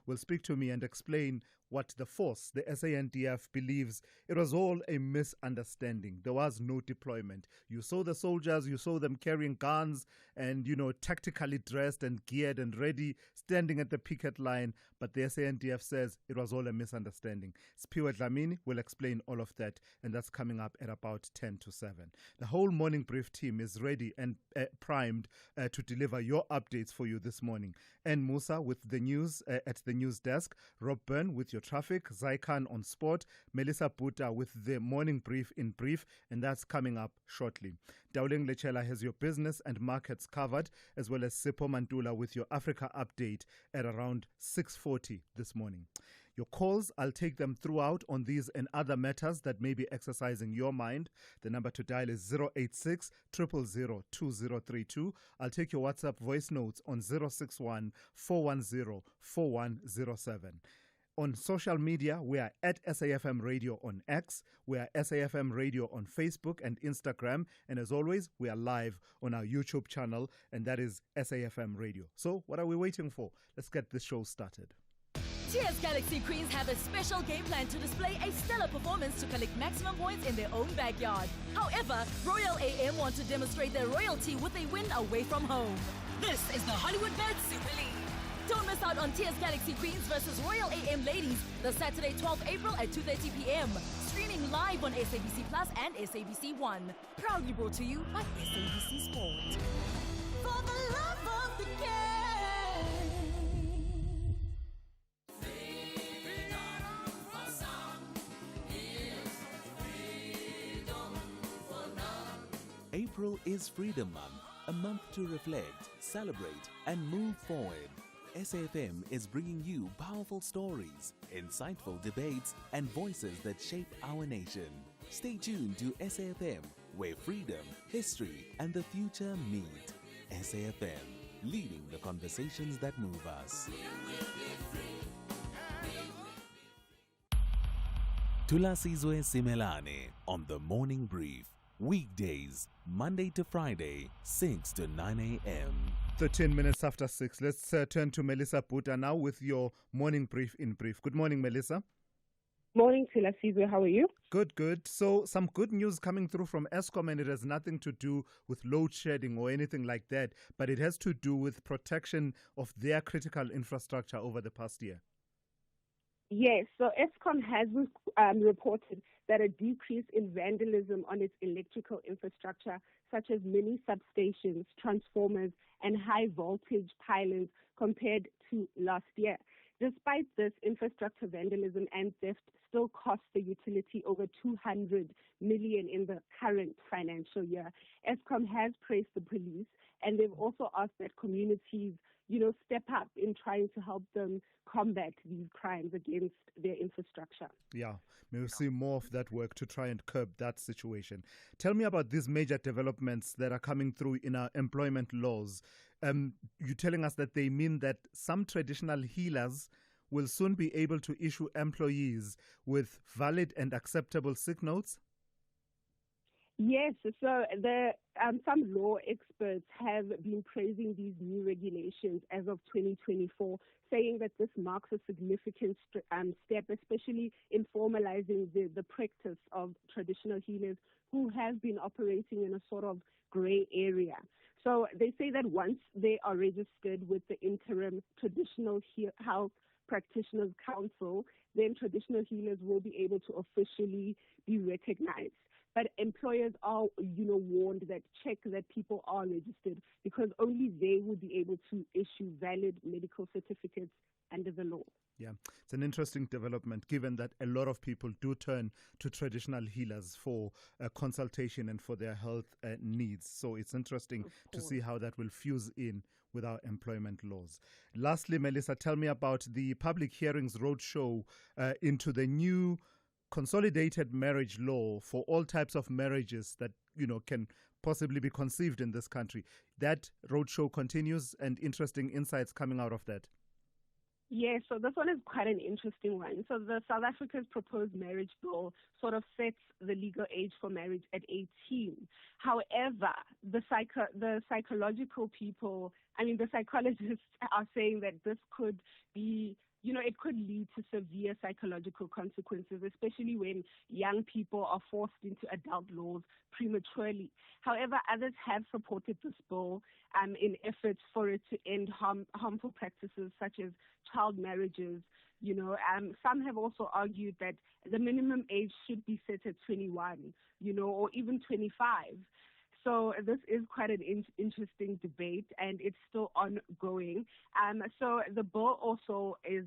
will speak to me and explain what the force, the SANDF, believes it was all a misunderstanding. There was no deployment. You saw the soldiers, you saw them carrying guns and, tactically dressed and geared and ready, standing at the picket line. But the SANDF says it was all a misunderstanding. Spiwe Dlamini will explain all of that, and that's coming up at about 10 to 7. The whole morning brief team is ready and primed to deliver your updates for you this morning. And Musa with the news at the news desk, Rob Byrne with your traffic, Zaikan on sport, Melissa Buta with the morning brief in brief, and that's coming up shortly. Dauleng Lechela has your business and markets covered, as well as Sipho Mantula with your Africa update at around 6:40 this morning. Your calls, I'll take them throughout on these and other matters that may be exercising your mind. The number to dial is 086 000 2032. I'll take your WhatsApp voice notes on 061 410 4107. On social media, we are at SAFM Radio on X. We are SAFM Radio on Facebook and Instagram. And as always, we are live on our YouTube channel, and that is SAFM Radio. So what are we waiting for? Let's get this show started. TS Galaxy Queens have a special game plan to display a stellar performance to collect maximum points in their own backyard. However, Royal AM want to demonstrate their royalty with a win away from home. This is the Hollywood Bet Super League. Don't miss out on TS Galaxy Queens versus Royal AM Ladies the Saturday 12th April at 2:30 p.m. Streaming live on SABC Plus and SABC One. Proudly brought to you by SABC Sport. For the love of the game. April is Freedom Month, a month to reflect, celebrate, and move forward. SAFM is bringing you powerful stories, insightful debates, and voices that shape our nation. Stay tuned to SAFM, where freedom, history, and the future meet. SAFM, leading the conversations that move us. Thulasizwe Simelane on the Morning Brief. Weekdays, Monday to Friday, 6 to 9 a.m. 13 minutes after 6. Let's turn to Melissa Buta now with your morning brief in brief. Good morning, Melissa. Morning, Thulasizwe. How are you? Good. So some good news coming through from Eskom, and it has nothing to do with load shedding or anything like that, but it has to do with protection of their critical infrastructure over the past year. Yes, so Eskom has reported that a decrease in vandalism on its electrical infrastructure, such as many substations, transformers, and high voltage pylons compared to last year. Despite this, infrastructure vandalism and theft still cost the utility over 200 million in the current financial year. Eskom has praised the police, and they've also asked that communities, step up in trying to help them combat these crimes against their infrastructure. Yeah, may we see more of that work to try and curb that situation. Tell me about these major developments that are coming through in our employment laws. You're telling us that they mean that some traditional healers will soon be able to issue employees with valid and acceptable sick notes? Yes, so some law experts have been praising these new regulations as of 2024, saying that this marks a significant step, especially in formalizing the practice of traditional healers who have been operating in a sort of gray area. So they say that once they are registered with the interim Traditional Health Practitioners Council, then traditional healers will be able to officially be recognized. But employers are, warned that check that people are registered, because only they will be able to issue valid medical certificates under the law. Yeah, it's an interesting development given that a lot of people do turn to traditional healers for consultation and for their health needs. So it's interesting to see how that will fuse in with our employment laws. Lastly, Melissa, tell me about the public hearings roadshow into the new consolidated marriage law for all types of marriages that can possibly be conceived in this country. That roadshow continues, and interesting insights coming out of that. Yes, so this one is quite an interesting one. So the South Africa's proposed marriage bill sort of sets the legal age for marriage at 18. However, the psychological people, the psychologists are saying that this could be, it could lead to severe psychological consequences, especially when young people are forced into adult laws prematurely. However, others have supported this bill in efforts for it to end harmful practices such as child marriages. Some have also argued that the minimum age should be set at 21, or even 25. So this is quite an interesting debate, and it's still ongoing. So the bill also is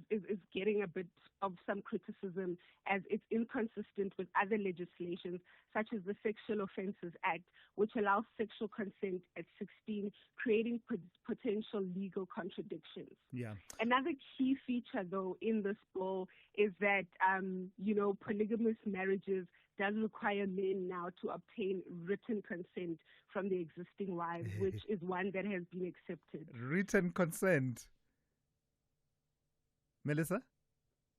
getting a bit of some criticism as it's inconsistent with other legislations, such as the Sexual Offences Act, which allows sexual consent at 16, creating potential legal contradictions. Yeah. Another key feature, though, in this bill is that, polygamous marriages does require men now to obtain written consent from the existing wives, which is one that has been accepted. Written consent. Melissa?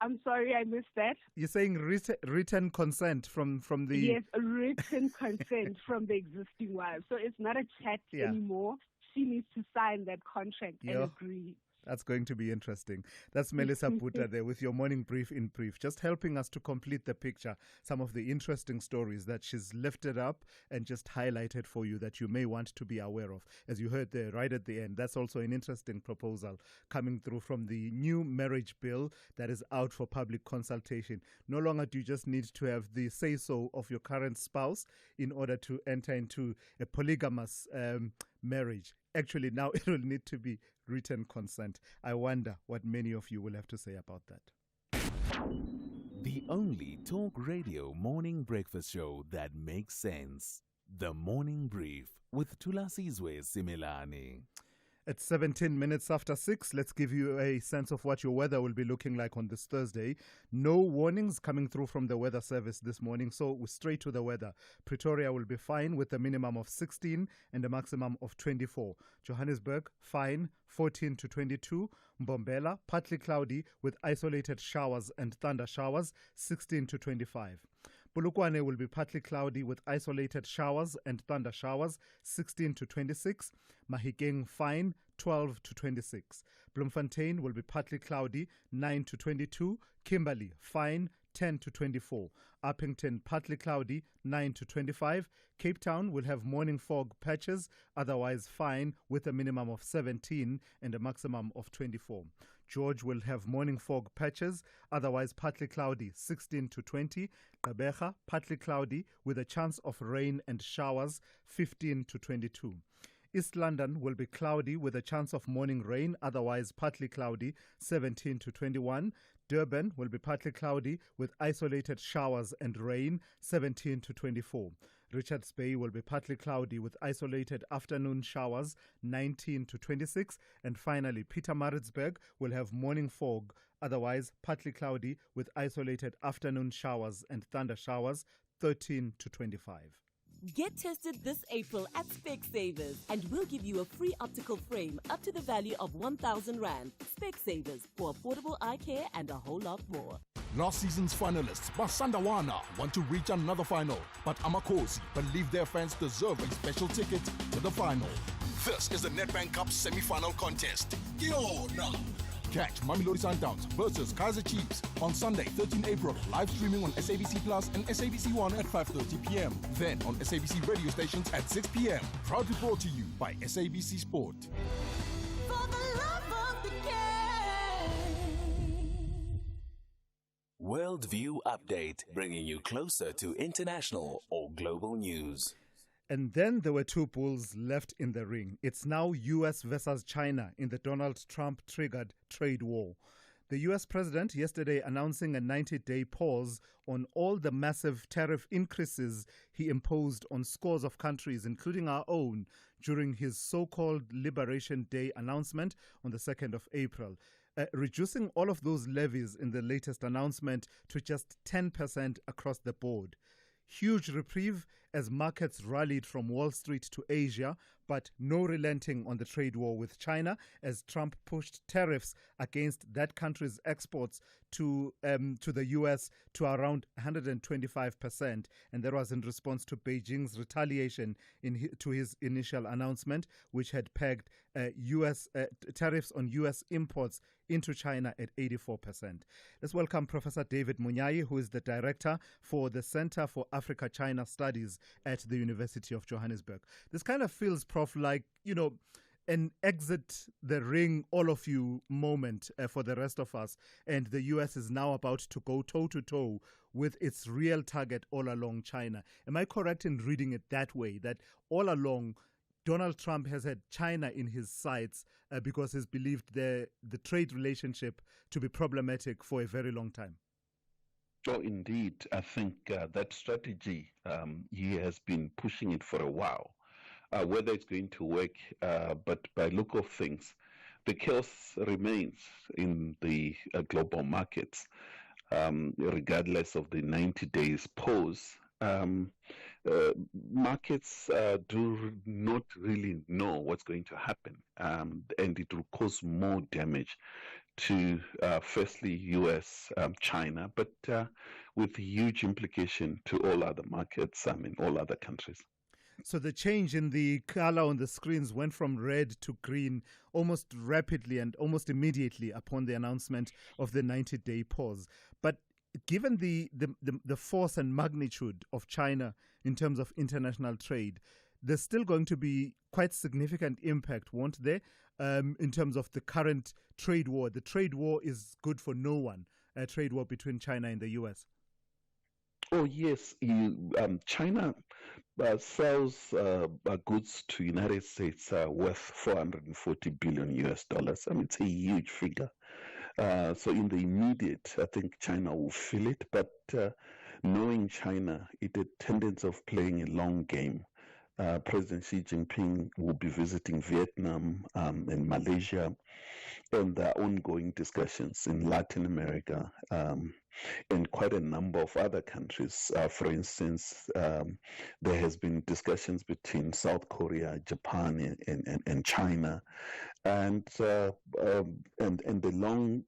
I'm sorry, I missed that. You're saying written consent from the... Yes, a written consent from the existing wives. So it's not a chat anymore. She needs to sign that contract and agree. That's going to be interesting. That's Melissa Puta there with your morning brief in brief, just helping us to complete the picture, some of the interesting stories that she's lifted up and just highlighted for you that you may want to be aware of. As you heard there right at the end, that's also an interesting proposal coming through from the new marriage bill that is out for public consultation. No longer do you just need to have the say-so of your current spouse in order to enter into a polygamous marriage. Actually, now it will need to be written consent. I wonder what many of you will have to say about that. The only talk radio morning breakfast show that makes sense. The Morning Brief with Thulasizwe Simelane. It's 17 minutes after 6. Let's give you a sense of what your weather will be looking like on this Thursday. No warnings coming through from the weather service this morning, so we're straight to the weather. Pretoria will be fine with a minimum of 16 and a maximum of 24. Johannesburg, fine, 14 to 22. Mbombela, partly cloudy with isolated showers and thunder showers, 16 to 25. Polokwane will be partly cloudy with isolated showers and thunder showers, 16 to 26. Mahikeng, fine, 12 to 26. Bloemfontein will be partly cloudy, 9 to 22. Kimberley, fine, 10 to 24. Uppington, partly cloudy, 9 to 25. Cape Town will have morning fog patches, otherwise fine, with a minimum of 17 and a maximum of 24. George will have morning fog patches, otherwise partly cloudy, 16 to 20. Gqeberha, partly cloudy with a chance of rain and showers, 15 to 22. East London will be cloudy with a chance of morning rain, otherwise partly cloudy, 17 to 21. Durban will be partly cloudy with isolated showers and rain, 17 to 24. Richards Bay will be partly cloudy with isolated afternoon showers, 19 to 26. And finally, Pietermaritzburg will have morning fog, otherwise partly cloudy with isolated afternoon showers and thunder showers, 13 to 25. Get tested this April at Specsavers and we'll give you a free optical frame up to the value of 1,000 Rand. Specsavers for affordable eye care and a whole lot more. Last season's finalists, Basandawana, want to reach another final, but Amakosi believe their fans deserve a special ticket to the final. This is the Nedbank Cup semi-final contest. Kiona! Catch Mamelodi Sundowns versus Kaizer Chiefs on Sunday, 13 April, live streaming on SABC Plus and SABC One at 5:30 p.m. Then on SABC radio stations at 6 p.m. Proudly brought to you by SABC Sport. For the love of the game. Worldview Update, bringing you closer to international or global news. And then there were two bulls left in the ring. It's now US versus China in the Donald Trump-triggered trade war. The US president yesterday announcing a 90-day pause on all the massive tariff increases he imposed on scores of countries, including our own, during his so-called Liberation Day announcement on the 2nd of April. Reducing all of those levies in the latest announcement to just 10% across the board. huge reprieve as markets rallied from Wall Street to Asia, but no relenting on the trade war with China as Trump pushed tariffs against that country's exports to the U.S. to around 125%. And that was in response to Beijing's retaliation to his initial announcement, which had pegged U.S. Tariffs on U.S. imports into China at 84%. Let's welcome Professor David Munyai, who is the director for the Center for Africa-China Studies at the University of Johannesburg. This kind of feels, Prof, like, an exit the ring, all of you moment for the rest of us. And the U.S. is now about to go toe-to-toe with its real target all along, China. Am I correct in reading it that way, that all along Donald Trump has had China in his sights because he's believed the trade relationship to be problematic for a very long time? Oh, indeed. I think that strategy, he has been pushing it for a while. Whether it's going to work, but by look of things, the chaos remains in the global markets, regardless of the 90 days pause. Markets do not really know what's going to happen, and it will cause more damage to firstly US, China, but with huge implication to all other markets, all other countries. So the change in the color on the screens went from red to green almost rapidly and almost immediately upon the announcement of the 90-day pause. But given the force and magnitude of China in terms of international trade, there's still going to be quite significant impact, won't there, in terms of the current trade war? The trade war is good for no one, a trade war between China and the U.S. Oh, yes. China sells goods to United States worth 440 billion US dollars. It's a huge figure. So in the immediate, I think China will feel it, but knowing China, it had a tendency of playing a long game. President Xi Jinping will be visiting Vietnam and Malaysia, and there are ongoing discussions in Latin America and quite a number of other countries. For instance, there has been discussions between South Korea, Japan, and China, and the long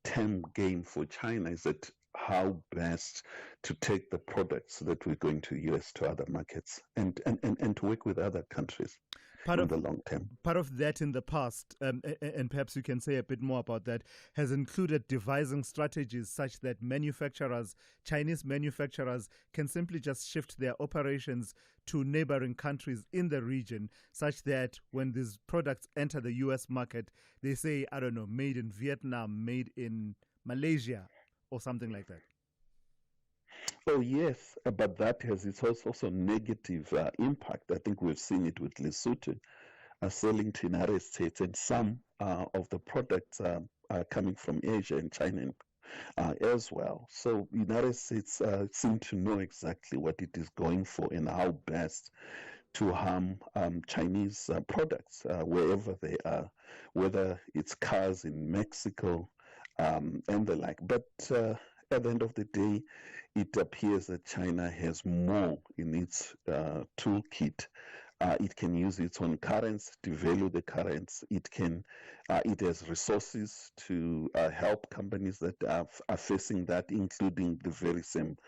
term game for China is that how best to take the products that we're going to US to other markets and to work with other countries in the long term. Part of that in the past, and perhaps you can say a bit more about that, has included devising strategies such that Chinese manufacturers can simply just shift their operations to neighboring countries in the region, such that when these products enter the US market, they say, I don't know, made in Vietnam, made in Malaysia, or something like that. Oh, yes, but that has its also negative impact. I think we've seen it with Lesotho selling to the United States, and some of the products are coming from Asia and China as well. So the United States seem to know exactly what it is going for and how best to harm Chinese products wherever they are, whether it's cars in Mexico, and the like. But at the end of the day, it appears that China has more in its toolkit. It can use its own currency to value the currency. It has resources to help companies that are facing that, including the very same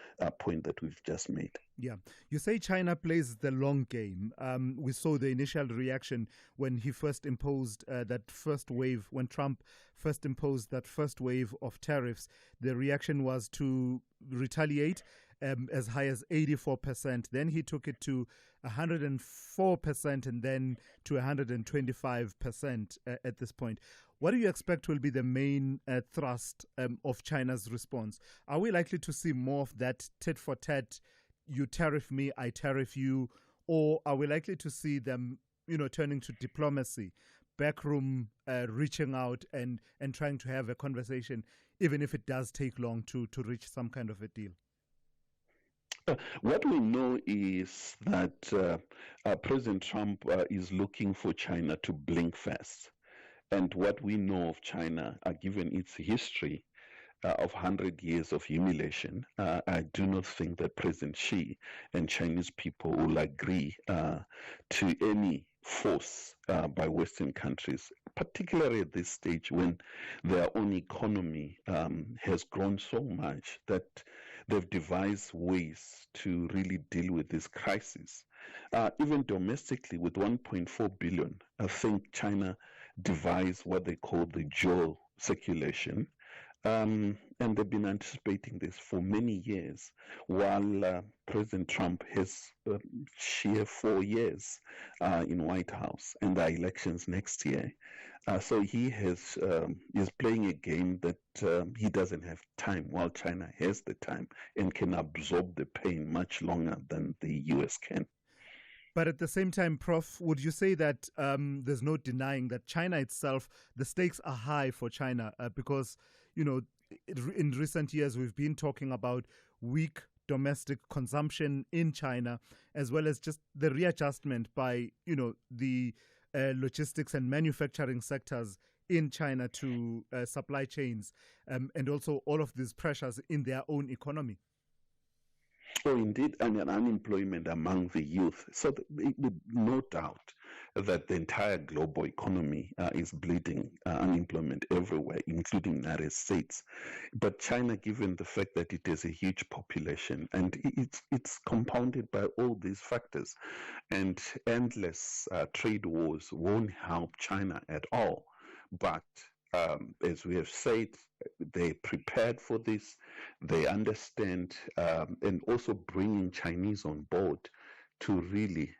point that we've just made. Yeah. You say China plays the long game. We saw the initial reaction when he first imposed that first wave, when Trump first imposed that first wave of tariffs. The reaction was to retaliate as high as 84%. Then he took it to 104% and then to 125% at this point. What do you expect will be the main thrust of China's response? Are we likely to see more of that tit for tat, you tariff me, I tariff you, or are we likely to see them, turning to diplomacy, backroom, reaching out and trying to have a conversation, even if it does take long to reach some kind of a deal? What we know is that President Trump is looking for China to blink fast. And what we know of China, given its history, of 100 years of humiliation, I do not think that President Xi and Chinese people will agree to any force by Western countries, particularly at this stage when their own economy has grown so much that they've devised ways to really deal with this crisis. Even domestically, with 1.4 billion, I think China devised what they call the dual circulation. And they've been anticipating this for many years, while President Trump has sheer 4 years in White House and the elections next year. So he is playing a game that he doesn't have time, while China has the time and can absorb the pain much longer than the U.S. can. But at the same time, Prof, would you say that there's no denying that China itself, the stakes are high for China because, you know, in recent years we've been talking about weak domestic consumption in China, as well as just the readjustment by, you know, the logistics and manufacturing sectors in China to supply chains, and also all of these pressures in their own economy. Oh, indeed, and unemployment among the youth. So no doubt that the entire global economy is bleeding unemployment everywhere, including the United States. But China, given the fact that it has a huge population, and it's compounded by all these factors, and endless trade wars won't help China at all. But as we have said, they prepared for this, they understand, and also bringing Chinese on board to really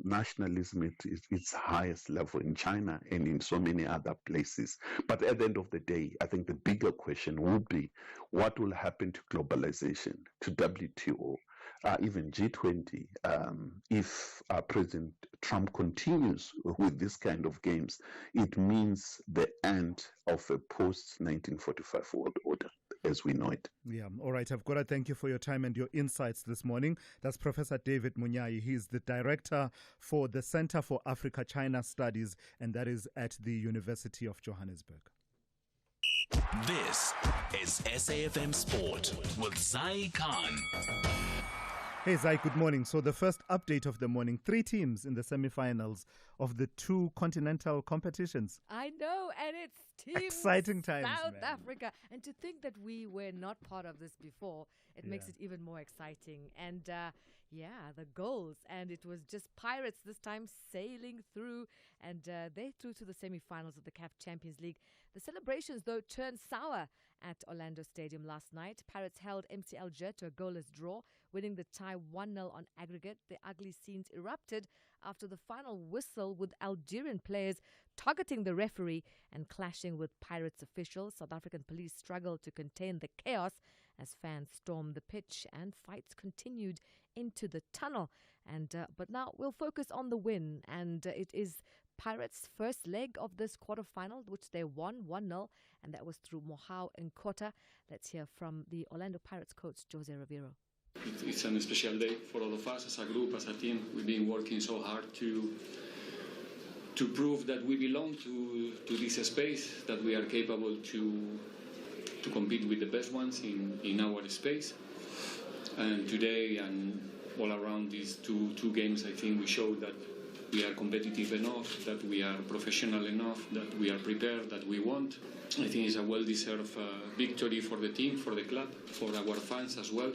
nationalism at its highest level in China and in so many other places. But at the end of the day, I think the bigger question will be what will happen to globalization, to WTO, even G20, if President Trump continues with this kind of games. It means the end of a post-1945 world order as we know it. Yeah, all right. I've got to thank you for your time and your insights this morning. That's Professor David Munyai. He's the director for the Center for Africa-China Studies, and that is at the University of Johannesburg. This is SAFM Sport with Zai Khan. Hey Zai, good morning. So the first update of the morning, 3 teams in the semi-finals of the 2 continental competitions. I know, and it's Team Exciting times, South man. Africa. And to think that we were not part of this before, it makes it even more exciting. And the goals. And it was just Pirates this time sailing through, and they through to the semi-finals of the CAF Champions League. The celebrations, though, turned sour at Orlando Stadium last night. Pirates held MC Alger to a goalless draw, winning the tie 1-0 on aggregate. The ugly scenes erupted after the final whistle, with Algerian players targeting the referee and clashing with Pirates officials. South African police struggled to contain the chaos as fans stormed the pitch and fights continued into the tunnel. But now we'll focus on the win, and it is Pirates' first leg of this quarterfinal, which they won 1-0, and that was through Mohau and Kota. Let's hear from the Orlando Pirates coach, Jose Ribeiro. It's a special day for all of us as a group, as a team. We've been working so hard to prove that we belong to this space, that we are capable to compete with the best ones in our space. And today and all around these two games, I think we showed that we are competitive enough, that we are professional enough, that we are prepared, that we want. I think it's a well-deserved victory for the team, for the club, for our fans as well.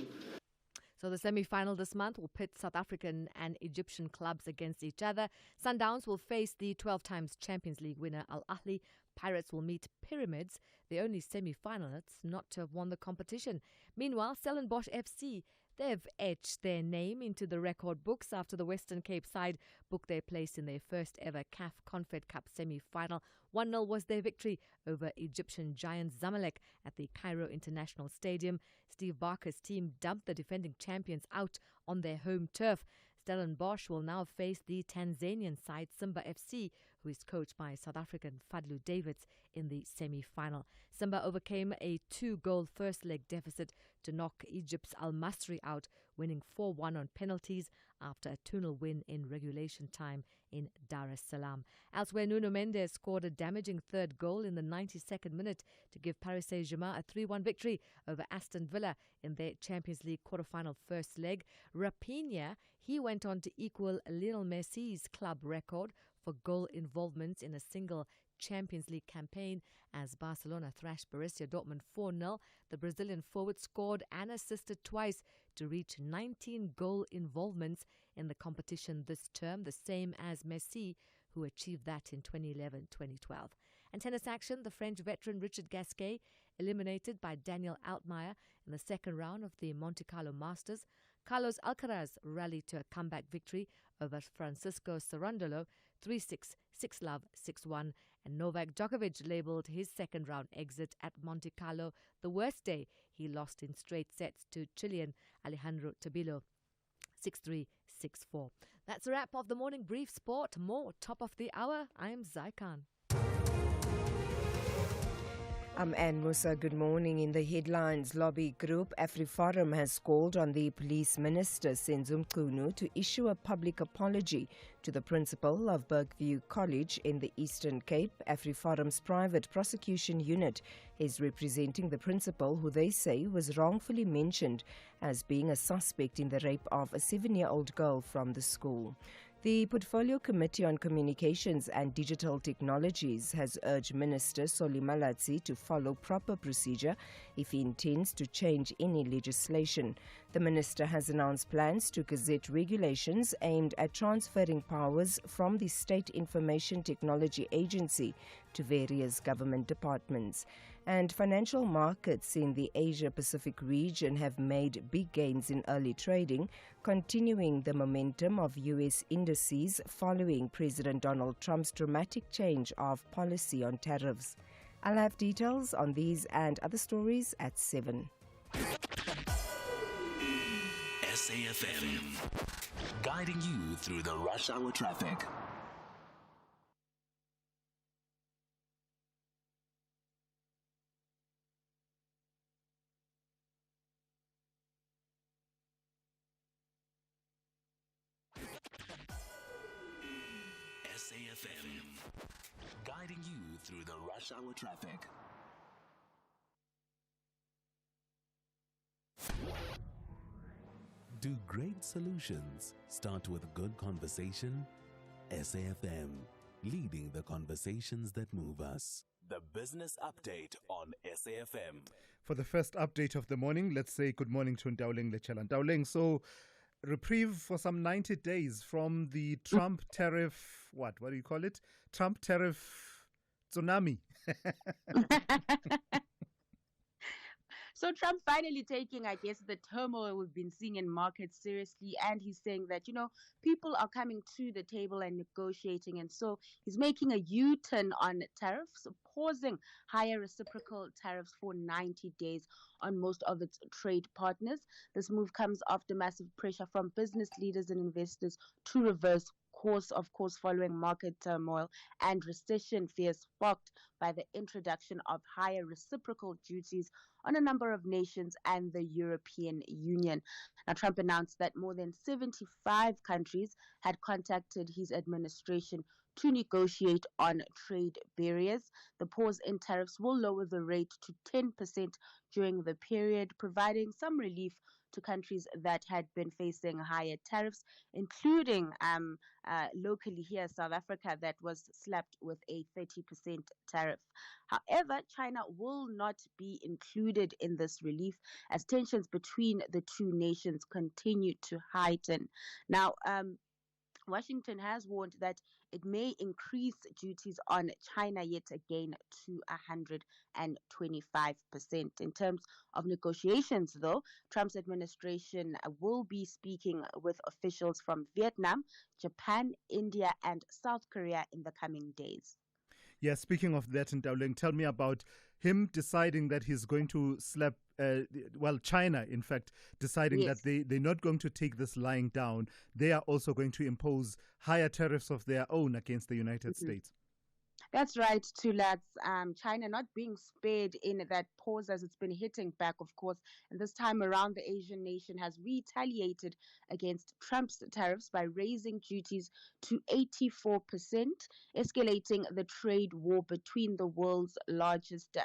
So the semi-final this month will pit South African and Egyptian clubs against each other. Sundowns will face the 12 times Champions League winner Al Ahly. Pirates will meet Pyramids, the only semi-finalists not to have won the competition. Meanwhile, Stellenbosch FC, they've etched their name into the record books after the Western Cape side booked their place in their first ever CAF Confed Cup semi-final. 1-0 was their victory over Egyptian giant Zamalek at the Cairo International Stadium. Steve Barker's team dumped the defending champions out on their home turf. Stellenbosch will now face the Tanzanian side Simba FC, who is coached by South African Fadlu Davids, in the semi-final. Simba overcame a 2-goal first leg deficit to knock Egypt's Al Masry out, winning 4-1 on penalties after a 2-0 win in regulation time in Dar es Salaam. Elsewhere, Nuno Mendes scored a damaging third goal in the 92nd minute to give Paris Saint-Germain a 3-1 victory over Aston Villa in their Champions League quarter-final first leg. Raphinha, he went on to equal Lionel Messi's club record for goal involvements in a single Champions League campaign as Barcelona thrashed Borussia Dortmund 4-0. The Brazilian forward scored and assisted twice to reach 19 goal involvements in the competition this term, the same as Messi, who achieved that in 2011-2012. And tennis action, the French veteran Richard Gasquet eliminated by Daniel Altmaier in the second round of the Monte Carlo Masters. Carlos Alcaraz rallied to a comeback victory over Francisco Cerundolo 3-6, 6-love, 6-1, and Novak Djokovic labelled his second-round exit at Monte Carlo the worst day. He lost in straight sets to Chilean Alejandro Tabilo 6-3, 6-4. That's a wrap of the Morning Brief Sport. More top of the hour. I am Zaikan. I'm Anne Musa. Good morning. In the headlines, lobby group AfriForum has called on the police minister, Senzo Mchunu, to issue a public apology to the principal of Bergview College in the Eastern Cape. AfriForum's private prosecution unit is representing the principal, who they say was wrongfully mentioned as being a suspect in the rape of a 7-year-old girl from the school. The Portfolio Committee on Communications and Digital Technologies has urged Minister Solly Malatsi to follow proper procedure if he intends to change any legislation. The minister has announced plans to gazette regulations aimed at transferring powers from the State Information Technology Agency to various government departments. And financial markets in the Asia-Pacific region have made big gains in early trading, continuing the momentum of U.S. indices following President Donald Trump's dramatic change of policy on tariffs. I'll have details on these and other stories at 7. SAFM, guiding you through the rush hour traffic. SAFM, guiding you through the rush hour traffic. Do great solutions start with good conversation? SAFM, leading the conversations that move us. The business update on SAFM. For the first update of the morning, let's say good morning to Ndauling Lechela. Ndauling, so reprieve for some 90 days from the Trump tariff, what do you call it? Trump tariff tsunami. So Trump finally taking, I guess, the turmoil we've been seeing in markets seriously. And he's saying that, people are coming to the table and negotiating. And so he's making a U-turn on tariffs, pausing higher reciprocal tariffs for 90 days on most of its trade partners. This move comes after massive pressure from business leaders and investors to reverse course, of course, following market turmoil and recession fears sparked by the introduction of higher reciprocal duties on a number of nations and the European Union. Now, Trump announced that more than 75 countries had contacted his administration to negotiate on trade barriers. The pause in tariffs will lower the rate to 10% during the period, providing some relief to countries that had been facing higher tariffs, including locally here, South Africa, that was slapped with a 30% tariff. However, China will not be included in this relief as tensions between the two nations continue to heighten. Now, Washington has warned that it may increase duties on China yet again to 125%. In terms of negotiations, though, Trump's administration will be speaking with officials from Vietnam, Japan, India, and South Korea in the coming days. Yeah, speaking of that, Ndauling, tell me about him deciding that he's going to slap, China, in fact, deciding that they're not going to take this lying down. They are also going to impose higher tariffs of their own against the United States. That's right, Thulas. China not being spared in that pause as it's been hitting back, of course. And this time around, the Asian nation has retaliated against Trump's tariffs by raising duties to 84%, escalating the trade war between the world's largest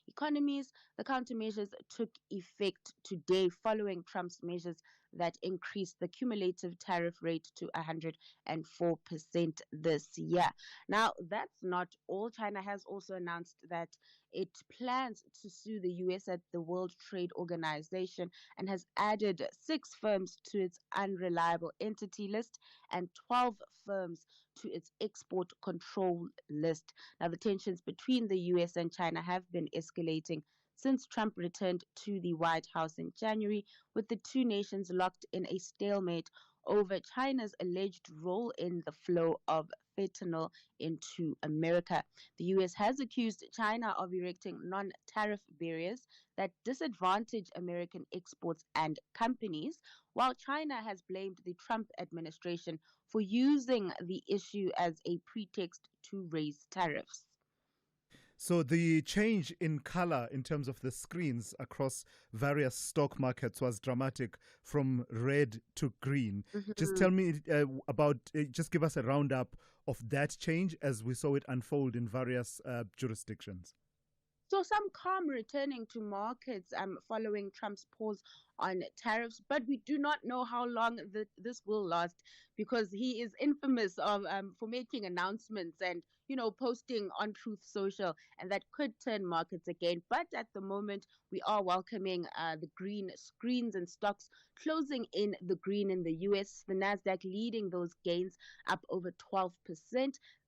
economies. The countermeasures took effect today following Trump's measures that increased the cumulative tariff rate to 104% this year. Now, that's not all. China has also announced that it plans to sue the U.S. at the World Trade Organization and has added 6 firms to its unreliable entity list and 12 firms to its export control list. Now, the tensions between the U.S. and China have been escalating since Trump returned to the White House in January, with the two nations locked in a stalemate over China's alleged role in the flow of fentanyl into America. The U.S. has accused China of erecting non-tariff barriers that disadvantage American exports and companies, while China has blamed the Trump administration for using the issue as a pretext to raise tariffs. So the change in color in terms of the screens across various stock markets was dramatic, from red to green. Mm-hmm. Just tell me just give us a roundup of that change as we saw it unfold in various jurisdictions. So some calm returning to markets following Trump's pause on tariffs, but we do not know how long this will last, because he is infamous for making announcements and posting on Truth Social, and that could turn markets again. But at the moment, we are welcoming the green screens and stocks closing in the green in the US. The Nasdaq leading those gains up over 12%.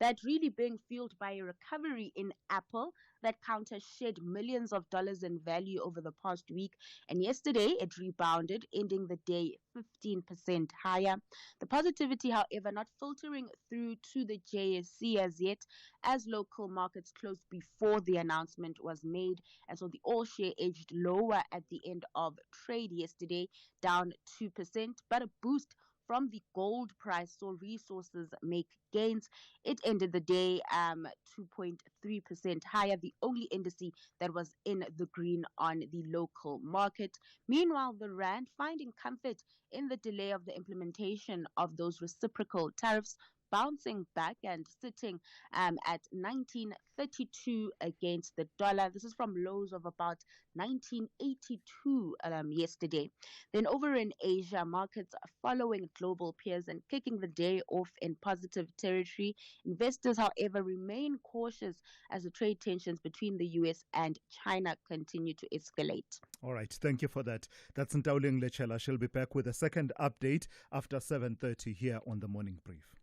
That really being fueled by a recovery in Apple. That counter shed millions of dollars in value over the past week, and yesterday it rebounded, ending the day 15% higher. The positivity, however, not filtering through to the JSE as yet, as local markets closed before the announcement was made, and so the all share edged lower at the end of trade yesterday, down 2%, but a boost from the gold price saw resources make gains. It ended the day 2.3% higher, the only indice that was in the green on the local market. Meanwhile, the rand finding comfort in the delay of the implementation of those reciprocal tariffs, bouncing back and sitting at 19.32 against the dollar. This is from lows of about 19.82 yesterday. Then over in Asia, markets are following global peers and kicking the day off in positive territory. Investors, however, remain cautious as the trade tensions between the US and China continue to escalate. All right, thank you for that. That's Ntauleng Lechela. She'll be back with a second update after 7:30 here on the Morning Brief.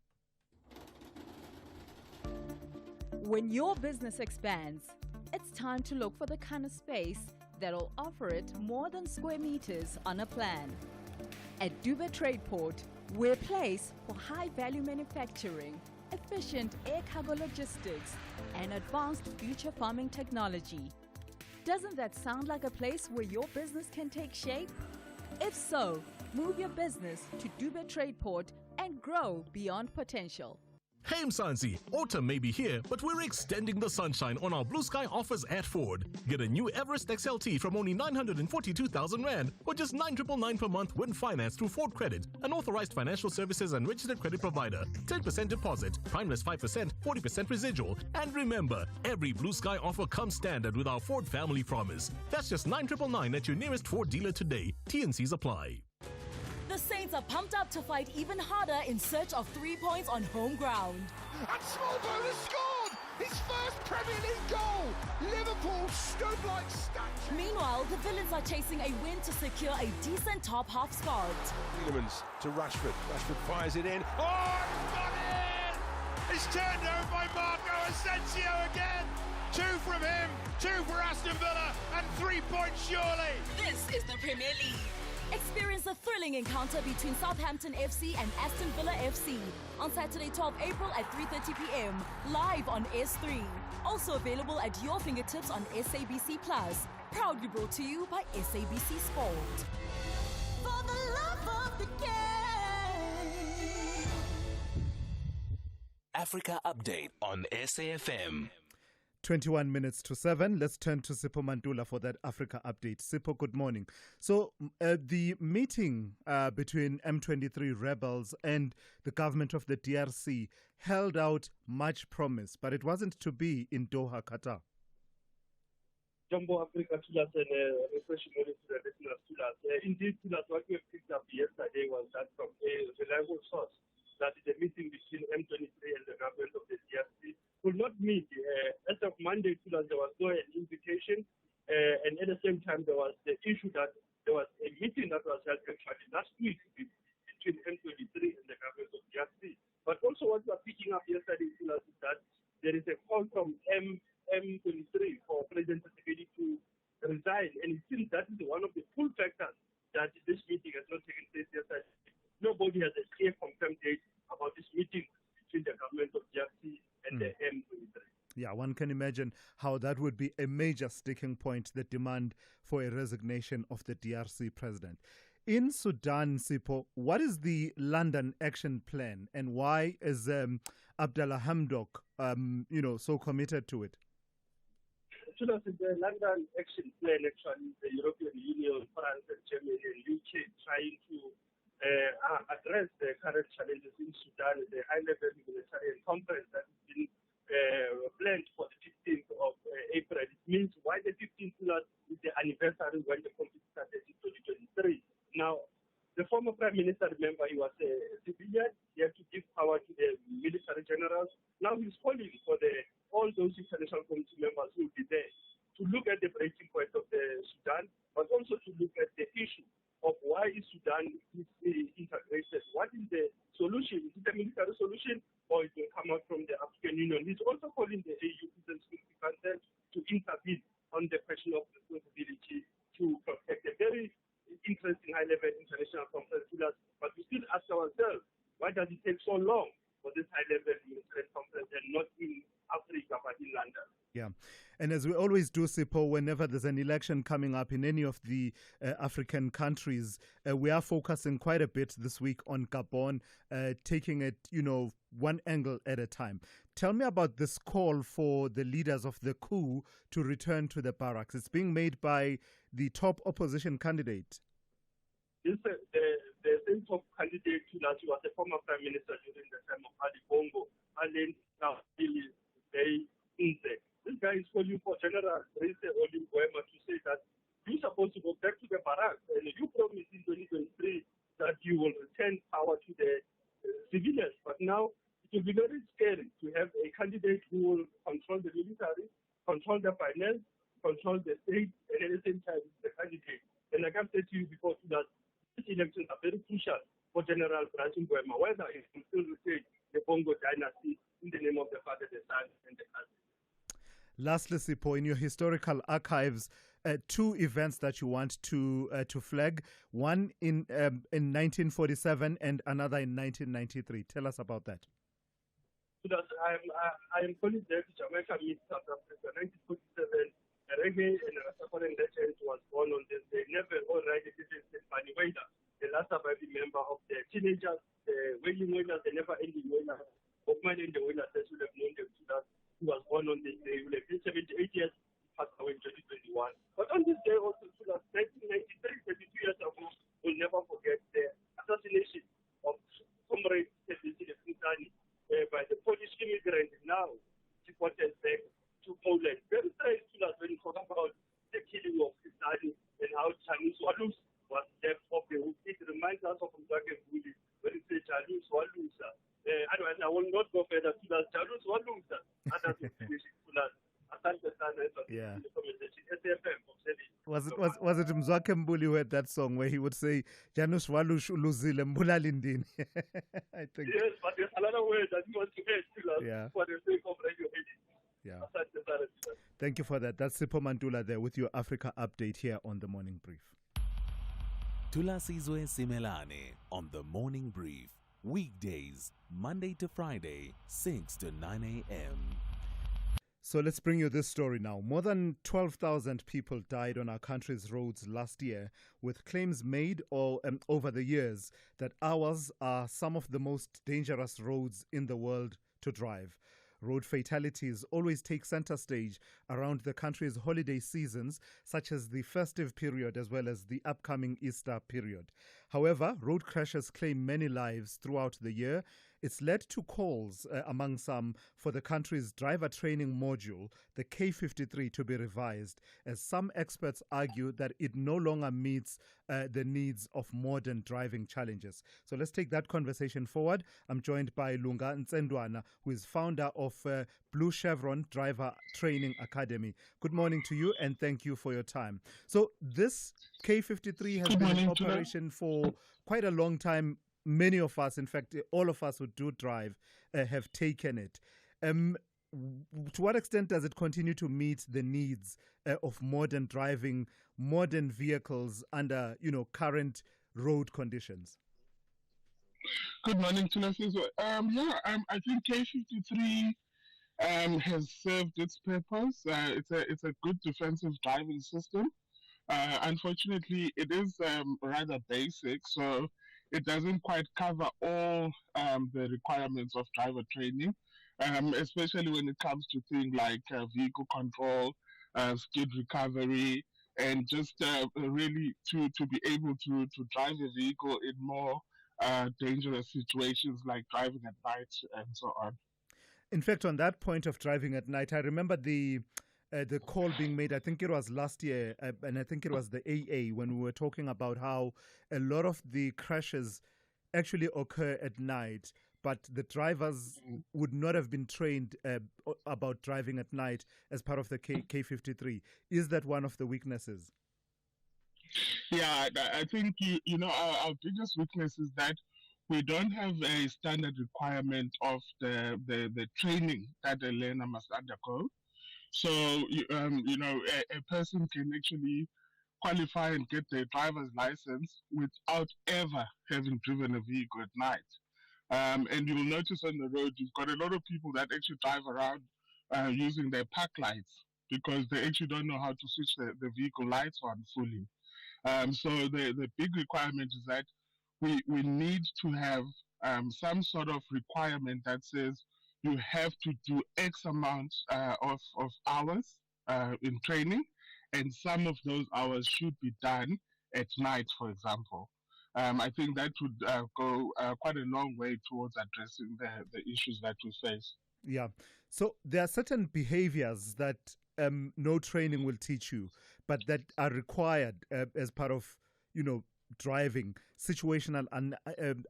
When your business expands, it's time to look for the kind of space that'll offer it more than square meters on a plan. At Dube Tradeport, we're a place for high-value manufacturing, efficient air cargo logistics, and advanced future farming technology. Doesn't that sound like a place where your business can take shape? If so, move your business to Dube Tradeport and grow beyond potential. Hey Msansi, autumn may be here, but we're extending the sunshine on our blue sky offers at Ford. Get a new Everest XLT from only 942,000 Rand, or just 9,999 per month when financed through Ford Credit, an authorized financial services and registered credit provider. 10% deposit, primeless 5%, 40% residual. And remember, every blue sky offer comes standard with our Ford Family Promise. That's just 9,999 at your nearest Ford dealer today. T&Cs apply. The Saints are pumped up to fight even harder in search of 3 points on home ground. And Smallbone has scored his first Premier League goal. Liverpool stood like statues. Meanwhile, the Villains are chasing a win to secure a decent top half spot. Tielemans to Rashford. Rashford fires it in. Oh, it's got in! It's turned over by Marco Asensio again. 2 from him, 2 for Aston Villa, and 3 points surely. This is the Premier League. Experience the thrilling encounter between Southampton FC and Aston Villa FC on Saturday, 12 April at 3:30 p.m. live on S3. Also available at your fingertips on SABC Plus. Proudly brought to you by SABC Sport. For the love of the game. Africa Update on SAFM. 21 minutes to 7. Let's turn to Sipho Mantula for that Africa update. Sipho, good morning. So the meeting between M23 rebels and the government of the DRC held out much promise, but it wasn't to be in Doha, Qatar. Jumbo Africa Tulas and refreshing to the listeners Tulas. Indeed, Tulas, what we have picked up yesterday was that from a reliable source that the meeting between M23 and the government of the DRC could not meet. As of Monday, Tulas, there was no invitation, and at the same time, there was the issue that there was a meeting that was held actually last week between M23 and the government of DRC. But also, what we are picking up yesterday, Tulas, is that there is a call from M23 for President Tshisekedi to resign, and it seems that is one of the pull factors that this meeting has not taken place yesterday. Nobody has a clear confirmed date about this meeting between the government of DRC and the M23. Yeah, one can imagine how that would be a major sticking point, the demand for a resignation of the DRC president. In Sudan, Sipho, what is the London action plan, and why is Abdallah Hamdok, so committed to it? The London action plan, actually, the European Union, France, and Germany, and UK trying to address the current challenges in Sudan, the high-level humanitarian conference that has been planned for the 15th of April. It means why the 15th is the anniversary when the conflict started in 2023. Now, the former Prime Minister, remember, he was a civilian. He had to give power to the military generals. Now he's calling for all those international committee members who will be there to look at the breaking point of the Sudan, but also to look at the issue of why is Sudan integrated. What is the solution? Is it a military solution, or it will come out from the African Union? He's also calling the AU Peace and Security Council to intervene on the question of responsibility to protect a very interesting high-level international conference. But we still ask ourselves, why does it take so long for this high-level military conference and not in Africa but in London? Yeah. And as we always do, Sipho, whenever there's an election coming up in any of the African countries, we are focusing quite a bit this week on Gabon, taking it, one angle at a time. Tell me about this call for the leaders of the coup to return to the barracks. It's being made by the top opposition candidate. The same top candidate who was a former prime minister during the time of Ali Bongo, this guy is calling for General Reise Olimboema to say that you're supposed to go back to the barracks, and you promised in 2023 that you will return power to the civilians. But now it will be very scary to have a candidate who will control the military, control the finance, control the state, and at the same time the candidate. And like I've said to you before, that these elections are very crucial for General Olimboema, whether he will still retain the Bongo dynasty in the name of the Father, the Son, and the cousin. Lastly, Sipho, in your historical archives, two events that you want to flag, one in 1947 and another in 1993. Tell us about that. I am calling there to Jamaica meet South Africa. 1947, a reggae and a Rastafarian legend was born on this day. Never all reggae legends Fanny Wader, the last surviving member of the teenagers, the Wailing Wailers, the never-ending Wailers. Bookman and the Wailers that should have known them to that. Who was born on this day, who lived 78 years, passed away in 2021. But on this day also, 1993, 32 years ago, we'll never forget the assassination of Comrade Thulasizwe Simelane by the Polish immigrant now deported back to Poland. Very strange to us when you talk about the killing of Simelane and how Chinese Walus was left off the hook. It reminds us of Mzwakhe Mbuli when it says Chinese Walus. Otherwise, I will not go further to that. Chinese Walus. Yeah. Was it Mzwakhe Mbuli who had that song where he would say Janus Walush Uluzile Mbulalindini? I think. Yes, but there's a lot of words that you want to add for the sake of radio. Yeah. Thank you for that. That's Sipho Mantula there with your Africa update here on the Morning Brief. Thulasizwe Simelane on the Morning Brief. Weekdays, Monday to Friday, 6 to 9 a.m. So let's bring you this story now. More than 12,000 people died on our country's roads last year, with claims made over the years that ours are some of the most dangerous roads in the world to drive. Road fatalities always take center stage around the country's holiday seasons, such as the festive period as well as the upcoming Easter period. However, road crashes claim many lives throughout the year. It's led to calls among some for the country's driver training module, the K53, to be revised, as some experts argue that it no longer meets the needs of modern driving challenges. So let's take that conversation forward. I'm joined by Lunga Ntsendwana, who is founder of Blue Chevron Driver Training Academy. Good morning to you, and thank you for your time. So this K53 has been in operation for quite a long time. Many of us, in fact, all of us who do drive, have taken it. To what extent does it continue to meet the needs of modern driving, modern vehicles under, current road conditions? Good morning, Thulasizwe. I think K53 has served its purpose. It's a good defensive driving system. Unfortunately, it is rather basic, so it doesn't quite cover all the requirements of driver training, especially when it comes to things like vehicle control, skid recovery, and just really to be able to drive a vehicle in more dangerous situations like driving at night and so on. In fact, on that point of driving at night, I remember the call being made, I think it was last year, and I think it was the AA, when we were talking about how a lot of the crashes actually occur at night, but the drivers would not have been trained about driving at night as part of the K53. Is that one of the weaknesses? Yeah, I think, our biggest weakness is that we don't have a standard requirement of the training that a learner must undergo. So, a person can actually qualify and get their driver's license without ever having driven a vehicle at night. And you'll notice on the road, you've got a lot of people that actually drive around using their park lights because they actually don't know how to switch the vehicle lights on fully. So the big requirement is that we need to have some sort of requirement that says you have to do X amount of hours in training, and some of those hours should be done at night, for example. I think that would go quite a long way towards addressing the issues that we face. Yeah. So there are certain behaviors that no training will teach you, but that are required as part of, driving, situational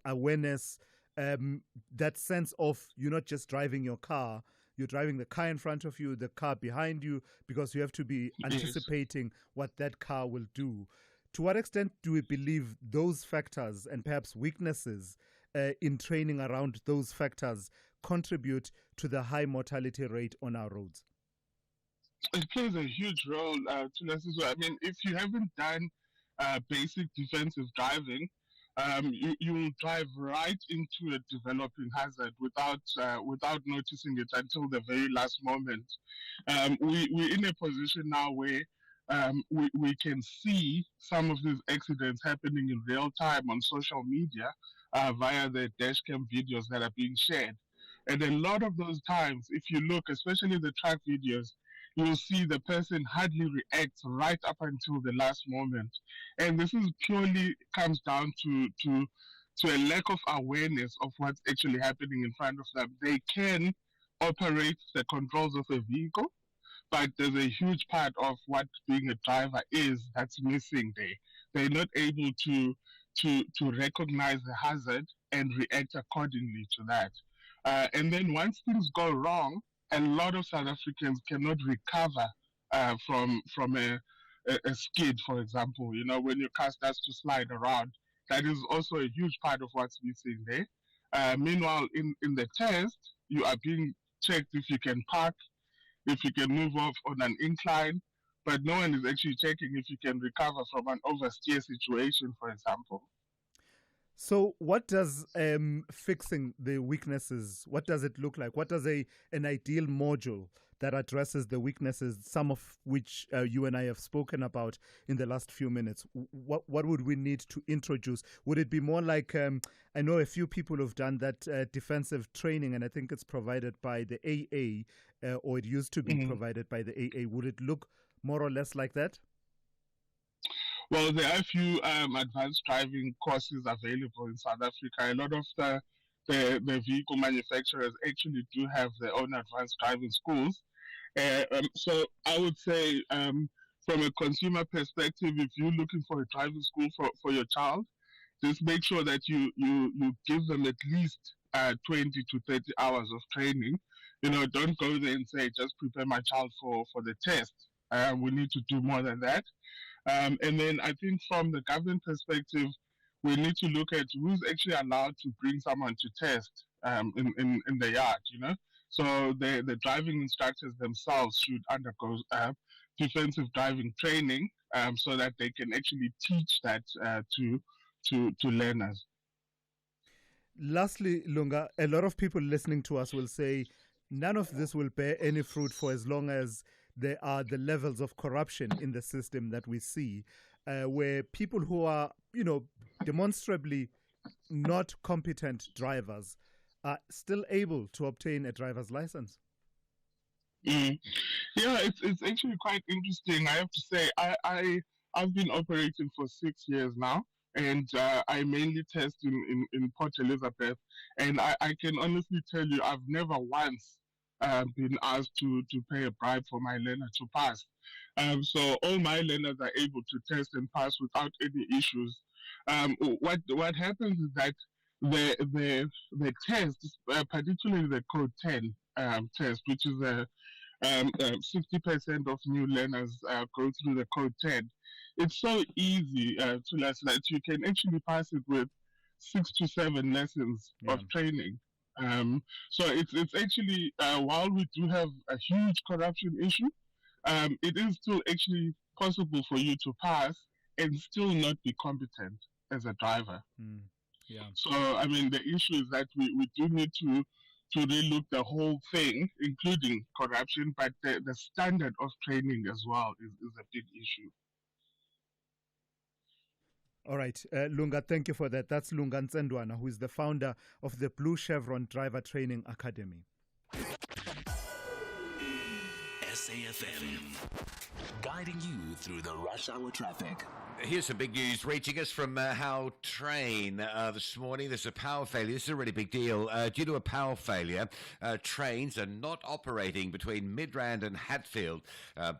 awareness, that sense of you're not just driving your car, you're driving the car in front of you, the car behind you, because you have to be anticipating what that car will do. To what extent do we believe those factors and perhaps weaknesses in training around those factors contribute to the high mortality rate on our roads? It plays a huge role, I mean, if you haven't done basic defensive driving, you will drive right into a developing hazard without noticing it until the very last moment. We're in a position now where we can see some of these accidents happening in real time on social media via the dashcam videos that are being shared. And a lot of those times, if you look, especially the track videos, you'll see the person hardly reacts right up until the last moment. And this is purely comes down to a lack of awareness of what's actually happening in front of them. They can operate the controls of a vehicle, but there's a huge part of what being a driver is that's missing there. They're not able to recognize the hazard and react accordingly to that. And then once things go wrong, a lot of South Africans cannot recover from a skid, for example. When your car starts to slide around, that is also a huge part of what's missing there. Meanwhile, in the test, you are being checked if you can park, if you can move off on an incline, but no one is actually checking if you can recover from an oversteer situation, for example. So what does fixing the weaknesses, what does it look like? What does an ideal module that addresses the weaknesses, some of which you and I have spoken about in the last few minutes? What would we need to introduce? Would it be more like, I know a few people have done that defensive training, and I think it's provided by the AA, or it used to be provided by the AA. Would it look more or less like that? Well, there are a few advanced driving courses available in South Africa. A lot of the vehicle manufacturers actually do have their own advanced driving schools. So I would say, from a consumer perspective, if you're looking for a driving school for your child, just make sure that you give them at least 20 to 30 hours of training. Don't go there and say, just prepare my child for the test. We need to do more than that. And then I think from the government perspective, we need to look at who's actually allowed to bring someone to test in the yard, So the driving instructors themselves should undergo defensive driving training so that they can actually teach that to learners. Lastly, Lunga, a lot of people listening to us will say none of this will bear any fruit for as long as there are the levels of corruption in the system that we see, where people who are, demonstrably not competent drivers are still able to obtain a driver's license. Yeah, it's actually quite interesting. I have to say, I've been operating for 6 years now, and I mainly test in Port Elizabeth, and I can honestly tell you I've never once been asked to pay a bribe for my learner to pass. So all my learners are able to test and pass without any issues. What happens is that the test, particularly the Code 10 test, which is 60% of new learners go through the Code 10. It's so easy that you can actually pass it with 6 to 7 lessons of training. So it's actually, while we do have a huge corruption issue, it is still actually possible for you to pass and still not be competent as a driver. So, I mean, the issue is that we do need to relook the whole thing, including corruption, but the standard of training as well is a big issue. All right, Lunga, thank you for that. That's Lunga Ntsendwana, who is the founder of the Blue Chevron Driver Training Academy. SAFM, guiding you through the rush hour traffic. Here's some big news reaching us from How Train this morning. There's a power failure. This is a really big deal. Due to a power failure, trains are not operating between Midrand and Hatfield.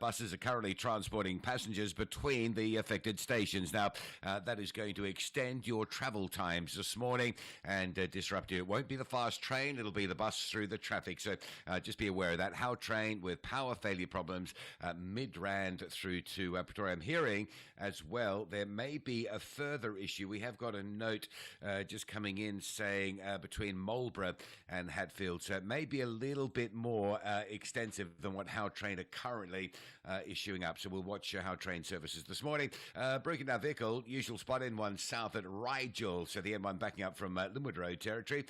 Buses are currently transporting passengers between the affected stations. Now, that is going to extend your travel times this morning and disrupt you. It won't be the fast train. It'll be the bus through the traffic. So just be aware of that. How Train with power failure problems, Midrand through to Pretoria. I'm hearing as well there may be a further issue. We have got a note just coming in saying between Marlborough and Hatfield, so it may be a little bit more extensive than what How Train are currently issuing up. So we'll watch How Train services this morning. Broken down vehicle, usual spot N1 south at Rigel, so the N1 backing up from Linwood Road territory.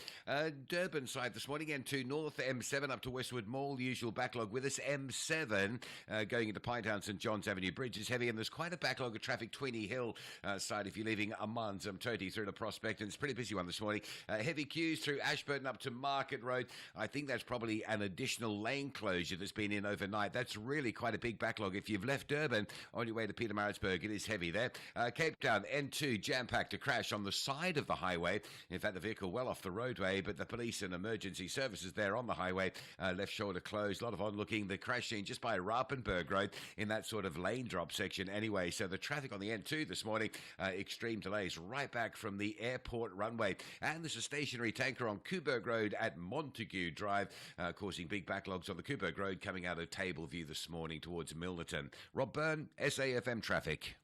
Durban side this morning, N2 north, M7 up to Westwood Mall, usual backlog with us. M7 going into Pinetown, St John's Avenue Bridge is heavy, and there's quite a backlog of traffic Twinny Hill side if you're leaving Amman's Toti through to Prospect, and it's a pretty busy one this morning. Heavy queues through Ashburton up to Market Road. I think that's probably an additional lane closure that's been in overnight. That's really quite a big backlog. If you've left Durban on your way to Pietermaritzburg, it is heavy there. Cape Town, N2 jam-packed, a crash on the side of the highway. In fact, the vehicle well off the roadway, but the police and emergency services there on the highway, left shoulder closed, a lot of onlooking. The crash scene just by Rappenberg Road in that sort of lane drop section anyway. So the traffic on the N2 this morning, extreme delays right back from the airport runway. And there's a stationary tanker on Coburg Road at Montague Drive, causing big backlogs on the Coburg Road coming out of Tableview this morning towards Milnerton. Rob Byrne, SAFM Traffic.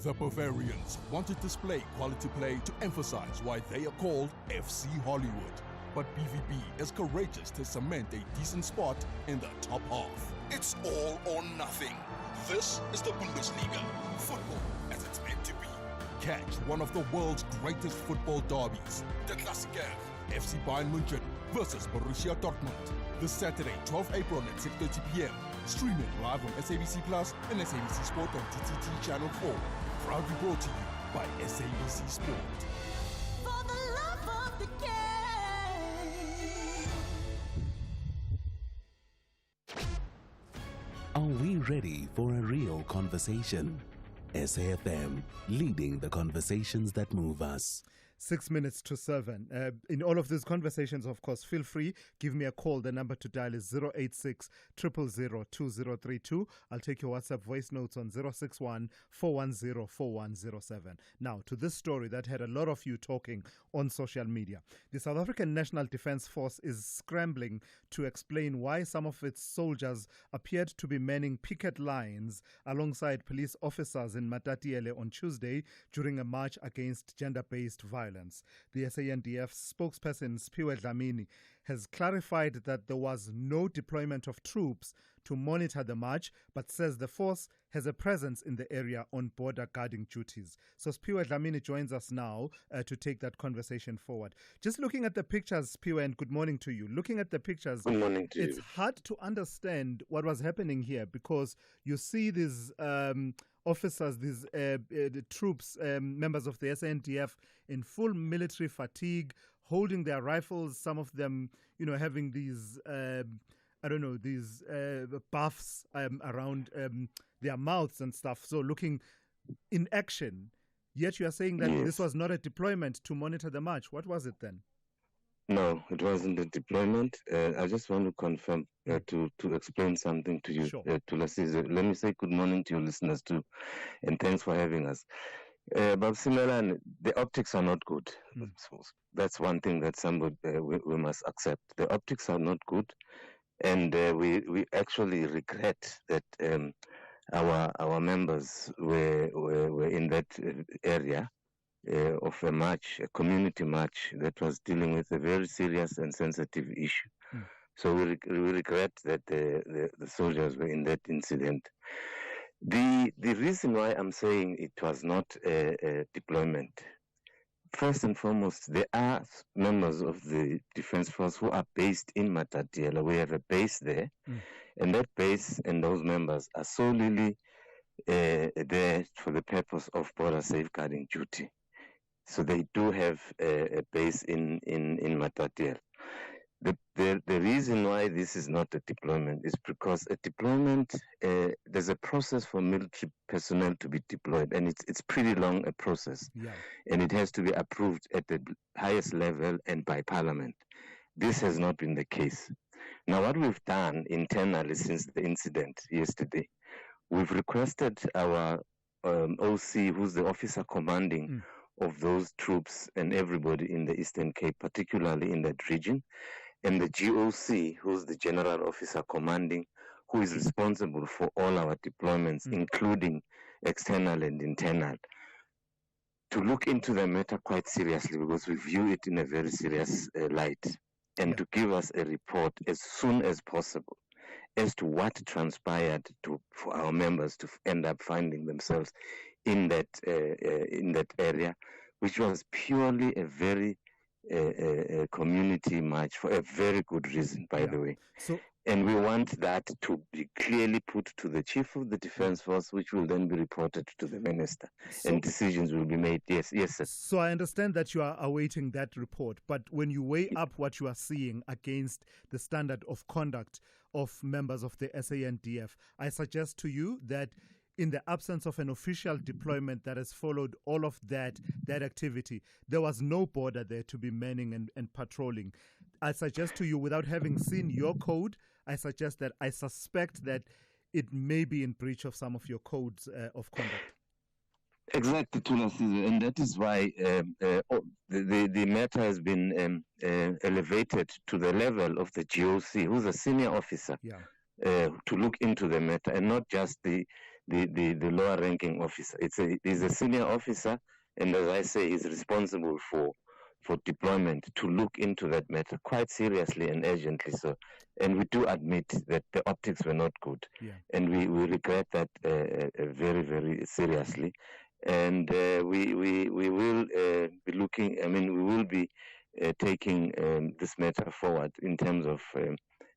The Bavarians want to display quality play to emphasize why they are called FC Hollywood. But BVB is courageous to cement a decent spot in the top half. It's all or nothing. This is the Bundesliga. Football as it's meant to be. Catch one of the world's greatest football derbies. The Klassiker. FC Bayern München versus Borussia Dortmund. This Saturday, 12 April at 6:30 p.m. Streaming live on SABC Plus and SABC Sport on TTT Channel 4. Proudly brought to you by SABC Sport. For the love of the game. Are we ready for a real conversation? SAFM, leading the conversations that move us. 6 minutes to 7. In all of these conversations, of course, feel free. Give me a call. The number to dial is 086 000 2032. I'll take your WhatsApp voice notes on 061 410 4107. Now, to this story that had a lot of you talking on social media. The South African National Defence Force is scrambling to explain why some of its soldiers appeared to be manning picket lines alongside police officers in Matatiele on Tuesday during a march against gender-based violence. The SANDF spokesperson Spiwe Dlamini has clarified that there was no deployment of troops to monitor the march, but says the force has a presence in the area on border guarding duties. So Spiwe Dlamini joins us now to take that conversation forward. Just looking at the pictures, Spiwe, and good morning to you. Looking at the pictures, good morning to it's you. hard to understand what was happening here because you see these officers, these the troops, members of the SANDF in full military fatigue, holding their rifles, some of them, having these, these buffs around their mouths and stuff. So looking in action. Yet you are saying that this was not a deployment to monitor the march. What was it then? No, it wasn't a deployment. I just want to confirm to explain something to you. Sure. Thulasizwe, let me say good morning to your listeners too, and thanks for having us. But Simelane, the optics are not good. So that's one thing that we must accept. The optics are not good, and we actually regret that our members were in that area. Of a march, a community march that was dealing with a very serious and sensitive issue. So we regret that the soldiers were in that incident. The reason why I'm saying it was not a deployment, first and foremost, there are members of the Defence Force who are based in Matatiele. We have a base there, and that base and those members are solely there for the purpose of border safeguarding duty. So they do have a base in Matatiele. The reason why this is not a deployment is because a deployment, there's a process for military personnel to be deployed, and it's pretty long a process. Yeah. And it has to be approved at the highest level and by Parliament. This has not been the case. Now, what we've done internally since the incident yesterday, we've requested our OC, who's the officer commanding of those troops and everybody in the Eastern Cape, particularly in that region, and the GOC, who's the General Officer Commanding, who is responsible for all our deployments, including external and internal, to look into the matter quite seriously because we view it in a very serious light, and to give us a report as soon as possible as to what transpired for our members to end up finding themselves in that area, which was purely a very community march for a very good reason, by the way. And we want that to be clearly put to the Chief of the Defence Force, which will then be reported to the Minister, and decisions will be made. Yes, sir. So I understand that you are awaiting that report, but when you weigh up what you are seeing against the standard of conduct of members of the SANDF, I suggest to you that in the absence of an official deployment that has followed all of that activity, there was no border there to be manning and patrolling. I suggest to you, without having seen your code, I suspect that it may be in breach of some of your codes of conduct. Exactly, Thulasizwe, and that is why the matter has been elevated to the level of the GOC, who's a senior officer, to look into the matter, and not just the lower-ranking officer. He's a senior officer, and as I say, he's responsible for deployment to look into that matter quite seriously and urgently. So, and we do admit that the optics were not good, and we regret that very, very seriously. And we will be looking. I mean, we will be taking this matter forward in terms of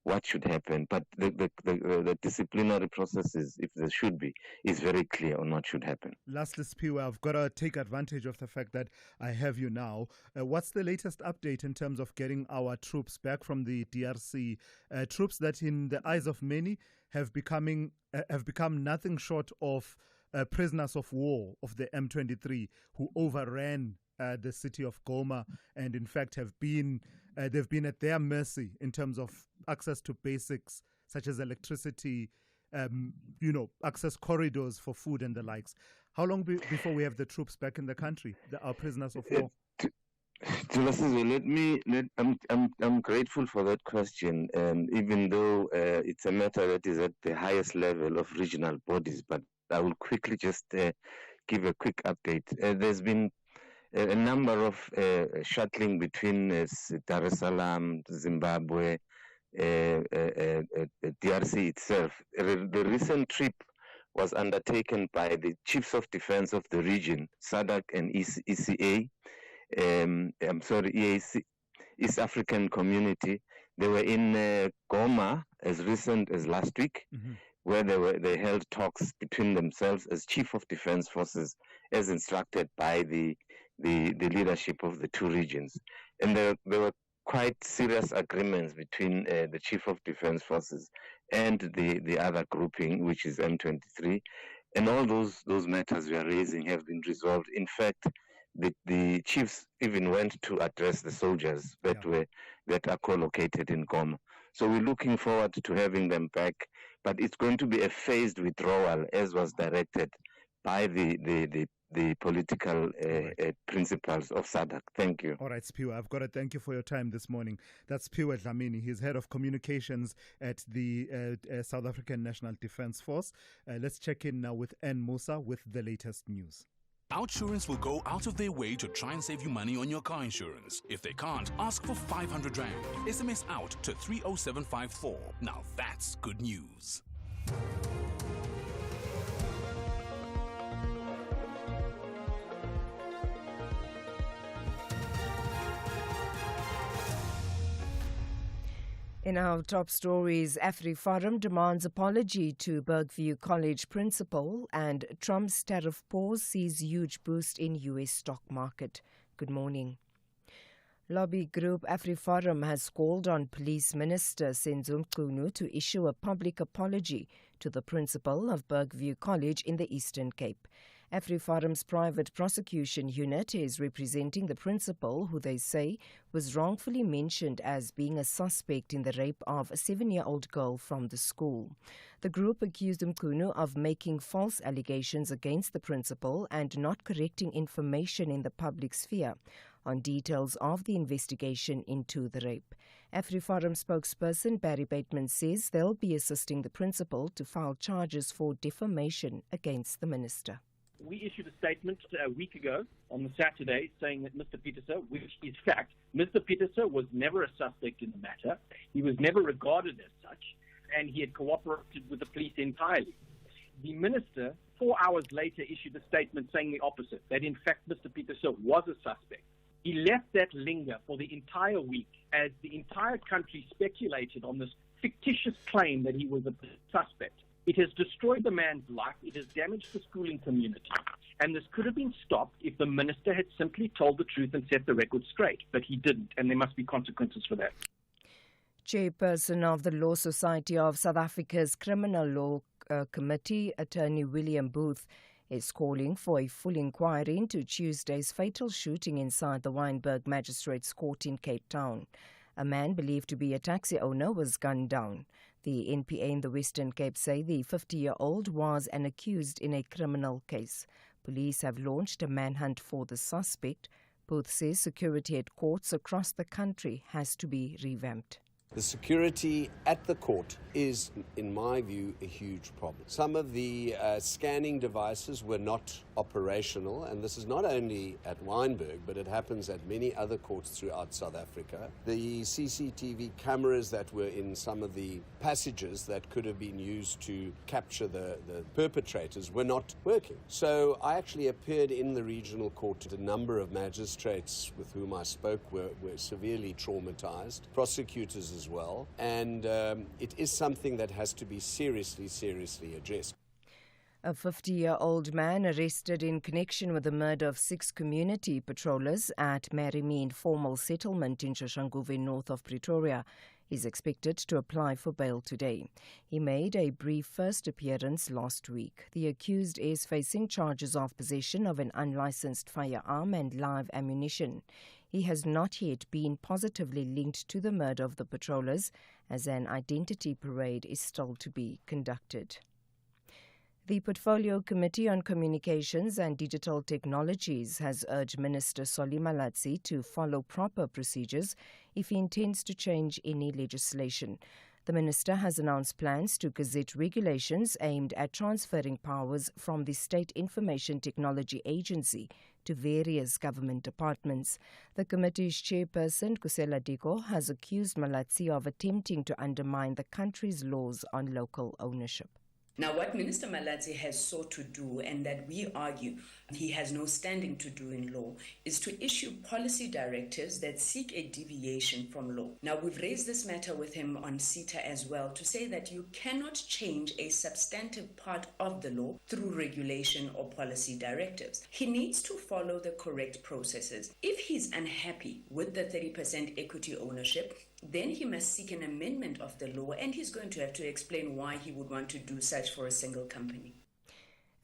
what should happen. But the disciplinary processes, if there should be, is very clear on what should happen. Lastly, Spiwa, I've got to take advantage of the fact that I have you now. What's the latest update in terms of getting our troops back from the DRC? Troops that, in the eyes of many, have become nothing short of prisoners of war of the M23, who overran the city of Goma, and in fact they've been at their mercy in terms of access to basics such as electricity, access corridors for food and the likes. How long before we have the troops back in the country, our prisoners of war? Thulasizwe, I'm grateful for that question, even though it's a matter that is at the highest level of regional bodies. But I will quickly just give a quick update. There's been a number of shuttling between Dar es Salaam, Zimbabwe, DRC itself. The recent trip was undertaken by the chiefs of defense of the region, SADC and EAC, East African Community. They were in Goma as recent as last week, where they held talks between themselves as chief of defense forces, as instructed by the leadership of the two regions. And there were quite serious agreements between the chief of defense forces and the other grouping, which is M23. And all those matters we are raising have been resolved. In fact, the chiefs even went to address the soldiers that are co-located in Goma. So we're looking forward to having them back, but it's going to be a phased withdrawal, as was directed by the political principles of SADC. Thank you. All right, Spiwa, I've got to thank you for your time this morning. That's Spiwa Dlamini. He's head of communications at the South African National Defence Force. Let's check in now with Ann Musa with the latest news. Outsurance will go out of their way to try and save you money on your car insurance. If they can't, ask for 500 Rand. SMS out to 30754. Now that's good news. In our top stories, AfriForum demands apology to Bergview College principal, and Trump's tariff pause sees huge boost in U.S. stock market. Good morning. Lobby group AfriForum has called on Police Minister Senzo Mchunu to issue a public apology to the principal of Bergview College in the Eastern Cape. AfriForum's private prosecution unit is representing the principal, who they say was wrongfully mentioned as being a suspect in the rape of a 7-year-old girl from the school. The group accused Mchunu of making false allegations against the principal and not correcting information in the public sphere on details of the investigation into the rape. AfriForum spokesperson Barry Bateman says they'll be assisting the principal to file charges for defamation against the minister. We issued a statement a week ago on the Saturday saying that Mr. Peterson, which is fact, Mr. Peterson was never a suspect in the matter. He was never regarded as such, and he had cooperated with the police entirely. The minister, 4 hours later, issued a statement saying the opposite, that in fact Mr. Peterson was a suspect. He left that linger for the entire week as the entire country speculated on this fictitious claim that he was a suspect. It has destroyed the man's life. It has damaged the schooling community. And this could have been stopped if the minister had simply told the truth and set the record straight. But he didn't, and there must be consequences for that. Chairperson of the Law Society of South Africa's Criminal Law Committee, Attorney William Booth, is calling for a full inquiry into Tuesday's fatal shooting inside the Wynberg Magistrates Court in Cape Town. A man believed to be a taxi owner was gunned down. The NPA in the Western Cape say the 50-year-old was an accused in a criminal case. Police have launched a manhunt for the suspect. Booth says security at courts across the country has to be revamped. The security at the court is, in my view, a huge problem. Some of the scanning devices were not operational, and this is not only at Wynberg, but it happens at many other courts throughout South Africa. The CCTV cameras that were in some of the passages that could have been used to capture the perpetrators were not working. So I actually appeared in the regional court. A number of magistrates with whom I spoke were severely traumatized, prosecutors as well, and it is something that has to be seriously addressed. A 50-year-old man arrested in connection with the murder of 6 community patrollers at Marimi Informal Settlement in Shoshanguve, north of Pretoria, is expected to apply for bail today. He made a brief first appearance last week. The accused is facing charges of possession of an unlicensed firearm and live ammunition. He has not yet been positively linked to the murder of the patrollers, as an identity parade is still to be conducted. The Portfolio Committee on Communications and Digital Technologies has urged Minister Thulasizwe to follow proper procedures if he intends to change any legislation. The minister has announced plans to gazette regulations aimed at transferring powers from the State Information Technology Agency to various government departments. The committee's chairperson, Kusela Diko, has accused Malatsi of attempting to undermine the country's laws on local ownership. Now, what Minister Malatsi has sought to do, and that we argue he has no standing to do in law, is to issue policy directives that seek a deviation from law. Now, we've raised this matter with him on CETA as well, to say that you cannot change a substantive part of the law through regulation or policy directives. He needs to follow the correct processes. If he's unhappy with the 30% equity ownership, then he must seek an amendment of the law, and he's going to have to explain why he would want to do such for a single company.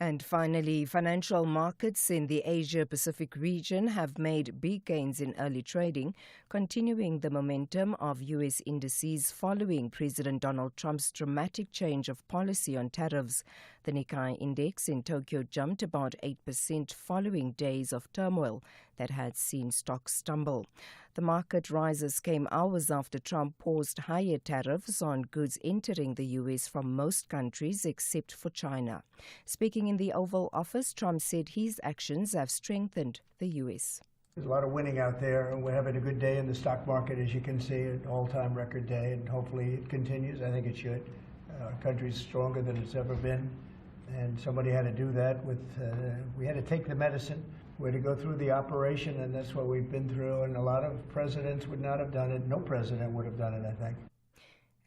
And finally, financial markets in the Asia-Pacific region have made big gains in early trading, continuing the momentum of U.S. indices following President Donald Trump's dramatic change of policy on tariffs. The Nikkei index in Tokyo jumped about 8% following days of turmoil that had seen stocks stumble. The market rises came hours after Trump paused higher tariffs on goods entering the U.S. from most countries except for China. Speaking in the Oval Office, Trump said his actions have strengthened the U.S. There's a lot of winning out there, and we're having a good day in the stock market, as you can see, an all-time record day, and hopefully it continues. I think it should. Our country's stronger than it's ever been, and somebody had to do that. We had to take the medicine. We had to go through the operation, and that's what we've been through, and a lot of presidents would not have done it. No president would have done it, I think.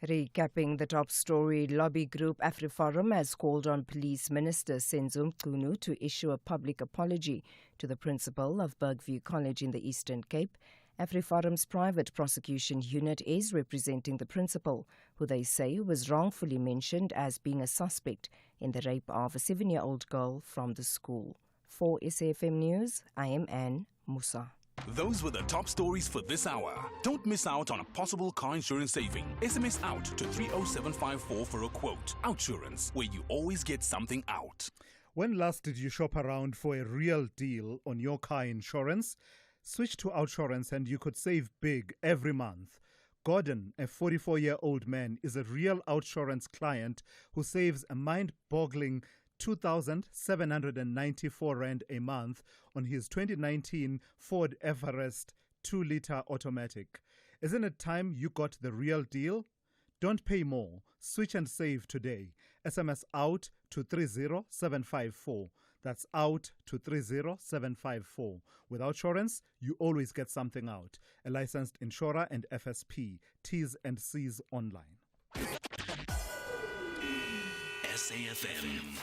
Recapping the top story, lobby group AfriForum has called on Police Minister Senzo Mchunu to issue a public apology to the principal of Bergview College in the Eastern Cape. AfriForum's private prosecution unit is representing the principal, who they say was wrongfully mentioned as being a suspect in the rape of a 7-year-old girl from the school. For SAFM News, I am Anne Musa. Those were the top stories for this hour. Don't miss out on a possible car insurance saving. SMS out to 30754 for a quote. Outsurance, where you always get something out. When last did you shop around for a real deal on your car insurance? Switch to Outsurance and you could save big every month. Gordon, a 44-year-old man, is a real Outsurance client who saves a mind-boggling 2,794 Rand a month on his 2019 Ford Everest 2-litre automatic. Isn't it time you got the real deal? Don't pay more. Switch and save today. SMS out to 30754. That's out to 30754. With Outsurance, you always get something out. A licensed insurer and FSP. T's and C's online. SAFM,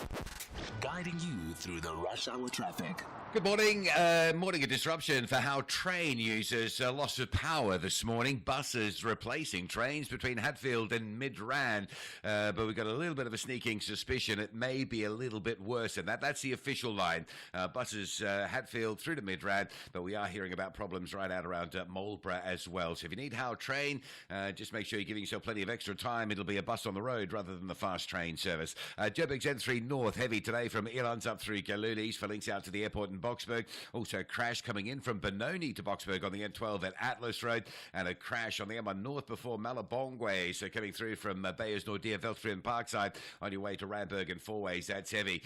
guiding you through the rush hour traffic. Good morning. Morning a disruption for how train users loss of power this morning. Buses replacing trains between Hatfield and Midrand. But we've got a little bit of a sneaking suspicion it may be a little bit worse than that. That's the official line. Buses Hatfield through to Midrand. But we are hearing about problems right out around Marlborough as well. So if you need how train, just make sure you're giving yourself plenty of extra time. It'll be a bus on the road rather than the fast train service. Joburg N3 North, heavy today from Elands up through Galulis for links out to the airport in Boksburg. Also crash coming in from Benoni to Boksburg on the N12 at Atlas Road, and a crash on the M1 North before Malabongwe. So coming through from Bayers Nordia, Veltri and Parkside on your way to Randburg and Fourways, that's heavy.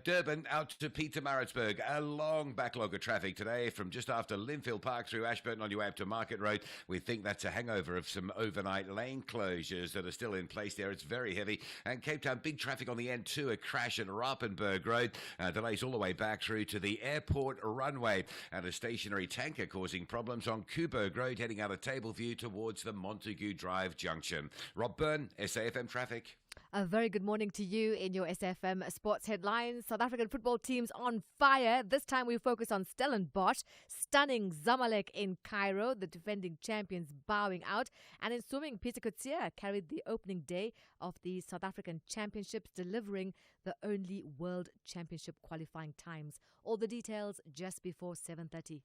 Durban out to Pietermaritzburg, a long backlog of traffic today from just after Linfield Park through Ashburton on your way up to Market Road. We think that's a hangover of some overnight lane closures that are still in place there. It's very heavy. And Cape Town, big traffic on the N2, a crash at Rappenberg Road. Delays all the way back through to the airport runway, and a stationary tanker causing problems on Kuberg Road heading out of Tableview towards the Montague Drive junction. Rob Byrne, SAFM Traffic. A very good morning to you in your SFM sports headlines. South African football teams on fire. This time we focus on Stellenbosch, stunning Zamalek in Cairo, the defending champions bowing out. And in swimming, Peter Coetzee carried the opening day of the South African Championships, delivering the only World Championship qualifying times. All the details just before 7:30.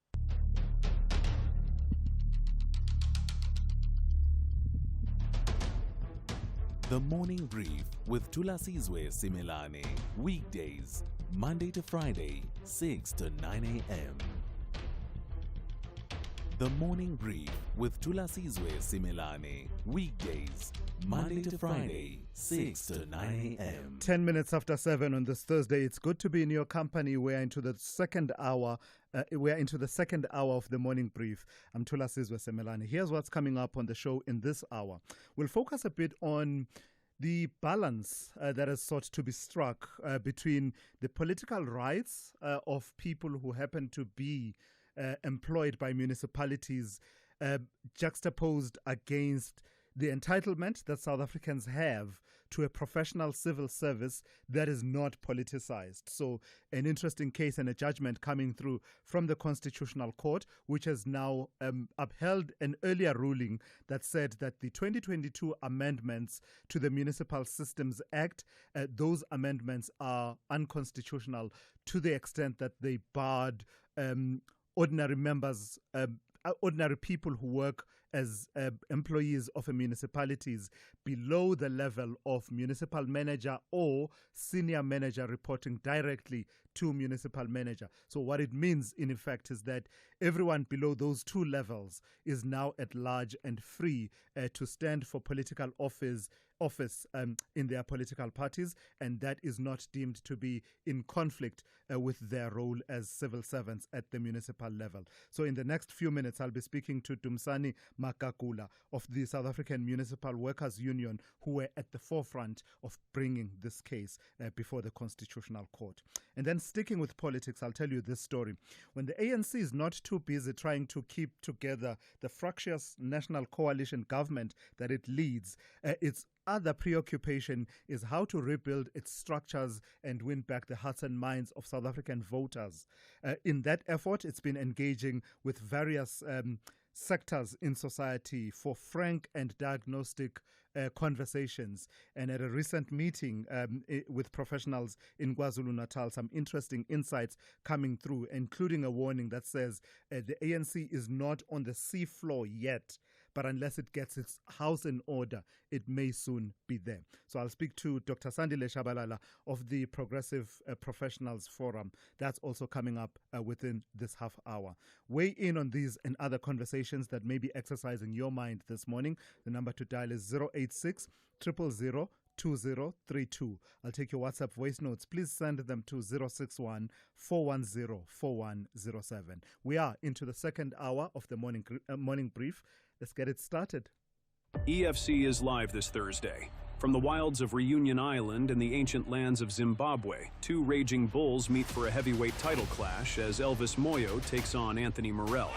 The Morning Brief with Thulasizwe Simelane. Weekdays, Monday to Friday, 6 to 9 a.m. The Morning Brief with Thulasizwe Simelane. Weekdays, Monday to Friday, 6 to 9 a.m. 10 minutes after 7 on this Thursday. It's good to be in your company. We're into the second hour. Of the Morning Brief. I'm Thulasizwe Simelane. Here's what's coming up on the show in this hour. We'll focus a bit on the balance that is sought to be struck between the political rights of people who happen to be employed by municipalities, juxtaposed against the entitlement that South Africans have to a professional civil service that is not politicized. So an interesting case and a judgment coming through from the Constitutional Court, which has now upheld an earlier ruling that said that the 2022 amendments to the Municipal Systems Act, those amendments are unconstitutional to the extent that they barred ordinary members, ordinary people who work as employees of a municipalities below the level of municipal manager or senior manager reporting directly to municipal manager. So what it means in effect is that everyone below those two levels is now at large and free to stand for political office in their political parties, and that is not deemed to be in conflict with their role as civil servants at the municipal level. So in the next few minutes, I'll be speaking to Dumsani Makakula of the South African Municipal Workers Union, who were at the forefront of bringing this case before the Constitutional Court. And then sticking with politics, I'll tell you this story. When the ANC is not too busy trying to keep together the fractious national coalition government that it leads, its other preoccupation is how to rebuild its structures and win back the hearts and minds of South African voters. In that effort, it's been engaging with various sectors in society for frank and diagnostic conversations. And at a recent meeting with professionals in KwaZulu-Natal, some interesting insights coming through, including a warning that says the ANC is not on the seafloor yet, but unless it gets its house in order, it may soon be there. So I'll speak to Dr. Sandile Shabalala of the Progressive Professionals Forum. That's also coming up within this half hour. Weigh in on these and other conversations that may be exercising your mind this morning. The number to dial is 086 000 2032. I'll take your WhatsApp voice notes. Please send them to 061 410 4107. We are into the second hour of the morning brief. Let's get it started. EFC is live this Thursday. From the wilds of Reunion Island and the ancient lands of Zimbabwe, two raging bulls meet for a heavyweight title clash as Elvis Moyo takes on Anthony Morrell.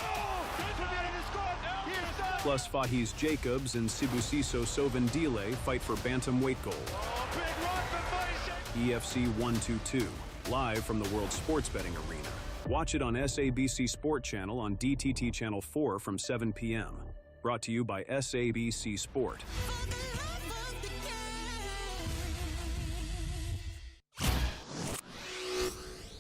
Plus Fahis Jacobs and Sibusiso Sovendile fight for bantamweight gold. EFC 122, live from the World Sports Betting Arena. Watch it on SABC Sport Channel on DTT Channel 4 from 7 p.m. Brought to you by SABC Sport.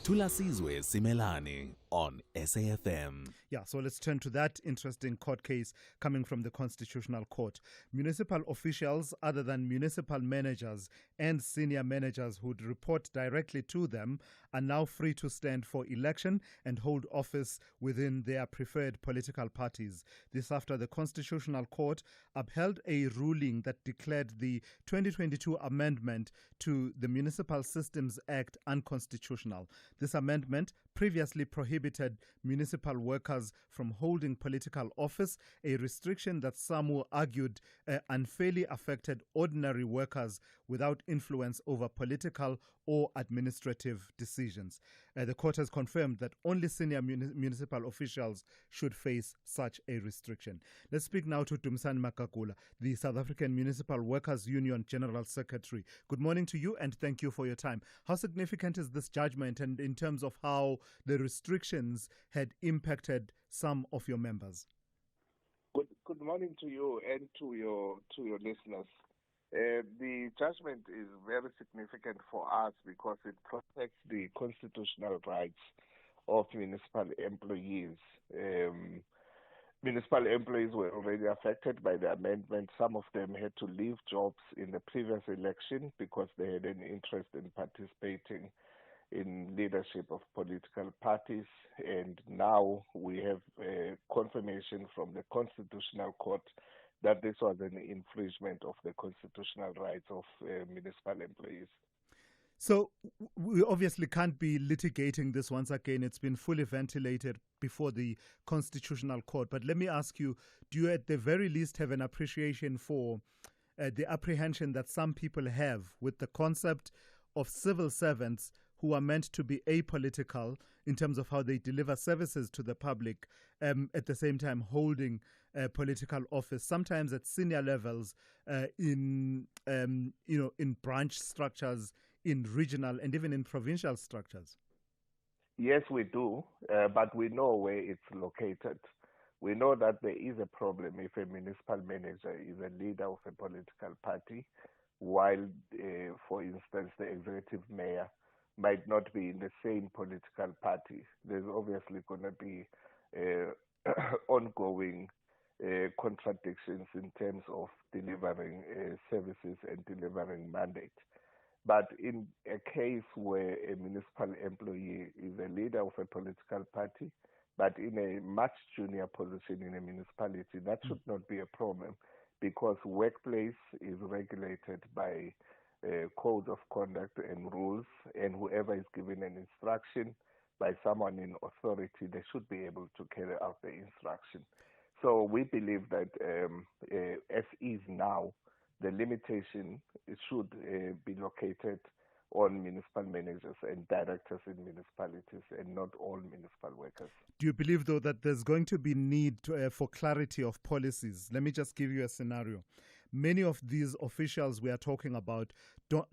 Thulasizwe Simelane. on SAFM. Yeah, so let's turn to that interesting court case coming from the Constitutional Court. Municipal officials, other than municipal managers and senior managers who'd report directly to them, are now free to stand for election and hold office within their preferred political parties. This after the Constitutional Court upheld a ruling that declared the 2022 amendment to the Municipal Systems Act unconstitutional. This amendment previously prohibited municipal workers from holding political office, a restriction that some argued unfairly affected ordinary workers without influence over political or administrative decisions. The court has confirmed that only senior municipal officials should face such a restriction. Let's speak now to Dumisani Makakula, the South African Municipal Workers Union General Secretary. Good morning to you and thank you for your time. How significant is this judgment, and in terms of how the restrictions had impacted some of your members? Good morning to you and to your listeners. The judgment is very significant for us because it protects the constitutional rights of municipal employees. Municipal employees were already affected by the amendment. Some of them had to leave jobs in the previous election because they had an interest in participating in leadership of political parties, and now we have confirmation from the Constitutional Court that this was an infringement of the constitutional rights of municipal employees. So we obviously can't be litigating this once again. It's been fully ventilated before the Constitutional Court. But let me ask you, do you at the very least have an appreciation for the apprehension that some people have with the concept of civil servants who are meant to be apolitical in terms of how they deliver services to the public, at the same time holding political office, sometimes at senior levels, in branch structures, in regional and even in provincial structures? Yes, we do, but we know where it's located. We know that there is a problem if a municipal manager is a leader of a political party, while, for instance, the executive mayor might not be in the same political party. There's obviously going to be ongoing contradictions in terms of delivering services and delivering mandate. But in a case where a municipal employee is a leader of a political party, but in a much junior position in a municipality, that should not be a problem, because workplace is regulated by code of conduct and rules, and whoever is given an instruction by someone in authority, they should be able to carry out the instruction. So we believe that as is now, the limitation should be located on municipal managers and directors in municipalities and not all municipal workers. Do you believe, though, that there's going to be need for clarity of policies? Let me just give you a scenario. Many of these officials we are talking about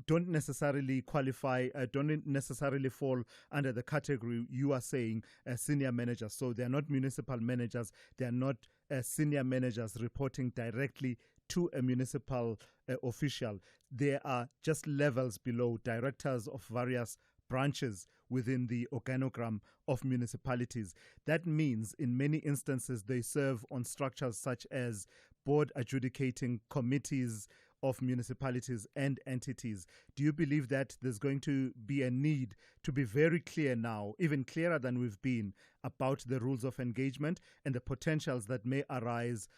don't necessarily qualify, don't necessarily fall under the category you are saying senior managers. So they are not municipal managers. They are not senior managers reporting directly to a municipal official. They are just levels below, directors of various branches within the organogram of municipalities. That means in many instances they serve on structures such as board adjudicating committees of municipalities and entities. Do you believe that there's going to be a need to be very clear now, even clearer than we've been, about the rules of engagement and the potentials that may arise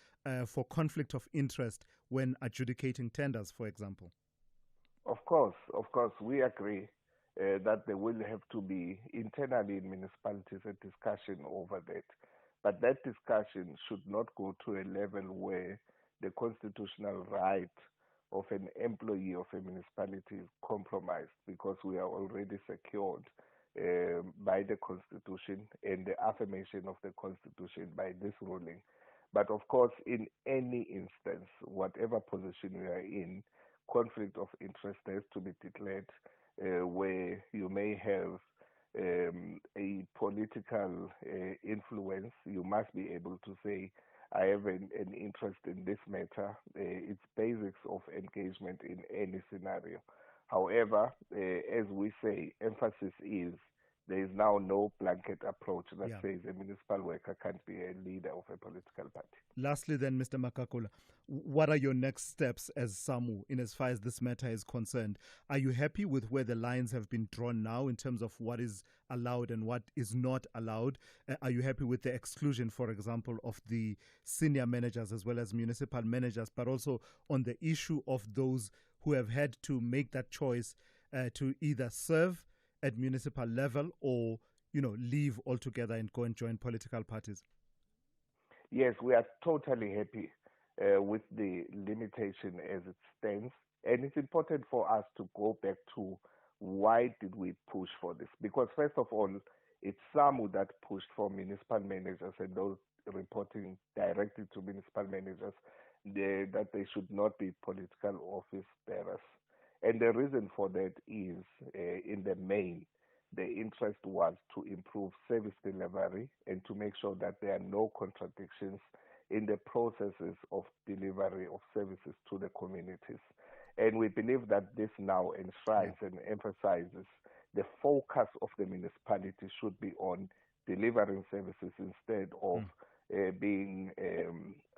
for conflict of interest when adjudicating tenders, for example? Of course, we agree that there will have to be internally in municipalities a discussion over that. But that discussion should not go to a level where the constitutional right of an employee of a municipality is compromised, because we are already secured by the Constitution and the affirmation of the Constitution by this ruling. But of course, in any instance, whatever position you are in, conflict of interest has to be declared, where you may have a political influence. You must be able to say, I have an interest in this matter. It's basics of engagement in any scenario. However, as we say, emphasis is there is now no blanket approach that Yeah. says a municipal worker can't be a leader of a political party. Lastly, then, Mr. Makakula, what are your next steps as SAMU in as far as this matter is concerned? Are you happy with where the lines have been drawn now in terms of what is allowed and what is not allowed? Are you happy with the exclusion, for example, of the senior managers as well as municipal managers, but also on the issue of those who have had to make that choice to either serve at municipal level or, leave altogether and go and join political parties? Yes, we are totally happy with the limitation as it stands. And it's important for us to go back to why did we push for this? Because first of all, it's SAMU that pushed for municipal managers and those reporting directly to municipal managers that they should not be political office bearers. And the reason for that is, in the main, the interest was to improve service delivery and to make sure that there are no contradictions in the processes of delivery of services to the communities. And we believe that this now enshrines and emphasizes the focus of the municipality should be on delivering services instead of being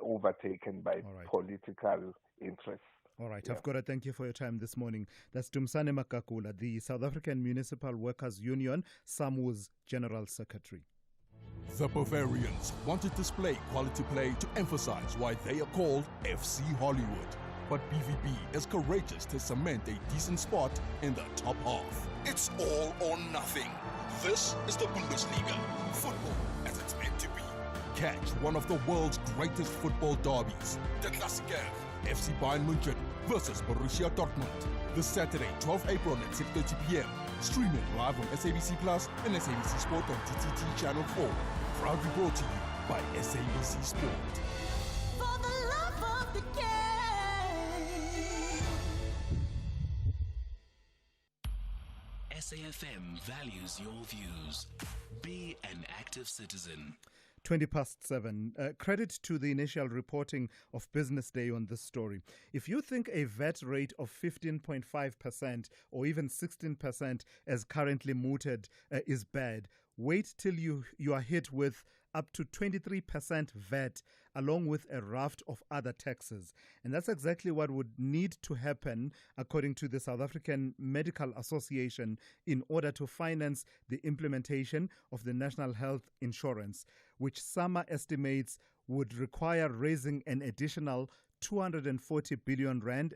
overtaken by political interests. All right, I've got to thank you for your time this morning. That's Dumsane Makakula, the South African Municipal Workers Union, SAMU's General Secretary. The Bavarians want to display quality play to emphasize why they are called FC Hollywood. But BVB is courageous to cement a decent spot in the top half. It's all or nothing. This is the Bundesliga. Football as it's meant to be. Catch one of the world's greatest football derbies. The Klassiker, FC Bayern München versus Borussia Dortmund. This Saturday, 12 April at 6:30 p.m. Streaming live on SABC Plus and SABC Sport on TTT Channel 4. Proudly brought to you by SABC Sport. For the love of the game. SAFM values your views. Be an active citizen. 7:20. Credit to the initial reporting of Business Day on this story. If you think a VAT rate of 15.5% or even 16% as currently mooted is bad, wait till you are hit with up to 23% VAT along with a raft of other taxes. And that's exactly what would need to happen, according to the South African Medical Association, in order to finance the implementation of the National Health Insurance, which SAMA estimates would require raising an additional 240 billion rand,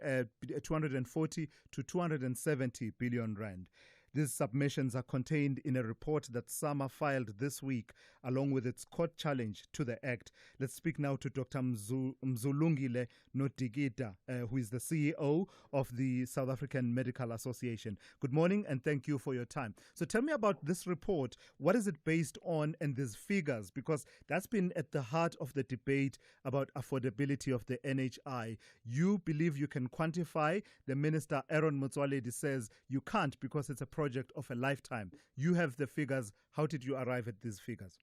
240 to 270 billion rand. These submissions are contained in a report that SAMA filed this week, along with its court challenge to the Act. Let's speak now to Dr. Mzulungile Nodigida, who is the CEO of the South African Medical Association. Good morning and thank you for your time. So tell me about this report. What is it based on and these figures? Because that's been at the heart of the debate about affordability of the NHI. You believe you can quantify. The Minister, Aaron Motsoaledi, says you can't because it's a project of a lifetime. You have the figures. How did you arrive at these figures?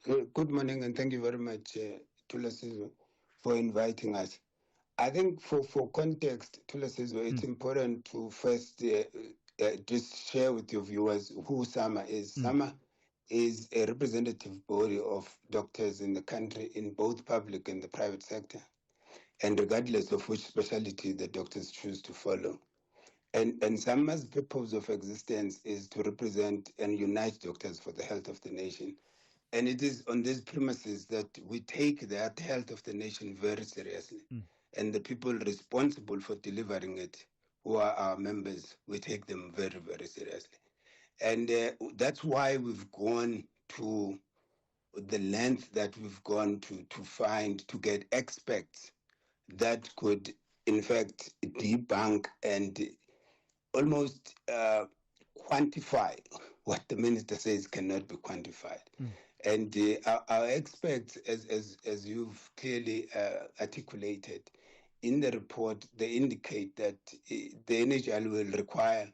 Good morning and thank you very much, Thulasizwe, for inviting us. I think for context, Thulasizwe, it's important to first just share with your viewers who SAMA is. SAMA is a representative body of doctors in the country in both public and the private sector, and regardless of which specialty the doctors choose to follow. And SAMA's purpose of existence is to represent and unite doctors for the health of the nation. And it is on these premises that we take the health of the nation very seriously. And the people responsible for delivering it, who are our members, we take them very, very seriously. And that's why we've gone to the length that we've gone to get experts that could, in fact, debunk and almost quantify what the minister says cannot be quantified. And our experts, as you've clearly articulated in the report, they indicate that the NHI will require,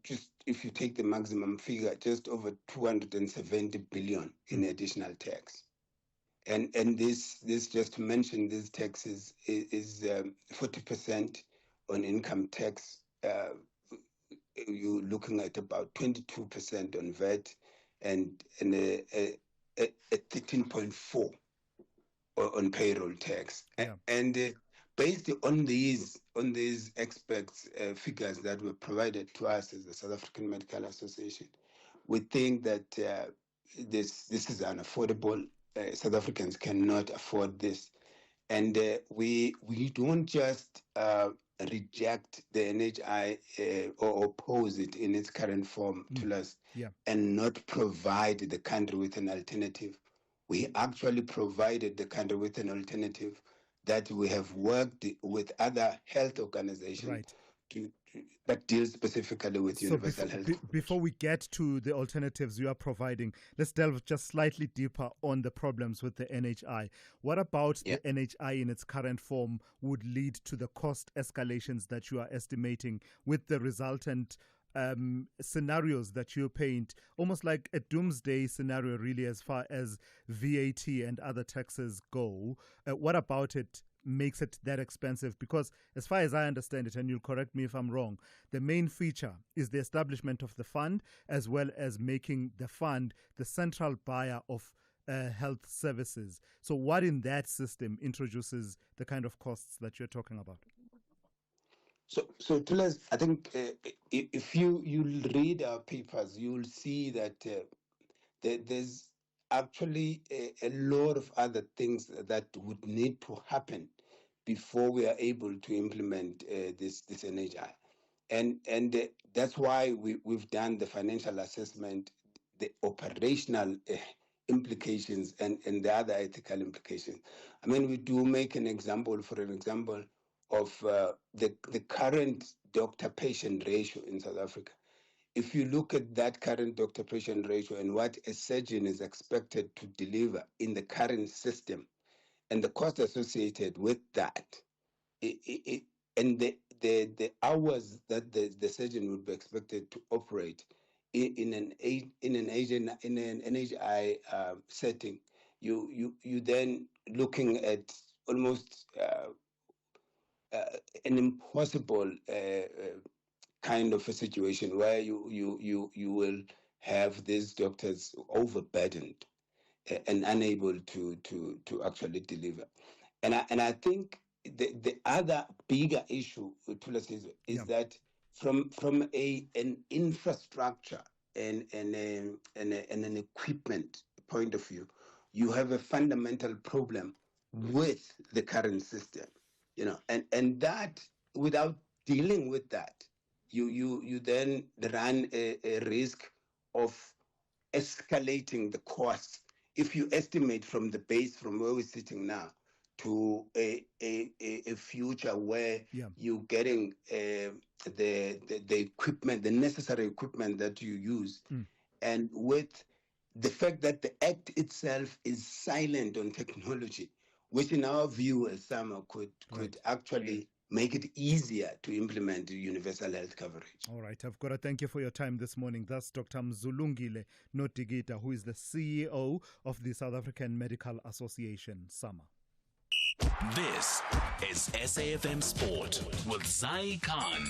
just if you take the maximum figure, just over 270 billion in additional tax. And this just to mention, these taxes is 40% on income tax, you're looking at about 22% on VAT and a 13.4 on payroll tax. And based on these experts figures that were provided to us as the South African Medical Association, we think that this is unaffordable. South Africans cannot afford this, and we don't just reject the NHI or oppose it in its current form to us, and not provide the country with an alternative. We actually provided the country with an alternative that we have worked with other health organizations that deal specifically with universal health. Before we get to the alternatives you are providing, let's delve just slightly deeper on the problems with the NHI. What about the NHI in its current form would lead to the cost escalations that you are estimating, with the resultant scenarios that you paint, almost like a doomsday scenario really as far as VAT and other taxes go? What about it makes it that expensive? Because as far as I understand it, and you'll correct me if I'm wrong, the main feature is the establishment of the fund, as well as making the fund the central buyer of health services. So what in that system introduces the kind of costs that you're talking about? So Thulas, I think if you read our papers, you'll see that there's actually a lot of other things that would need to happen before we are able to implement this NHI. And that's why we've done the financial assessment, the operational implications, and the other ethical implications. I mean, we do make an example, of the current doctor-patient ratio in South Africa. If you look at that current doctor-patient ratio and what a surgeon is expected to deliver in the current system, and the cost associated with that, and the hours that the surgeon would be expected to operate in an NHI setting, you then looking at almost an impossible kind of a situation where you will have these doctors overburdened and unable to actually deliver. And I think the other bigger issue, Thulasizwe, is that from an infrastructure and an equipment point of view, you have a fundamental problem with the current system. And that, without dealing with that, you then run a risk of escalating the costs. If you estimate from the base, from where we're sitting now, to a future where you're getting the equipment, the necessary equipment that you use, and with the fact that the Act itself is silent on technology, which in our view as SAMA could actually make it easier to implement universal health coverage. All right, I've got to thank you for your time this morning. That's Dr. Mzulungile Notigita, who is the CEO of the South African Medical Association, SAMA. This is SAFM Sport with Zai Khan.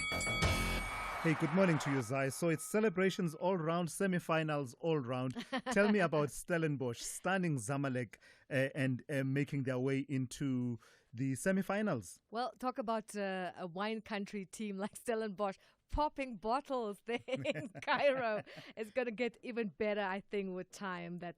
Hey, good morning to you, Zai. So it's celebrations all round, semi-finals all round. Tell me about Stellenbosch stunning Zamalek and making their way into the semi-finals. Well, talk about a wine country team like Stellenbosch popping bottles there in Cairo. It's going to get even better, I think, with time. That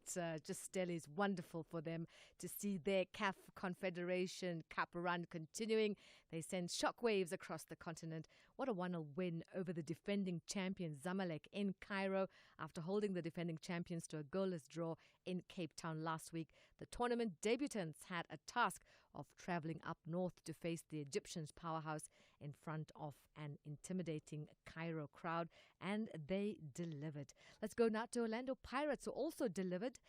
just still is wonderful for them to see their CAF Confederation Cup run continuing. They send shockwaves across the continent. What a 1-0 win over the defending champion Zamalek in Cairo after holding the defending champions to a goalless draw in Cape Town last week. The tournament debutants had a task of travelling up north to face the Egyptians' powerhouse in front of an intimidating Cairo crowd, and they delivered. Let's go now to Orlando Pirates, who also delivered,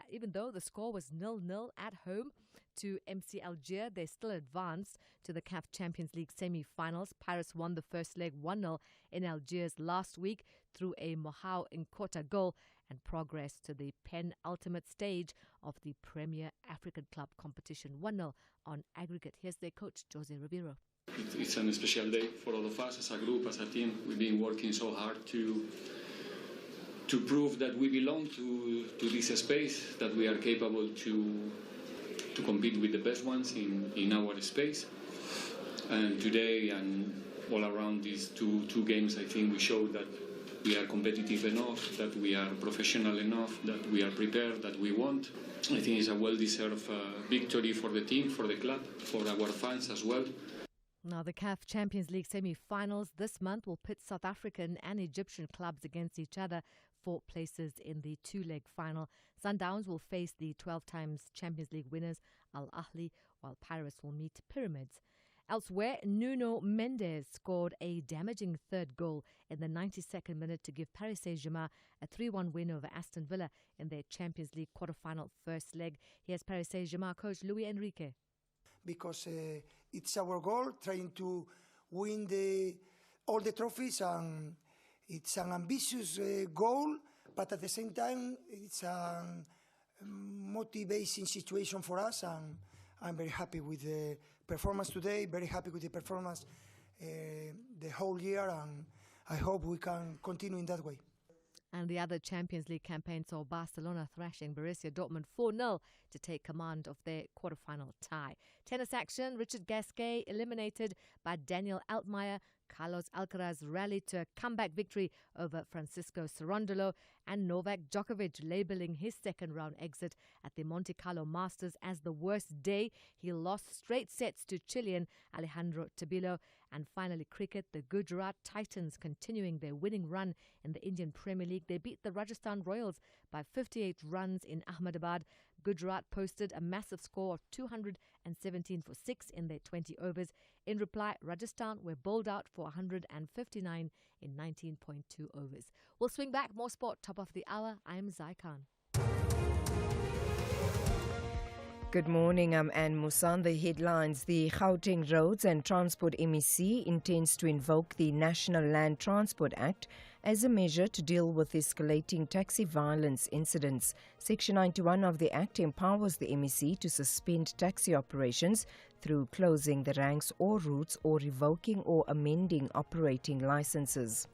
even though the score was 0-0 at home to MC Algiers. They still advanced to the CAF Champions League semi-finals. Pirates won the first leg 1-0 in Algiers last week through a Mohau Nkota goal and progressed to the penultimate stage of the Premier African Club competition 1-0 on aggregate. Here's their coach, Jose Ribeiro. It's a special day for all of us as a group, as a team. We've been working so hard to prove that we belong to this space, that we are capable to compete with the best ones in our space. And today and all around these two games, I think we showed that we are competitive enough, that we are professional enough, that we are prepared, that we want. I think it's a well-deserved victory for the team, for the club, for our fans as well. Now, the CAF Champions League semi-finals this month will pit South African and Egyptian clubs against each other for places in the two-leg final. Sundowns will face the 12 times Champions League winners Al Ahly, while Pirates will meet Pyramids. Elsewhere, Nuno Mendes scored a damaging third goal in the 92nd minute to give Paris Saint-Germain a 3-1 win over Aston Villa in their Champions League quarter-final first leg. Here's Paris Saint-Germain coach Luis Enrique. Because it's our goal, trying to win all the trophies, and it's an ambitious goal, but at the same time, it's a motivating situation for us, and I'm very happy with the performance today, very happy with the performance the whole year, and I hope we can continue in that way. And the other Champions League campaign saw Barcelona thrashing Borussia Dortmund 4-0 to take command of their quarterfinal tie. Tennis action, Richard Gasquet eliminated by Daniel Altmaier. Carlos Alcaraz rallied to a comeback victory over Francisco Cerundolo, and Novak Djokovic labelling his second-round exit at the Monte Carlo Masters as the worst day. He lost straight sets to Chilean Alejandro Tabilo. And finally, cricket, the Gujarat Titans continuing their winning run in the Indian Premier League. They beat the Rajasthan Royals by 58 runs in Ahmedabad. Gujarat posted a massive score of 217 for 6 in their 20 overs. In reply, Rajasthan were bowled out for 159 in 19.2 overs. We'll swing back. More sport, top of the hour. I'm Zai Khan. Good morning, I'm Anne Musan. The headlines. The Gauteng Roads and Transport MEC intends to invoke the National Land Transport Act as a measure to deal with escalating taxi violence incidents. Section 91 of the Act empowers the MEC to suspend taxi operations through closing the ranks or routes or revoking or amending operating licenses.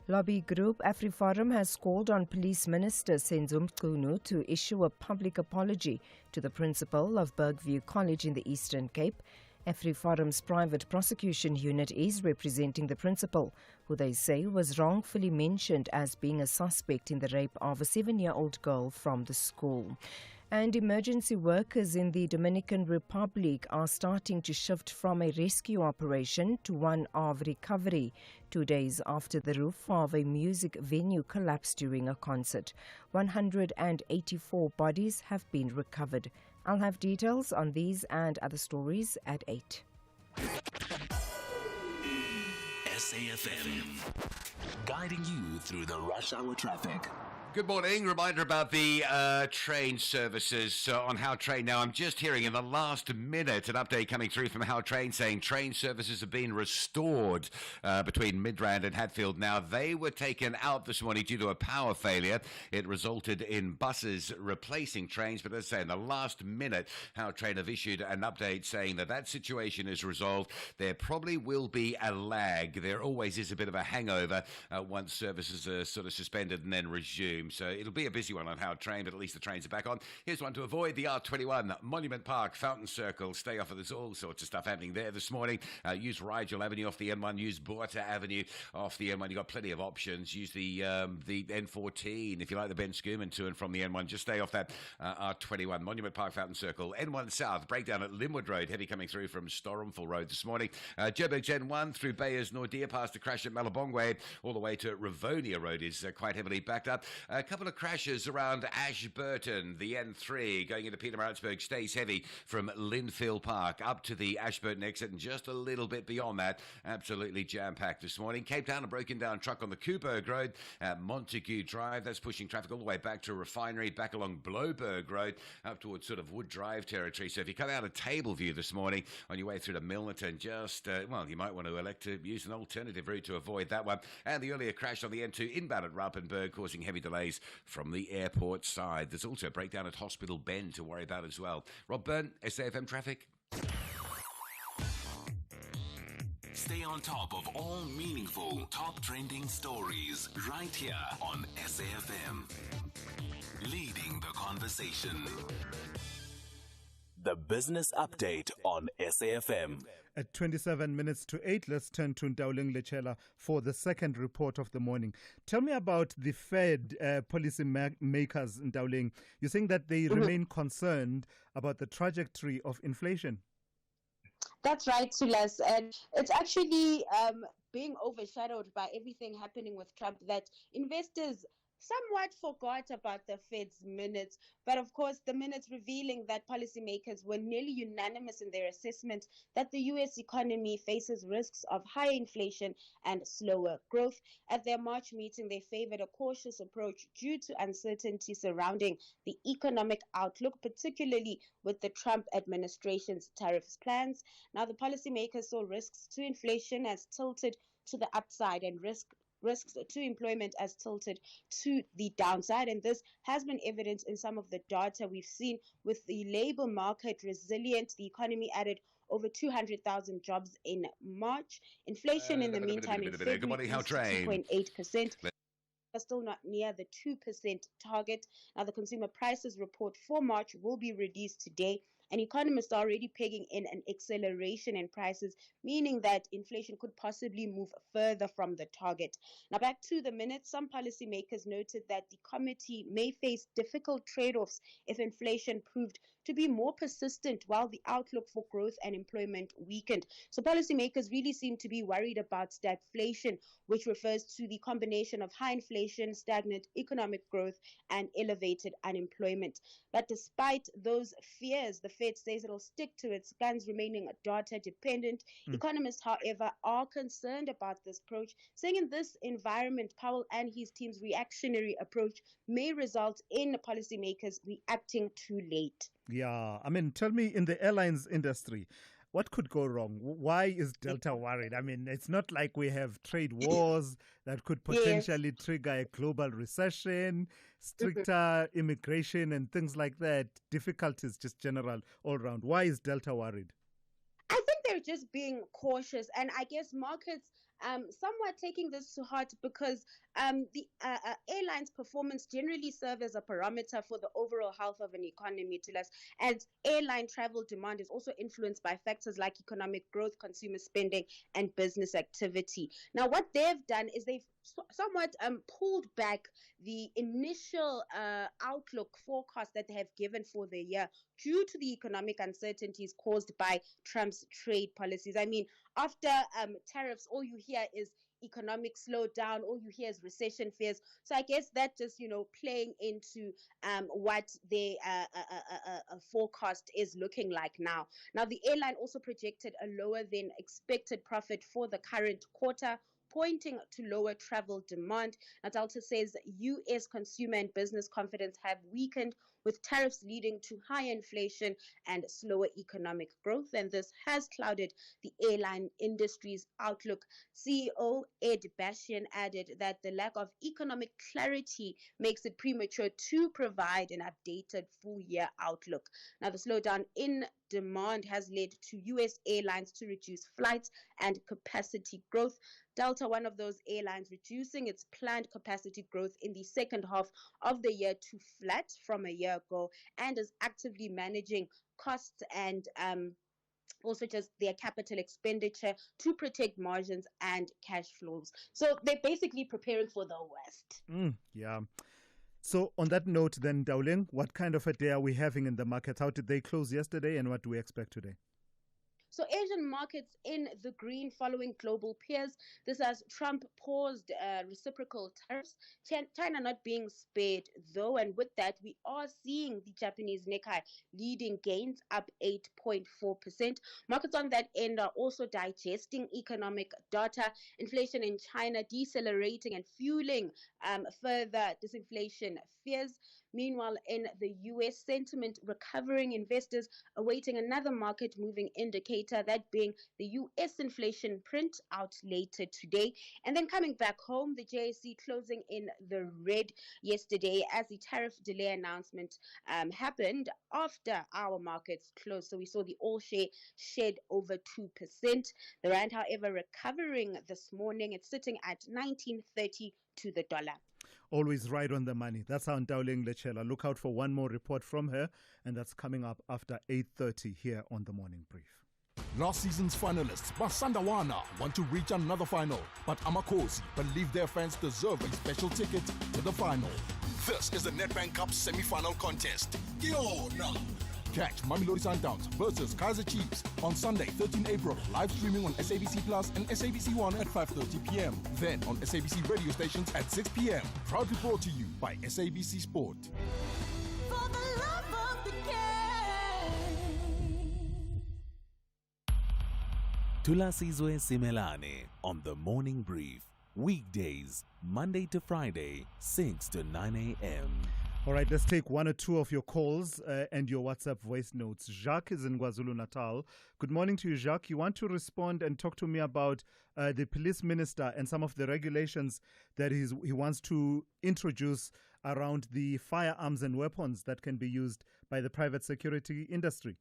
Lobby group AfriForum has called on Police Minister Senzo Mchunu to issue a public apology to the principal of Bergview College in the Eastern Cape. AfriForum's private prosecution unit is representing the principal, who they say was wrongfully mentioned as being a suspect in the rape of a 7-year-old girl from the school. And emergency workers in the Dominican Republic are starting to shift from a rescue operation to one of recovery, 2 days after the roof of a music venue collapsed during a concert. 184 bodies have been recovered. I'll have details on these and other stories at 8. SAFM, guiding you through the rush hour traffic. Good morning. Reminder about the train services on How Train. Now, I'm just hearing in the last minute an update coming through from How Train saying train services have been restored between Midrand and Hatfield. Now, they were taken out this morning due to a power failure. It resulted in buses replacing trains. But as I say, in the last minute, How Train have issued an update saying that that situation is resolved. There probably will be a lag. There always is a bit of a hangover once services are sort of suspended and then resumed. So it'll be a busy one on How Train, but at least the trains are back on. Here's one to avoid: the R21, Monument Park, Fountain Circle. Stay off of this. All sorts of stuff happening there this morning. Use Rigel Avenue off the M1. Use Buata Avenue off the M1. You've got plenty of options. Use the N14 if you like the Ben Schoeman to and from the N1. Just stay off that R21, Monument Park, Fountain Circle. N1 South, breakdown at Linwood Road. Heavy coming through from Storumful Road this morning. Joburg's N1 through Bayers Nordia past the crash at Malabongwe all the way to Rivonia Road is quite heavily backed up. A couple of crashes around Ashburton. The N3 going into Pietermaritzburg stays heavy from Linfield Park up to the Ashburton exit, and just a little bit beyond that, absolutely jam-packed this morning. Cape Town, a broken-down truck on the Coburg Road at Montague Drive. That's pushing traffic all the way back to Refinery, back along Bloberg Road, up towards sort of Wood Drive territory. So if you come out of Tableview this morning on your way through to Milnerton, just, you might want to elect to use an alternative route to avoid that one. And the earlier crash on the N2 inbound at Raupenberg, causing heavy delays from the airport side. There's also a breakdown at Hospital Bend to worry about as well. Rob Byrne, SAFM Traffic. Stay on top of all meaningful, top trending stories right here on SAFM. Leading the conversation. The Business Update on SAFM. At 27 minutes to 8, let's turn to Ndauling Lechela for the second report of the morning. Tell me about the Fed policy makers, Ndauling. You're saying that they remain concerned about the trajectory of inflation. That's right, Thulas. And it's actually being overshadowed by everything happening with Trump that investors somewhat forgot about the Fed's minutes. But of course, the minutes revealing that policymakers were nearly unanimous in their assessment that the U.S. economy faces risks of higher inflation and slower growth. At their March meeting, they favored a cautious approach due to uncertainty surrounding the economic outlook, particularly with the Trump administration's tariffs plans. Now, the policymakers saw risks to inflation as tilted to the upside and risks to employment as tilted to the downside. And this has been evident in some of the data we've seen with the labor market resilient. The economy added over 200,000 jobs in March. Inflation in the meantime in February is 2.8%. Are still not near the 2% target. Now, the consumer prices report for March will be released today, and economists are already pegging in an acceleration in prices, meaning that inflation could possibly move further from the target. Now, back to the minutes, some policymakers noted that the committee may face difficult trade-offs if inflation proved to be more persistent while the outlook for growth and employment weakened. So policymakers really seem to be worried about stagflation, which refers to the combination of high inflation, stagnant economic growth, and elevated unemployment. But despite those fears, the Fed says it'll stick to its guns, remaining data dependent. Economists, however, are concerned about this approach, saying in this environment, Powell and his team's reactionary approach may result in policymakers reacting too late. Yeah, I mean, tell me, in the airlines industry, what could go wrong? Why is Delta worried? I mean, it's not like we have trade wars that could potentially trigger a global recession, stricter immigration and things like that. Difficulties, just general, all around. Why is Delta worried? I think they're just being cautious, and I guess markets somewhat taking this to heart because the airline's performance generally serves as a parameter for the overall health of an economy, to us, and airline travel demand is also influenced by factors like economic growth, consumer spending, and business activity. Now, what they've done is they've somewhat pulled back the initial outlook forecast that they have given for the year due to the economic uncertainties caused by Trump's trade policies. I mean, after tariffs, all you hear is economic slowdown, all you hear is recession fears. So I guess that just, playing into what the forecast is looking like now. Now, the airline also projected a lower than expected profit for the current quarter, pointing to lower travel demand. Now, Delta says U.S. consumer and business confidence have weakened, with tariffs leading to higher inflation and slower economic growth. And this has clouded the airline industry's outlook. CEO Ed Bastian added that the lack of economic clarity makes it premature to provide an updated full-year outlook. Now, the slowdown in demand has led to U.S. airlines to reduce flights and capacity growth. Delta, one of those airlines, reducing its planned capacity growth in the second half of the year to flat from a year ago, and is actively managing costs and also just their capital expenditure to protect margins and cash flows. So they're basically preparing for the worst. Yeah. So on that note then, Ndauling, what kind of a day are we having in the market? How did they close yesterday and what do we expect today? So Asian markets in the green following global peers. This as Trump paused reciprocal tariffs, China not being spared though. And with that, we are seeing the Japanese Nikkei leading gains up 8.4%. Markets on that end are also digesting economic data. Inflation in China decelerating and fueling further disinflation fears. Meanwhile, in the U.S., sentiment recovering, investors awaiting another market-moving indicator, that being the U.S. inflation print out later today. And then coming back home, the JSE closing in the red yesterday as the tariff delay announcement happened after our markets closed. So we saw the all-share shed over 2%. The rand, however, recovering this morning. It's sitting at 19.30 to the dollar. Always right on the money. That's how Ntauleng Lechela. Look out for one more report from her, and that's coming up after 8:30 here on the Morning Brief. Last season's finalists, Masandawana, want to reach another final, but Amakosi believe their fans deserve a special ticket to the final. This is the Nedbank Cup semi-final contest. Yona. Catch Mamelodi Sundowns versus Kaizer Chiefs on Sunday, 13 April, live streaming on SABC Plus and SABC One at 5:30 p.m. Then on SABC radio stations at 6 p.m. Proudly brought to you by SABC Sport. For the love of the game. Thulasizwe Simelane on the Morning Brief. Weekdays, Monday to Friday, 6 to 9 a.m. All right, let's take one or two of your calls and your WhatsApp voice notes. Jacques is in KwaZulu-Natal. Good morning to you, Jacques. You want to respond and talk to me about the police minister and some of the regulations that he wants to introduce around the firearms and weapons that can be used by the private security industry.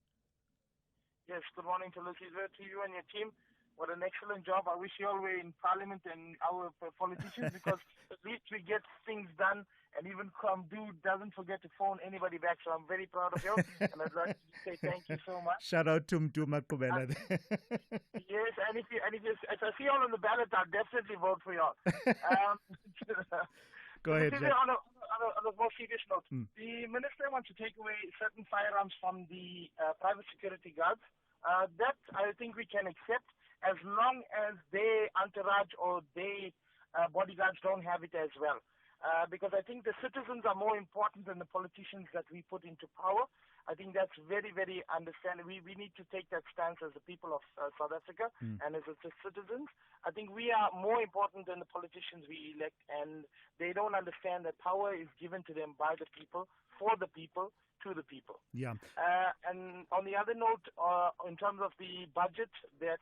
Yes, good morning to you and your team. What an excellent job. I wish you all were in Parliament and our politicians because at least we get things done, and even Kamdu doesn't forget to phone anybody back. So I'm very proud of you, and I'd like to say thank you so much. Shout out to Mduma Kubela. Yes, and if I see you all on the ballot, I'll definitely vote for you all. Go ahead, Jack. On a more serious note, the minister wants to take away certain firearms from the private security guards. That I think we can accept, as long as their entourage or their bodyguards don't have it as well. Because I think the citizens are more important than the politicians that we put into power. I think that's very, very understandable. We need to take that stance as the people of South Africa and as the citizens. I think we are more important than the politicians we elect, and they don't understand that power is given to them by the people, for the people, to the people. Yeah. And on the other note, in terms of the budget that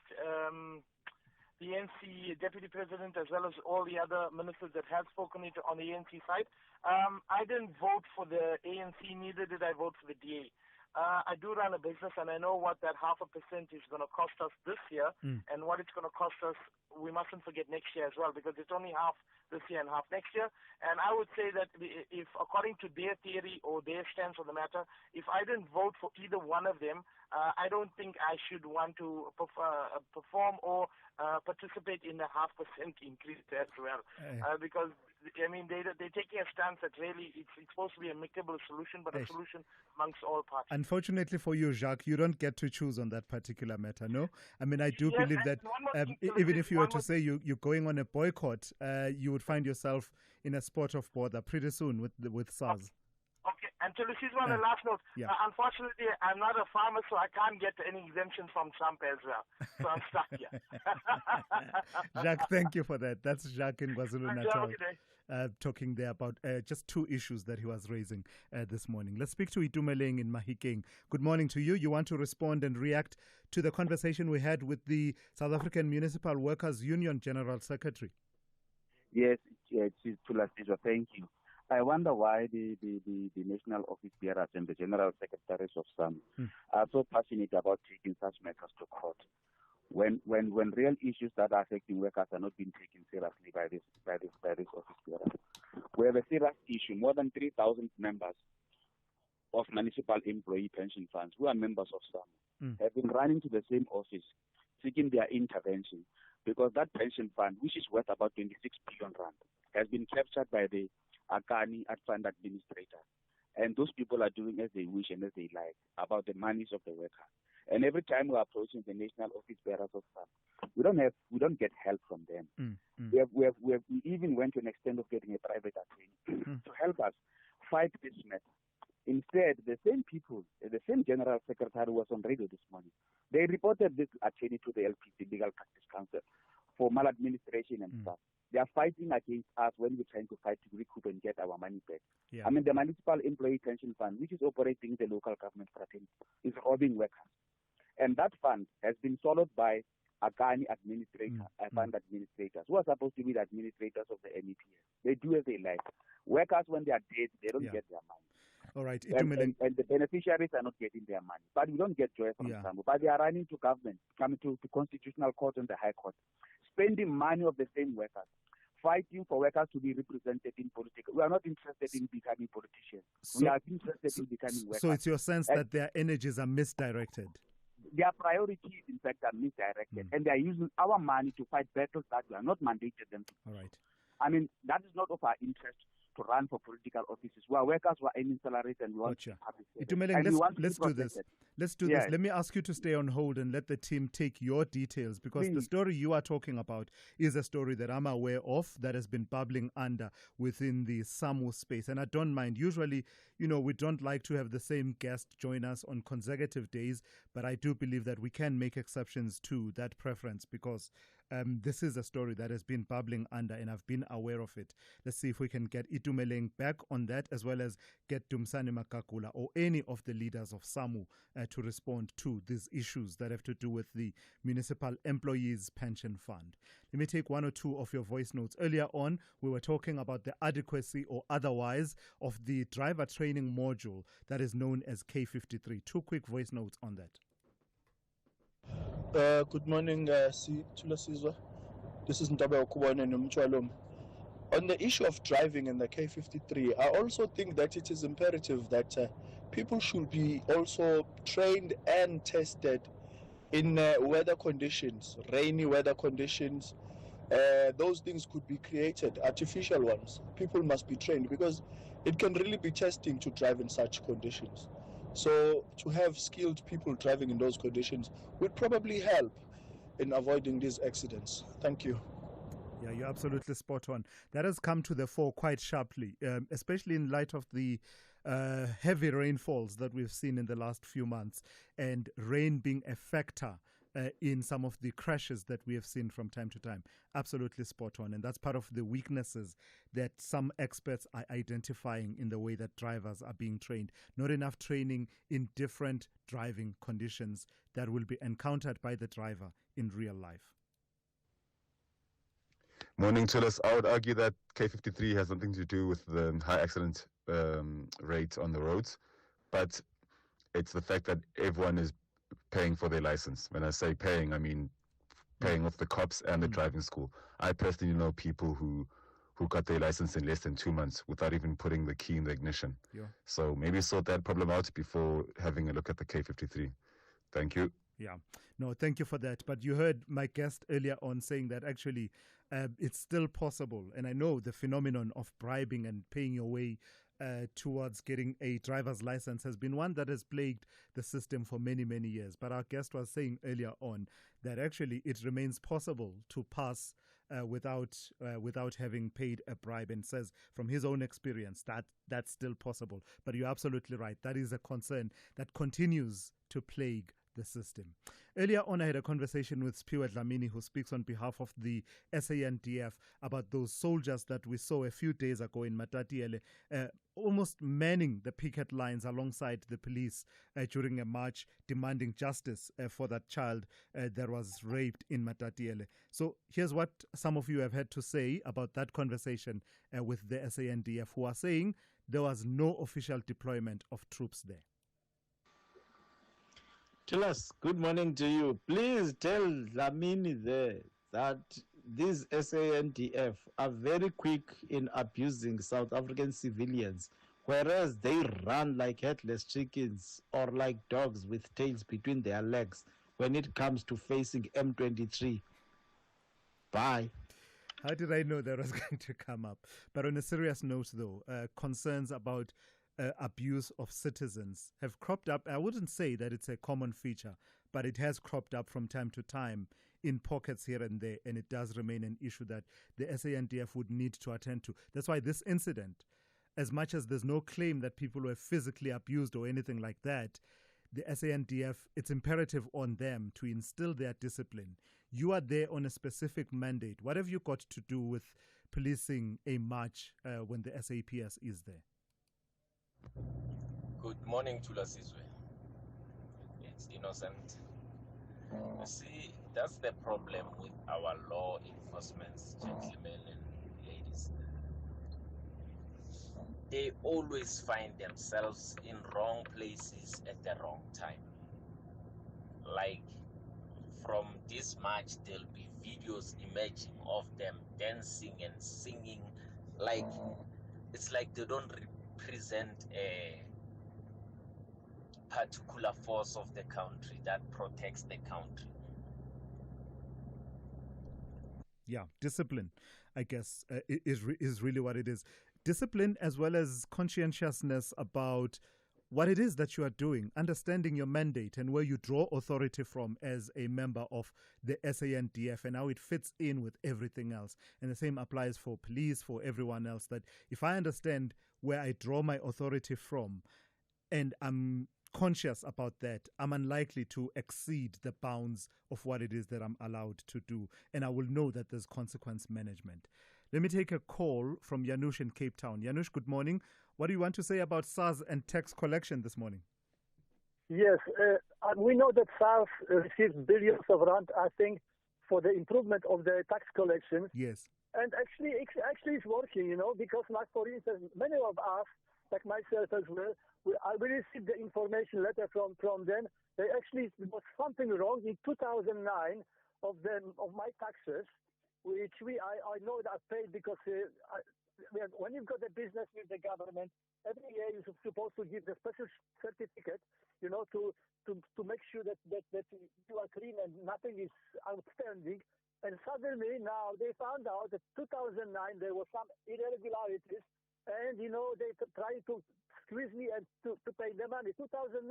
the ANC Deputy President, as well as all the other ministers that have spoken on the ANC side, I didn't vote for the ANC, neither did I vote for the DA. I do run a business, and I know what that 0.5% is going to cost us this year, and what it's going to cost us, we mustn't forget next year as well, because it's only half this year and half next year. And I would say that if, according to their theory or their stance on the matter, if I didn't vote for either one of them, I don't think I should want to perform or participate in the 0.5% increase as well, because I mean they're taking a stance that really it's supposed to be a amicable solution, but a solution amongst all parties. Unfortunately for you, Jacques, you don't get to choose on that particular matter, no? I mean, I do believe that even if you were to say you're going on a boycott, you would find yourself in a spot of bother pretty soon with SARS. Okay, and to this is one the last note. Unfortunately, I'm not a farmer, so I can't get any exemptions from Trump as well. So I'm stuck here. Jacques, thank you for that. That's Jacques in KwaZulu-Natal talking there about just two issues that he was raising this morning. Let's speak to Itumeleng in Mahikeng. Good morning to you. You want to respond and react to the conversation we had with the South African Municipal Workers Union General Secretary. Yes, Thulasizwe, thank you. I wonder why the national office bearers and the general secretaries of some are so passionate about taking such matters to court, when real issues that are affecting workers are not being taken seriously by this office bearer. We have a serious issue. More than 3,000 members of municipal employee pension funds who are members of SAM have been running to the same office seeking their intervention, because that pension fund, which is worth about 26 billion rand, has been captured by the Akani at fund administrator, and those people are doing as they wish and as they like about the monies of the worker. And every time we are approaching the national office bearers of SAM, we don't get help from them. We even went to an extent of getting a private attorney to help us fight this matter. Instead, the same people, the same general secretary was on radio this morning. They reported this attorney to the LPC, Legal Practice Council, for maladministration and stuff. They are fighting against us when we're trying to fight to recoup and get our money back. Yeah. I mean, the Municipal Employee Pension Fund, which is operating the local government fraternity, is robbing workers. And that fund has been swallowed by a Ghani administrator, fund administrators, who are supposed to be the administrators of the MEPS. They do as they like. Workers, when they are dead, they don't get their money. All right. And the beneficiaries are not getting their money. But we don't get joy from SAMU. But they are running to government, coming to Constitutional Court and the High Court, spending money of the same workers, fighting for workers to be represented in politics. We are not interested in becoming politicians. We are interested in becoming workers. So it's your sense that their energies are misdirected? Their priorities, in fact, are misdirected. And they are using our money to fight battles that we are not mandated them to. All right. I mean, that is not of our interest to run for political offices. We are workers who are earning salaries and we want to be public service. Let's do this. Let's do this. Let me ask you to stay on hold and let the team take your details, because the story you are talking about is a story that I'm aware of that has been bubbling under within the SAMU space. And I don't mind. Usually, we don't like to have the same guest join us on consecutive days, but I do believe that we can make exceptions to that preference, because this is a story that has been bubbling under and I've been aware of it. Let's see if we can get Itumeleng back on that, as well as get Dumsane Makakula or any of the leaders of SAMU to respond to these issues that have to do with the Municipal Employees Pension Fund. Let me take one or two of your voice notes. Earlier on, we were talking about the adequacy or otherwise of the driver training module that is known as K53. Two quick voice notes on that. Good morning, Thulasizwe. This is Ntabe Okubone Numchwalom. On the issue of driving in the K53, I also think that it is imperative that people should be also trained and tested in weather conditions, rainy weather conditions. Those things could be created, artificial ones. People must be trained because it can really be testing to drive in such conditions. So to have skilled people driving in those conditions would probably help in avoiding these accidents. Thank you. Yeah, you're absolutely spot on. That has come to the fore quite sharply, especially in light of the heavy rainfalls that we've seen in the last few months, and rain being a factor in some of the crashes that we have seen from time to time. Absolutely spot on. And that's part of the weaknesses that some experts are identifying in the way that drivers are being trained. Not enough training in different driving conditions that will be encountered by the driver in real life. Morning, Tulas. I would argue that K53 has something to do with the high accident rate on the roads, but it's the fact that everyone is paying for their license. When I say paying, I mean paying off the cops and the driving school. I personally know people who got their license in less than 2 months without even putting the key in the ignition. Yeah. So maybe sort that problem out before having a look at the K53. Thank you. Yeah. No, thank you for that. But you heard my guest earlier on saying that actually it's still possible. And I know the phenomenon of bribing and paying your way towards getting a driver's license has been one that has plagued the system for many, many years. But our guest was saying earlier on that actually it remains possible to pass without having paid a bribe, and says from his own experience that that's still possible. But you're absolutely right. That is a concern that continues to plague the system. Earlier on, I had a conversation with Spiwe Dlamini, who speaks on behalf of the SANDF, about those soldiers that we saw a few days ago in Matatiele, almost manning the picket lines alongside the police during a march demanding justice for that child that was raped in Matatiele. So here's what some of you have had to say about that conversation with the SANDF, who are saying there was no official deployment of troops there. Tulas, good morning to you. Please tell Dlamini there that these SANDF are very quick in abusing South African civilians, whereas they run like headless chickens or like dogs with tails between their legs when it comes to facing M23. Bye. How did I know that was going to come up? But on a serious note, though, concerns about abuse of citizens have cropped up. I wouldn't say that it's a common feature, but it has cropped up from time to time in pockets here and there, and it does remain an issue that the SANDF would need to attend to. That's why this incident, as much as there's no claim that people were physically abused or anything like that, the SANDF, it's imperative on them to instill their discipline You are there on a specific mandate. What have you got to do with policing a march when the SAPS is there? Good morning, Thulasizwe. It's Innocent. You see, that's the problem with our law enforcement, gentlemen and ladies. They always find themselves in wrong places at the wrong time. Like from this march, there'll be videos emerging of them dancing and singing. Like it's like they don't represent a particular force of the country that protects the country. Yeah, discipline, I guess, is really what it is. Discipline as well as conscientiousness about what it is that you are doing, understanding your mandate and where you draw authority from as a member of the SANDF and how it fits in with everything else. And the same applies for police, for everyone else, that if I understand where I draw my authority from and I'm conscious about that, I'm unlikely to exceed the bounds of what it is that I'm allowed to do. And I will know that there's consequence management. Let me take a call from Janusz in Cape Town. Janusz, good morning. What do you want to say about SARS and tax collection this morning? Yes, we know that SARS receives billions of rand, I think, for the improvement of the tax collection. Yes. And actually it's working, because like, for instance, many of us, like myself as well, I received the information letter from them. There actually was something wrong in 2009 of my taxes, which I know that I paid because when you've got a business with the government, every year you're supposed to give the special certificate, to make sure that you are clean and nothing is outstanding. And suddenly now they found out that 2009 there were some irregularities, and they trying to squeeze me and to pay the money. 2009.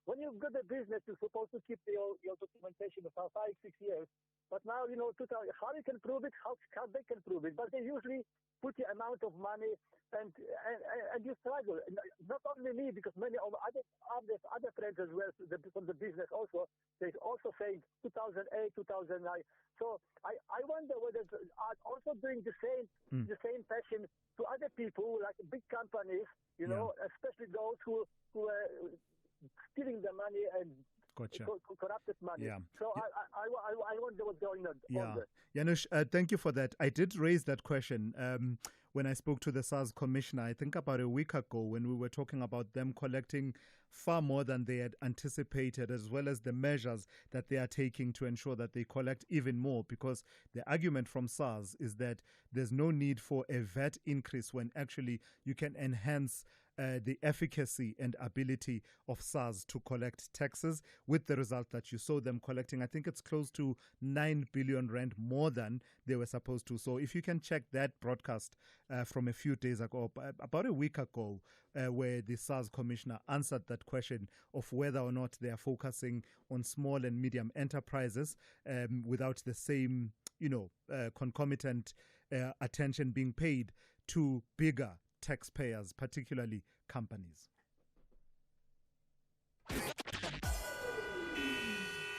When you've got a business, you're supposed to keep your documentation for 5-6 years. But now, how you can prove it, how they can prove it. But they usually put the amount of money and you struggle. And not only me, because many of other friends as well from the business also, they also saying 2008, 2009. So I wonder whether are also doing the same passion to other people, like big companies, especially those who are stealing the money and corrupted money. Yeah. So I wonder what's going on. Yeah. Janusz, thank you for that. I did raise that question when I spoke to the SARS commissioner, I think about a week ago, when we were talking about them collecting far more than they had anticipated, as well as the measures that they are taking to ensure that they collect even more, because the argument from SARS is that there's no need for a VAT increase when actually you can enhance the efficacy and ability of SARS to collect taxes, with the result that you saw them collecting, I think it's close to 9 billion rand more than they were supposed to. So if you can check that broadcast from a few days ago, about a week ago, where the SARS commissioner answered that question of whether or not they are focusing on small and medium enterprises without the same, concomitant attention being paid to bigger taxpayers, particularly companies.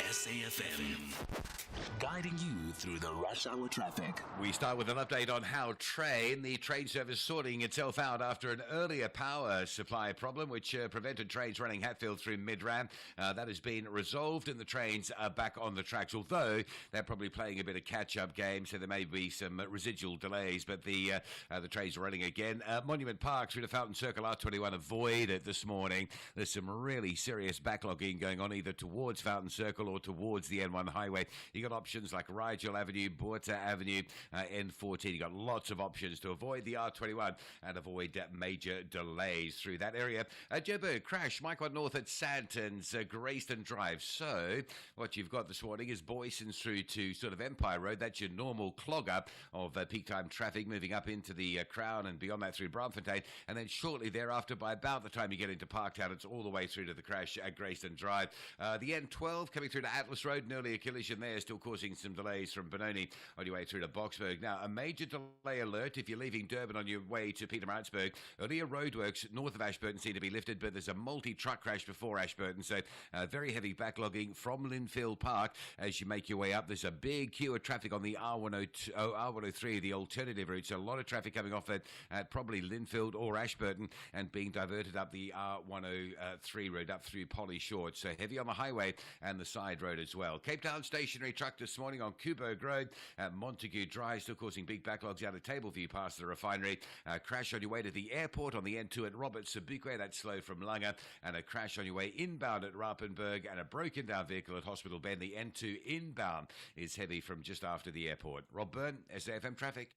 SAFM, guiding you through the rush hour traffic. We start with an update on how the train service sorting itself out after an earlier power supply problem which prevented trains running Hatfield through Midrand. That has been resolved and the trains are back on the tracks, although they're probably playing a bit of catch-up game, so there may be some residual delays, but the trains are running again. Monument Park through to Fountain Circle R21 avoid this morning. There's some really serious backlogging going on either towards Fountain Circle or towards the N1 highway. You got options like Rigel Avenue, Borta Avenue, N14. You got lots of options to avoid the R21 and avoid major delays through that area. Joburg crash, Mike 1 North at Sandton's Grayston Drive. So what you've got this morning is Boyson's through to sort of Empire Road. That's your normal clogger of peak time traffic moving up into the Crown and beyond that through Braamfontein. And then shortly thereafter, by about the time you get into Parktown, it's all the way through to the crash at Grayston Drive. The N12 coming through to Atlas Road, an earlier collision there, still causing some delays from Benoni on your way through to Boksburg. Now, a major delay alert if you're leaving Durban on your way to Pietermaritzburg. Earlier roadworks north of Ashburton seem to be lifted, but there's a multi-truck crash before Ashburton, so very heavy backlogging from Linfield Park as you make your way up. There's a big queue of traffic on the R103, the alternative route, so a lot of traffic coming off at probably Linfield or Ashburton and being diverted up the R103 road up through Polly Short, so heavy on the highway and the side road as well. Cape Town stationary truck this morning on Kuberg Road at Montague Drive, still causing big backlogs out of Tableview past the refinery. Crash on your way to the airport on the N2 at Robert Sobukwe, that's slow from Langa, and a crash on your way inbound at Rappenberg, and a broken down vehicle at Hospital Bend. The N2 inbound is heavy from just after the airport. Rob Byrne, SAFM Traffic.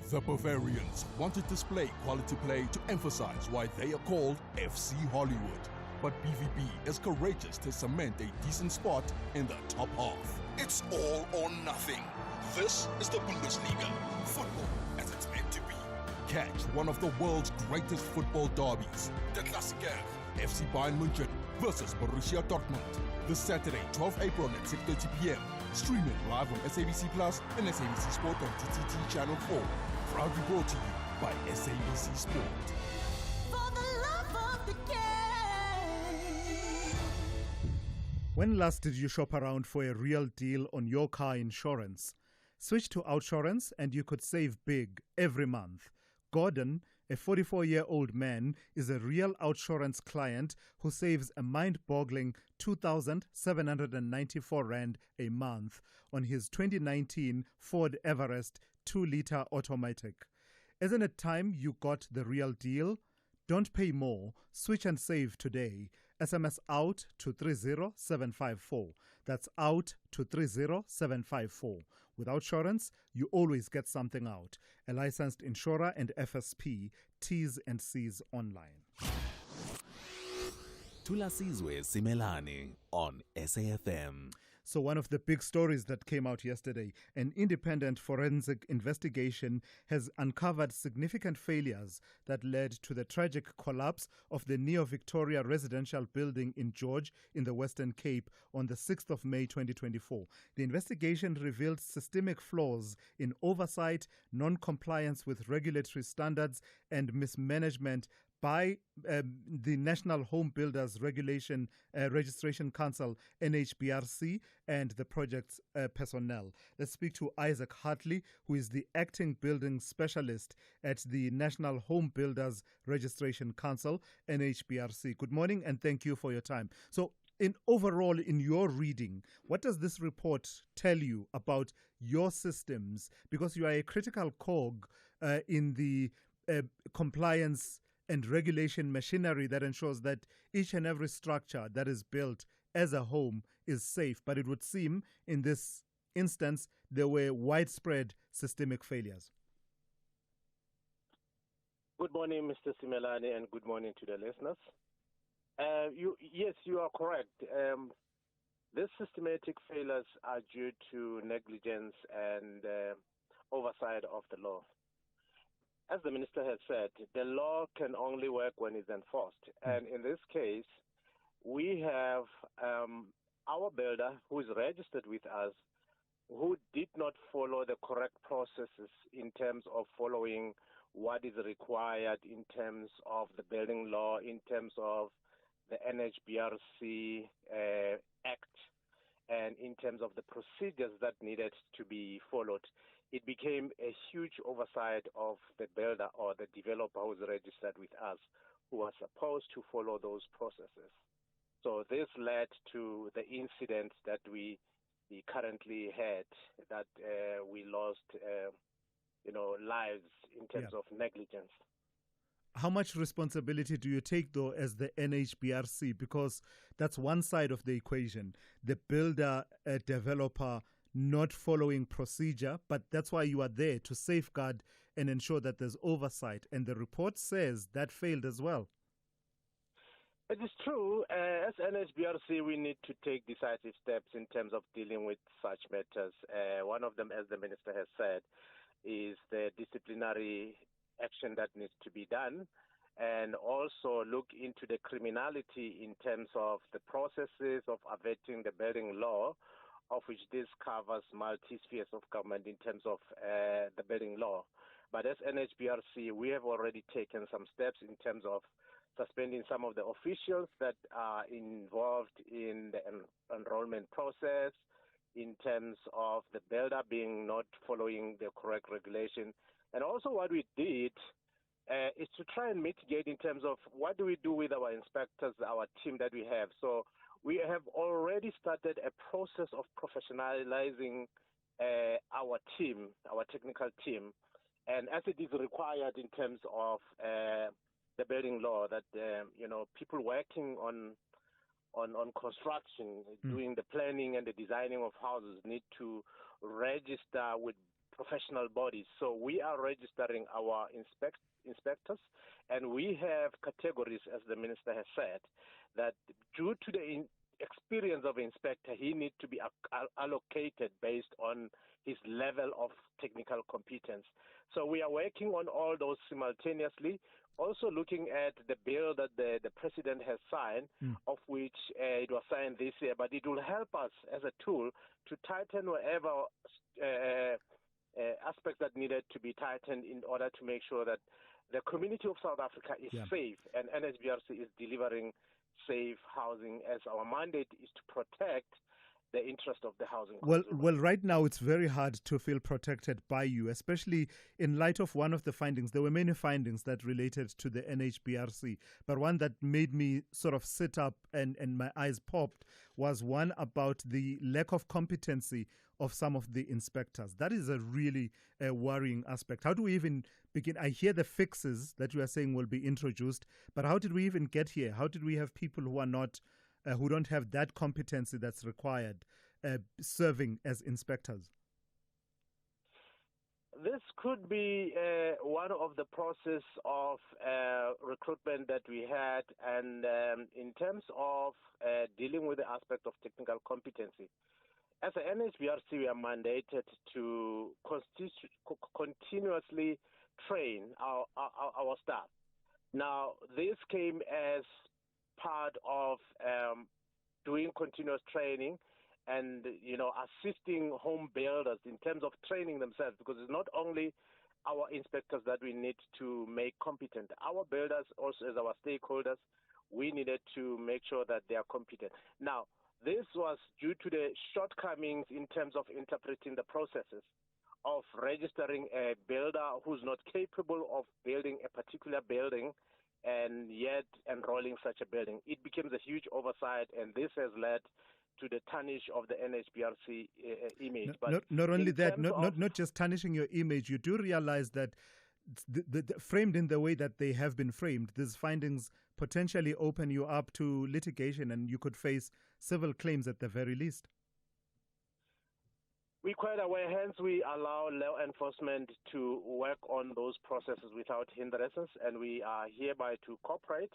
The Bavarians want to display quality play to emphasize why they are called FC Hollywood. But BVB is courageous to cement a decent spot in the top half. It's all or nothing. This is the Bundesliga. Football as it's meant to be. Catch one of the world's greatest football derbies. The Klassiker. FC Bayern München versus Borussia Dortmund. This Saturday, 12 April at 6:30 p.m. Streaming live on SABC Plus and SABC Sport on TTT Channel 4. Proudly brought to you by SABC Sport. For the love of the game. When last did you shop around for a real deal on your car insurance? Switch to Outsurance and you could save big every month. Gordon, a 44-year-old man, is a real Outsurance client who saves a mind-boggling 2,794 Rand a month on his 2019 Ford Everest 2-liter automatic. Isn't it time you got the real deal? Don't pay more. Switch and save today. SMS out to 30754. That's out to 30754. With Outsurance, you always get something out. A licensed insurer and FSP. T's and C's online. Thulasizwe Simelane on SAFM. So one of the big stories that came out yesterday, an independent forensic investigation has uncovered significant failures that led to the tragic collapse of the Neo-Victoria residential building in George in the Western Cape on the 6th of May 2024. The investigation revealed systemic flaws in oversight, non-compliance with regulatory standards, and mismanagement by the National Home Builders Registration Council, NHBRC, and the project's personnel. Let's speak to Isaac Hartley, who is the acting building specialist at the National Home Builders Registration Council, NHBRC. Good morning and thank you for your time. So, in your reading, what does this report tell you about your systems? Because you are a critical cog in the compliance and regulation machinery that ensures that each and every structure that is built as a home is safe. But it would seem in this instance there were widespread systemic failures. Good morning, Mr. Simelane, and good morning to the listeners. Yes, you are correct. These systematic failures are due to negligence and oversight of the law. As the minister has said, the law can only work when it's enforced. And in this case, we have our builder who is registered with us who did not follow the correct processes in terms of following what is required in terms of the building law, in terms of the NHBRC Act, and in terms of the procedures that needed to be followed. It became a huge oversight of the builder or the developer who's registered with us, who was supposed to follow those processes. So this led to the incident that we currently had, that we lost, lives in terms of negligence. How much responsibility do you take, though, as the NHBRC? Because that's one side of the equation. The builder, developer, not following procedure, but that's why you are there, to safeguard and ensure that there's oversight. And the report says that failed as well. It is true. As NHBRC, we need to take decisive steps in terms of dealing with such matters. One of them, as the minister has said, is the disciplinary action that needs to be done. and also look into the criminality in terms of the processes of averting the building law, of which this covers multi-spheres of government in terms of the building law. But as NHBRC, we have already taken some steps in terms of suspending some of the officials that are involved in the enrollment process, in terms of the builder being not following the correct regulation. And also what we did is to try and mitigate in terms of what do we do with our inspectors, our team that we have. So we have already started a process of professionalizing our team, our technical team, and as it is required in terms of the building law, that people working on construction, doing the planning and the designing of houses need to register with professional bodies. So we are registering our inspectors, and we have categories, as the minister has said, that due to the experience of inspector, he needs to be allocated based on his level of technical competence. So we are working on all those simultaneously, also looking at the bill that the president has signed, of which it was signed this year, but it will help us as a tool to tighten whatever aspects that needed to be tightened in order to make sure that the community of South Africa is safe, and NSBRC is delivering safe housing, as our mandate is to protect the interest of the housing consumer. Well, right now it's very hard to feel protected by you, especially in light of one of the findings. There were many findings that related to the NHBRC, but one that made me sort of sit up and my eyes popped was one about the lack of competency of some of the inspectors. That is a really worrying aspect. How do we even begin? I hear the fixes that you are saying will be introduced, but how did we even get here? How did we have people who are not who don't have that competency that's required serving as inspectors? This could be one of the process of recruitment that we had, and in terms of dealing with the aspect of technical competency. As an NHBRC, we are mandated to continuously train our staff. Now, this came as part of doing continuous training and, assisting home builders in terms of training themselves, because it's not only our inspectors that we need to make competent. Our builders also, as our stakeholders, we needed to make sure that they are competent. Now, this was due to the shortcomings in terms of interpreting the processes of registering a builder who's not capable of building a particular building and yet enrolling such a building. It becomes a huge oversight, and this has led to the tarnish of the NHBRC image. Not only that, not just tarnishing your image, you do realize that the framed in the way that they have been framed, these findings potentially open you up to litigation, and you could face civil claims at the very least. We're quite aware, hence we allow law enforcement to work on those processes without hindrances, and we are hereby to cooperate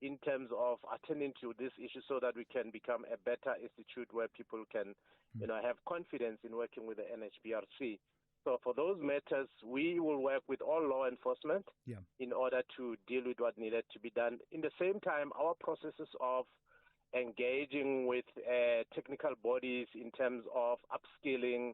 in terms of attending to this issue so that we can become a better institute where people can have confidence in working with the NHBRC. So for those matters, we will work with all law enforcement in order to deal with what needed to be done. In the same time, our processes of engaging with technical bodies in terms of upskilling,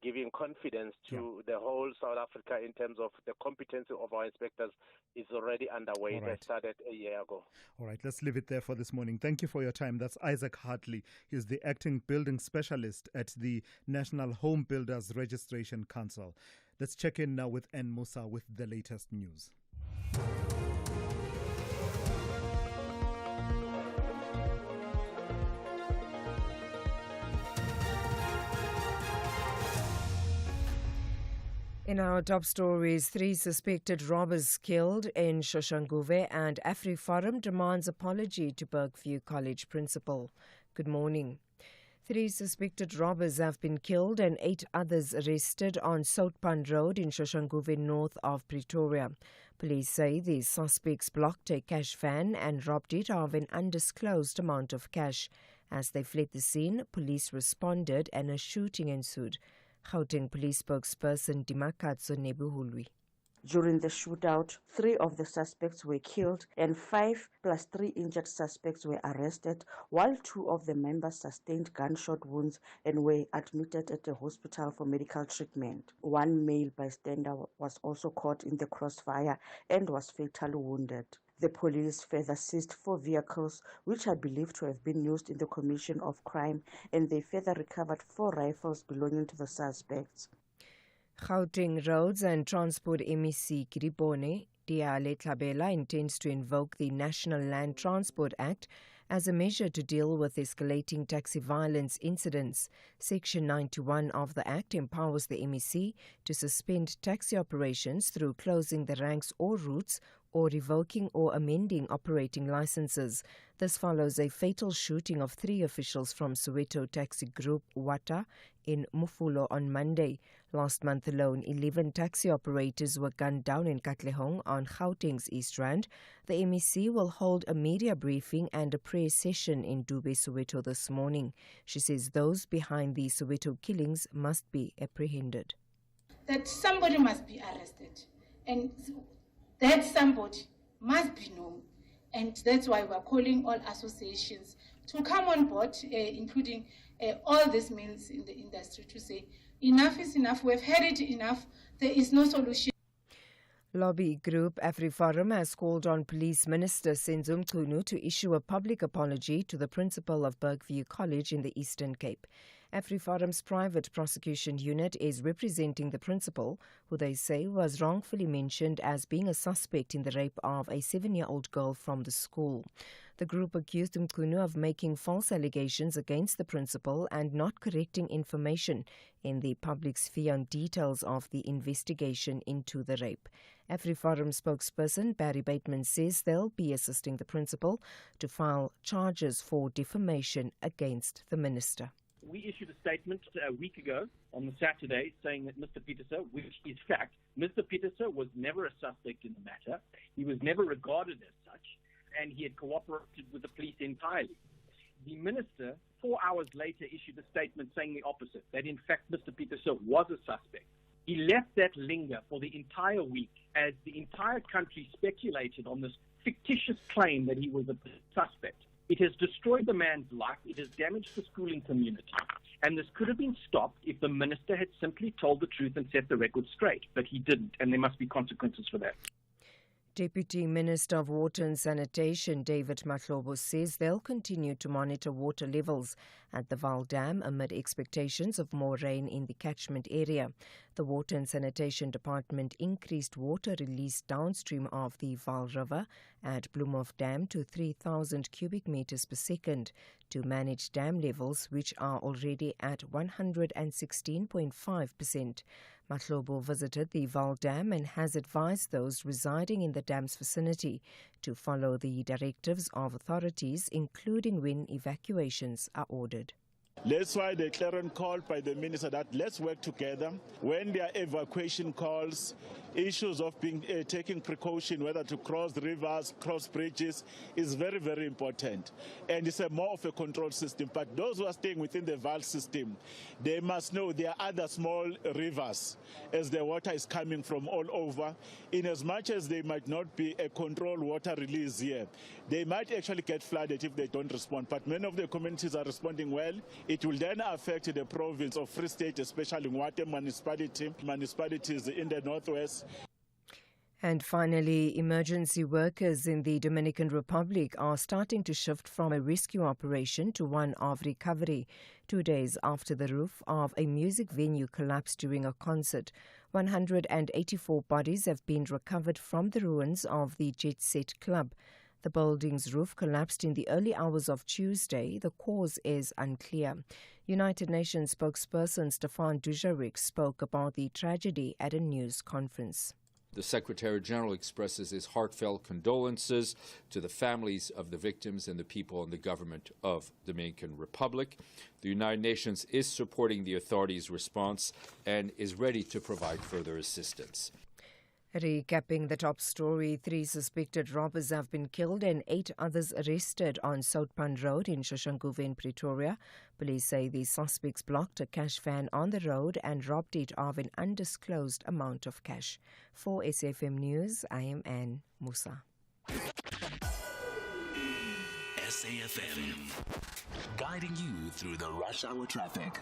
giving confidence to the whole South Africa in terms of the competency of our inspectors is already underway. All right. That started a year ago. All right, let's leave it there for this morning. Thank you for your time. That's Isaac Hartley. He's the acting building specialist at the National Home Builders Registration Council. Let's check in now with N. Musa with the latest news. In our top stories, 3 suspected robbers killed in Soshanguve, and AfriForum demands apology to Bergview College principal. Good morning. 3 suspected robbers have been killed and 8 others arrested on Soutpan Road in Soshanguve, north of Pretoria. Police say the suspects blocked a cash van and robbed it of an undisclosed amount of cash. As they fled the scene, police responded and a shooting ensued. Gauteng Police spokesperson Dimakatso Nebuhulwi. During the shootout, 3 of the suspects were killed and 5 plus 3 injured suspects were arrested, while 2 of the members sustained gunshot wounds and were admitted at a hospital for medical treatment. 1 male bystander was also caught in the crossfire and was fatally wounded. The police further seized 4 vehicles which are believed to have been used in the commission of crime, and they further recovered 4 rifles belonging to the suspects. Gauteng Roads and Transport MEC Kiribone Diale Tlabela intends to invoke the National Land Transport Act as a measure to deal with escalating taxi violence incidents. Section 91 of the Act empowers the MEC to suspend taxi operations through closing the ranks or routes or revoking or amending operating licenses. This follows a fatal shooting of 3 officials from Soweto taxi group Wata in Mufulo on Monday. Last month alone, 11 taxi operators were gunned down in Katlehong on Gauteng's East Rand. The MEC will hold a media briefing and a prayer session in Dube, Soweto this morning. She says those behind the Soweto killings must be apprehended. That somebody must be arrested, and that somebody must be known. And that's why we're calling all associations to come on board, including all these males in the industry, to say enough is enough, we've had it enough, there is no solution. Lobby group AfriForum has called on Police Minister Senzo Mchunu to issue a public apology to the principal of Bergview College in the Eastern Cape. AfriForum's private prosecution unit is representing the principal, who they say was wrongfully mentioned as being a suspect in the rape of a 7-year-old girl from the school. The group accused Mchunu of making false allegations against the principal and not correcting information in the public sphere on details of the investigation into the rape. AfriForum spokesperson Barry Bateman says they'll be assisting the principal to file charges for defamation against the minister. We issued a statement a week ago on the Saturday saying that Mr. Peterson, which is fact, Mr. Peterson was never a suspect in the matter. He was never regarded as such, and he had cooperated with the police entirely. The minister, 4 hours later, issued a statement saying the opposite, that in fact Mr. Peterson was a suspect. He left that linger for the entire week as the entire country speculated on this fictitious claim that he was a suspect. It has destroyed the man's life. It has damaged the schooling community. And this could have been stopped if the minister had simply told the truth and set the record straight. But he didn't, and there must be consequences for that. Deputy Minister of Water and Sanitation David Mahlobo says they'll continue to monitor water levels at the Vaal Dam amid expectations of more rain in the catchment area. The Water and Sanitation Department increased water release downstream of the Vaal River at Bloemhof Dam to 3,000 cubic meters per second to manage dam levels, which are already at 116.5%. Mahlobo visited the Vaal Dam and has advised those residing in the dam's vicinity to follow the directives of authorities, including when evacuations are ordered. That's why the clarion call by the minister that let's work together. When there are evacuation calls, issues of taking precaution, whether to cross rivers, cross bridges, is very, very important. And it's more of a control system. But those who are staying within the Vaal system, they must know there are other small rivers as the water is coming from all over. In as much as they might not be a controlled water release here, they might actually get flooded if they don't respond. But many of the communities are responding well. It will then affect the province of Free State, especially Ngwate municipalities in the northwest. And finally, emergency workers in the Dominican Republic are starting to shift from a rescue operation to one of recovery. 2 days after the roof of a music venue collapsed during a concert, 184 bodies have been recovered from the ruins of the Jet Set Club. The building's roof collapsed in the early hours of Tuesday. The cause is unclear. United Nations spokesperson Stefan Dujarric spoke about the tragedy at a news conference. The Secretary General expresses his heartfelt condolences to the families of the victims and the people and the government of the Dominican Republic. The United Nations is supporting the authorities' response and is ready to provide further assistance. Recapping the top story, 3 suspected robbers have been killed and 8 others arrested on Soutpan Road in Shoshanguve in Pretoria. Police say the suspects blocked a cash van on the road and robbed it of an undisclosed amount of cash. For SAFM News, I am Anne Musa. SAFM, guiding you through the rush hour traffic.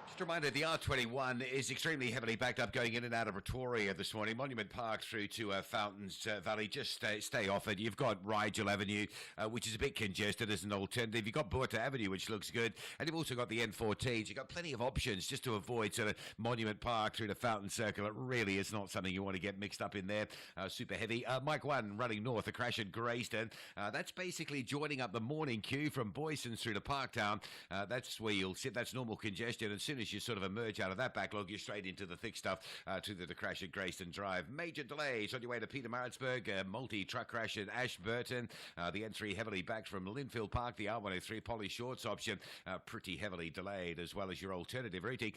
Just a reminder, the R21 is extremely heavily backed up going in and out of Pretoria this morning. Monument Park through to Fountains Valley. Just stay off it. You've got Rigel Avenue, which is a bit congested as an alternative. You've got Buerta Avenue, which looks good. And you've also got the N14. You've got plenty of options just to avoid sort of Monument Park through to Fountain Circle. It really is not something you want to get mixed up in there. Super heavy. Mike 1 running north, a crash at Greyston. That's basically joining up the morning queue from Boysons through to Parktown. That's where you'll sit. That's normal congestion. As soon as you sort of emerge out of that backlog, you're straight into the thick stuff to the crash at Greyston Drive. Major delays on your way to Pietermaritzburg, multi-truck crash at Ashburton. The N3 heavily backed from Linfield Park. The R103 Polly Shorts option pretty heavily delayed, as well as your alternative routing.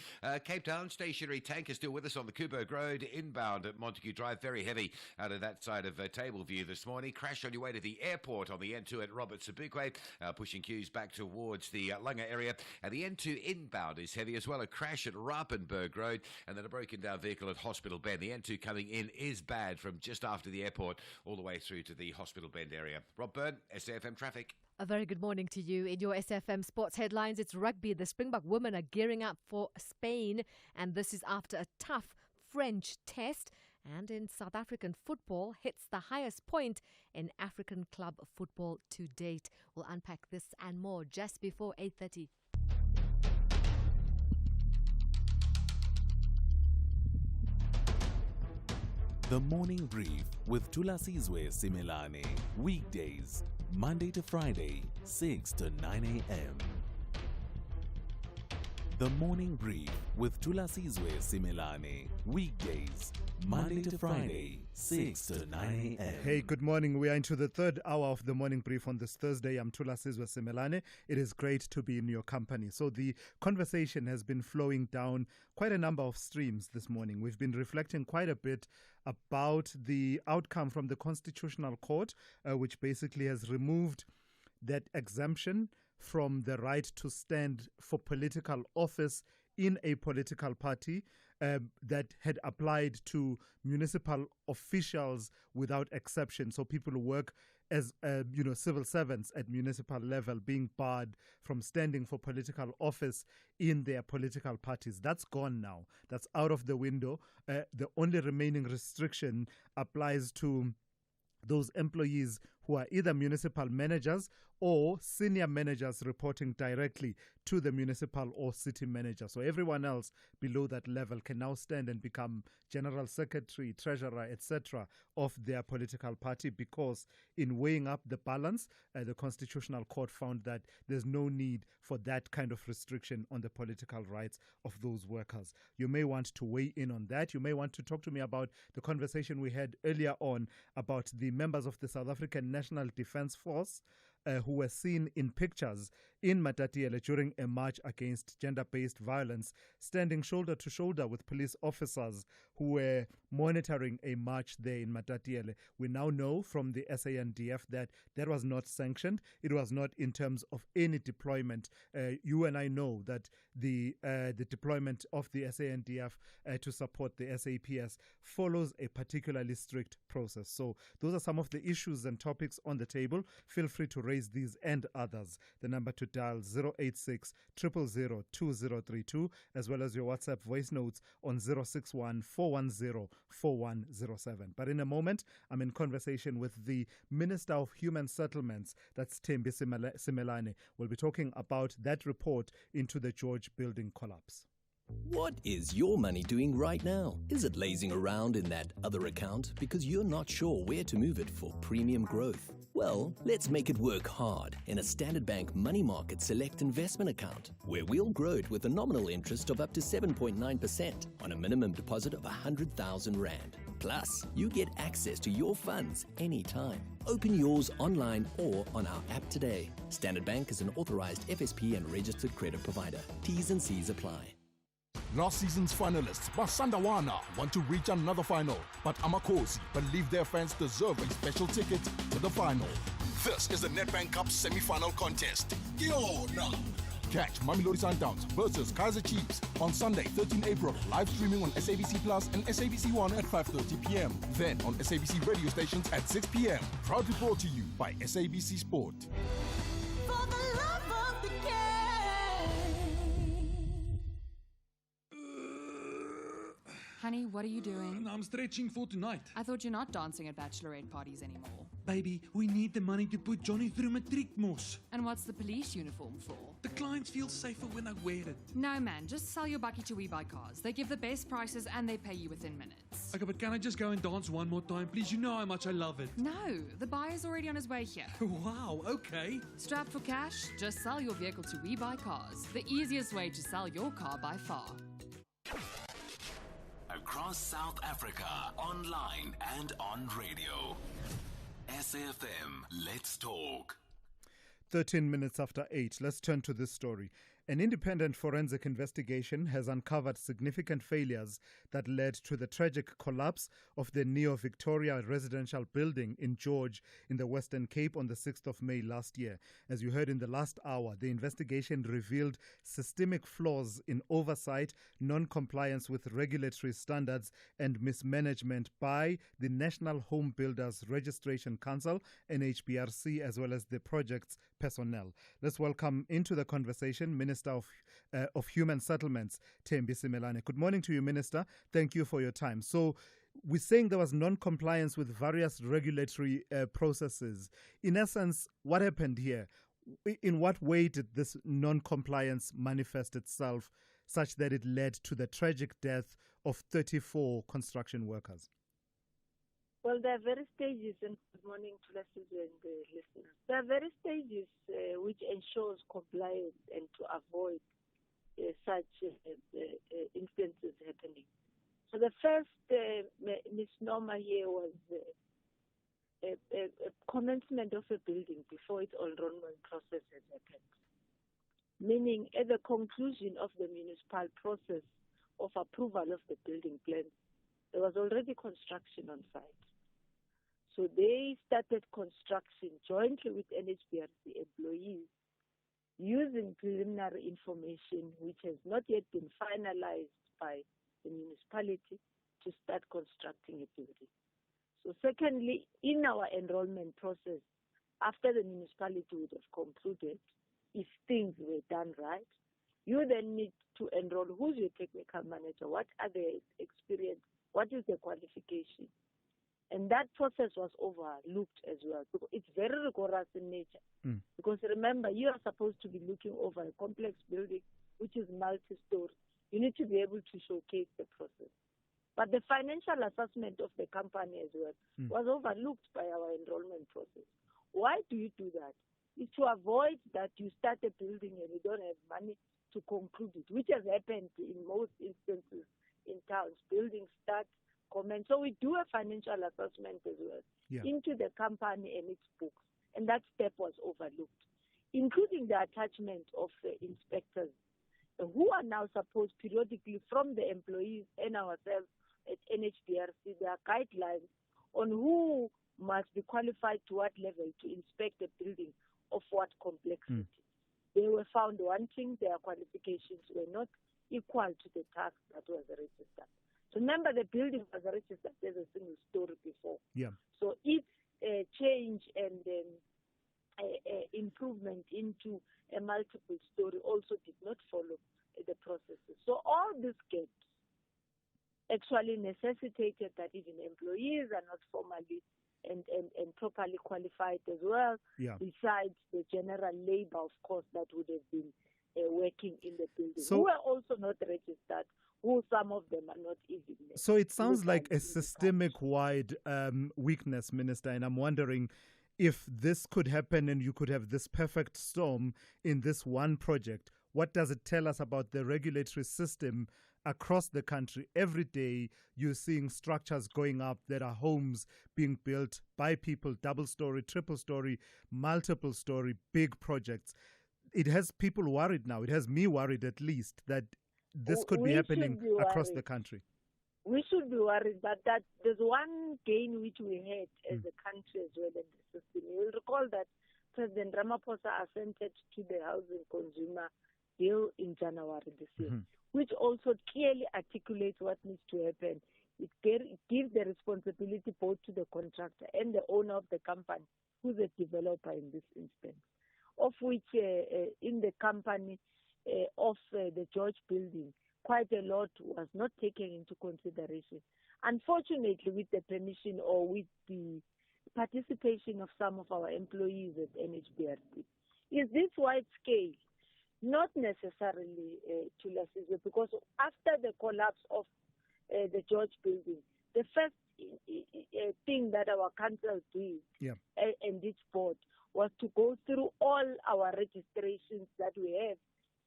Cape Town stationary tanker still with us on the Coburg Road, inbound at Montague Drive. Very heavy out of that side of Tableview this morning. Crash on your way to the airport on the N2 at Robert Sobukwe, pushing queues back towards the Lunga area. And the N2 inbound is heavy as well. A crash at Rappenberg Road, and then a broken down vehicle at Hospital Bend. The N2 coming in is bad from just after the airport all the way through to the Hospital Bend area. Rob Byrne, SAFM Traffic. A very good morning to you. In your SFM sports headlines, it's rugby. The Springbok women are gearing up for Spain, and this is after a tough French test. And in South African football, hits the highest point in African club football to date. We'll unpack this and more just before 8:30. The Morning Brief with Thulasizwe Simelane. Weekdays, Monday to Friday, 6 to 9 a.m. The Morning Brief with Thulasizwe Simelane. Weekdays, Monday to Friday, 6 to 9 a.m. Hey, good morning. We are into the third hour of the Morning Brief on this Thursday. I'm Thulasizwe Simelane. It is great to be in your company. So the conversation has been flowing down quite a number of streams this morning. We've been reflecting quite a bit about the outcome from the Constitutional Court, which basically has removed that exemption from the right to stand for political office in a political party that had applied to municipal officials without exception. So people who work as civil servants at municipal level being barred from standing for political office in their political parties. That's gone now. That's out of the window. The only remaining restriction applies to those employees who are either municipal managers or senior managers reporting directly to the municipal or city manager. So everyone else below that level can now stand and become general secretary, treasurer, etc. of their political party, because in weighing up the balance, the Constitutional Court found that there's no need for that kind of restriction on the political rights of those workers. You may want to weigh in on that. You may want to talk to me about the conversation we had earlier on about the members of the South African National Defence Force who were seen in pictures in Matatiele during a march against gender-based violence, standing shoulder to shoulder with police officers who were monitoring a march there in Matatiele. We now know from the SANDF that that was not sanctioned. It was not in terms of any deployment. You and I know that the deployment of the SANDF to support the SAPS follows a particularly strict process. So those are some of the issues and topics on the table. Feel free to raise these and others. The number to dial 086 000 2032, as well as your WhatsApp voice notes on 061 410 4107. But in a moment, I'm in conversation with the Minister of Human Settlements, that's Thembi Simelane. We'll be talking about that report into the George building collapse. What is your money doing right now? Is it lazing around in that other account because you're not sure where to move it for premium growth? Well, let's make it work hard in a Standard Bank Money Market Select investment account, where we'll grow it with a nominal interest of up to 7.9% on a minimum deposit of 100,000 Rand. Plus, you get access to your funds anytime. Open yours online or on our app today. Standard Bank is an authorized FSP and registered credit provider. T's and C's apply. Last season's finalists, Basandawana, want to reach another final, but Amakosi believe their fans deserve a special ticket to the final. This is the Nedbank Cup semi-final contest. Kiona. Catch Mamelodi Sundowns versus Kaizer Chiefs on Sunday, 13 April, live streaming on SABC Plus and SABC One at 5:30 p.m. Then on SABC radio stations at 6 p.m. Proudly brought to you by SABC Sport. For the love of the game. Honey, what are you doing? I'm stretching for tonight. I thought you're not dancing at bachelorette parties anymore. Baby, we need the money to put Johnny through matriek mos. And what's the police uniform for? The clients feel safer when I wear it. No, man, just sell your bucky to We Buy Cars. They give the best prices and they pay you within minutes. Okay, but can I just go and dance one more time, please? You know how much I love it. No, the buyer's already on his way here. Wow, okay. Strapped for cash? Just sell your vehicle to We Buy Cars. The easiest way to sell your car by far. Across South Africa, online and on radio. SAFM, let's talk. 13 minutes after 8, let's turn to this story. An independent forensic investigation has uncovered significant failures that led to the tragic collapse of the Neo-Victoria residential building in George in the Western Cape on the 6th of May last year. As you heard in the last hour, the investigation revealed systemic flaws in oversight, non-compliance with regulatory standards, and mismanagement by the National Home Builders Registration Council, NHBRC, as well as the project's personnel. Let's welcome into the conversation Minister of Human Settlements, Thulasizwe Simelane. Good morning to you, Minister. Thank you for your time. So we're saying there was non-compliance with various regulatory processes. In essence, what happened here? In what way did this non-compliance manifest itself such that it led to the tragic death of 34 construction workers? Well, there are various stages, and good morning to Thulasizwe and the listeners. There are various stages which ensures compliance and to avoid such instances happening. So the first misnomer here was a commencement of a building before its enrollment process has happened. Meaning, at the conclusion of the municipal process of approval of the building plan, there was already construction on site. So they started construction jointly with NHBRC employees using preliminary information which has not yet been finalized by the municipality to start constructing a building. So secondly, in our enrollment process, after the municipality would have concluded, if things were done right, you then need to enroll who's your technical manager, what are their experience, what is their qualification. And that process was overlooked as well. It's very rigorous in nature. Because remember, you are supposed to be looking over a complex building, which is multi-story. You need to be able to showcase the process. But the financial assessment of the company as well was overlooked by our enrollment process. Why do you do that? It's to avoid that you start a building and you don't have money to conclude it, which has happened in most instances in towns. Buildings start, comment. So we do a financial assessment as well into the company and its books. And that step was overlooked, including the attachment of the inspectors who are now supposed periodically from the employees and ourselves at NHBRC, there are guidelines on who must be qualified to what level to inspect a building of what complexity. They were found wanting, their qualifications were not equal to the task that was registered. Remember, the building was registered as a single story before. So its change and improvement into a multiple story also did not follow the processes. So all these gaps actually necessitated that even employees are not formally and properly qualified as well, besides the general labor, of course, that would have been working in the building, who were also not registered, who some of them are not even. So it sounds like a systemic-wide weakness, Minister, and I'm wondering if this could happen and you could have this perfect storm in this one project. What does it tell us about the regulatory system across the country? Every day you're seeing structures going up. There are homes being built by people, double-story, triple-story, multiple-story, big projects. It has people worried now. It has me worried at least that this could be We happening should be across worried. the country. We should be worried, but that there's one gain which we had as a country as well in the system. You will recall that President Ramaphosa assented to the Housing Consumer Bill in January this year, which also clearly articulates what needs to happen. It gives the responsibility both to the contractor and the owner of the company, who's a developer in this instance, of which in the company of the George building, quite a lot was not taken into consideration. Unfortunately, with the permission or with the participation of some of our employees at NHBRC. Is this wide scale? Not necessarily, Thulasizwe, because after the collapse of the George building, the first thing that our council did and its board was to go through all our registrations that we have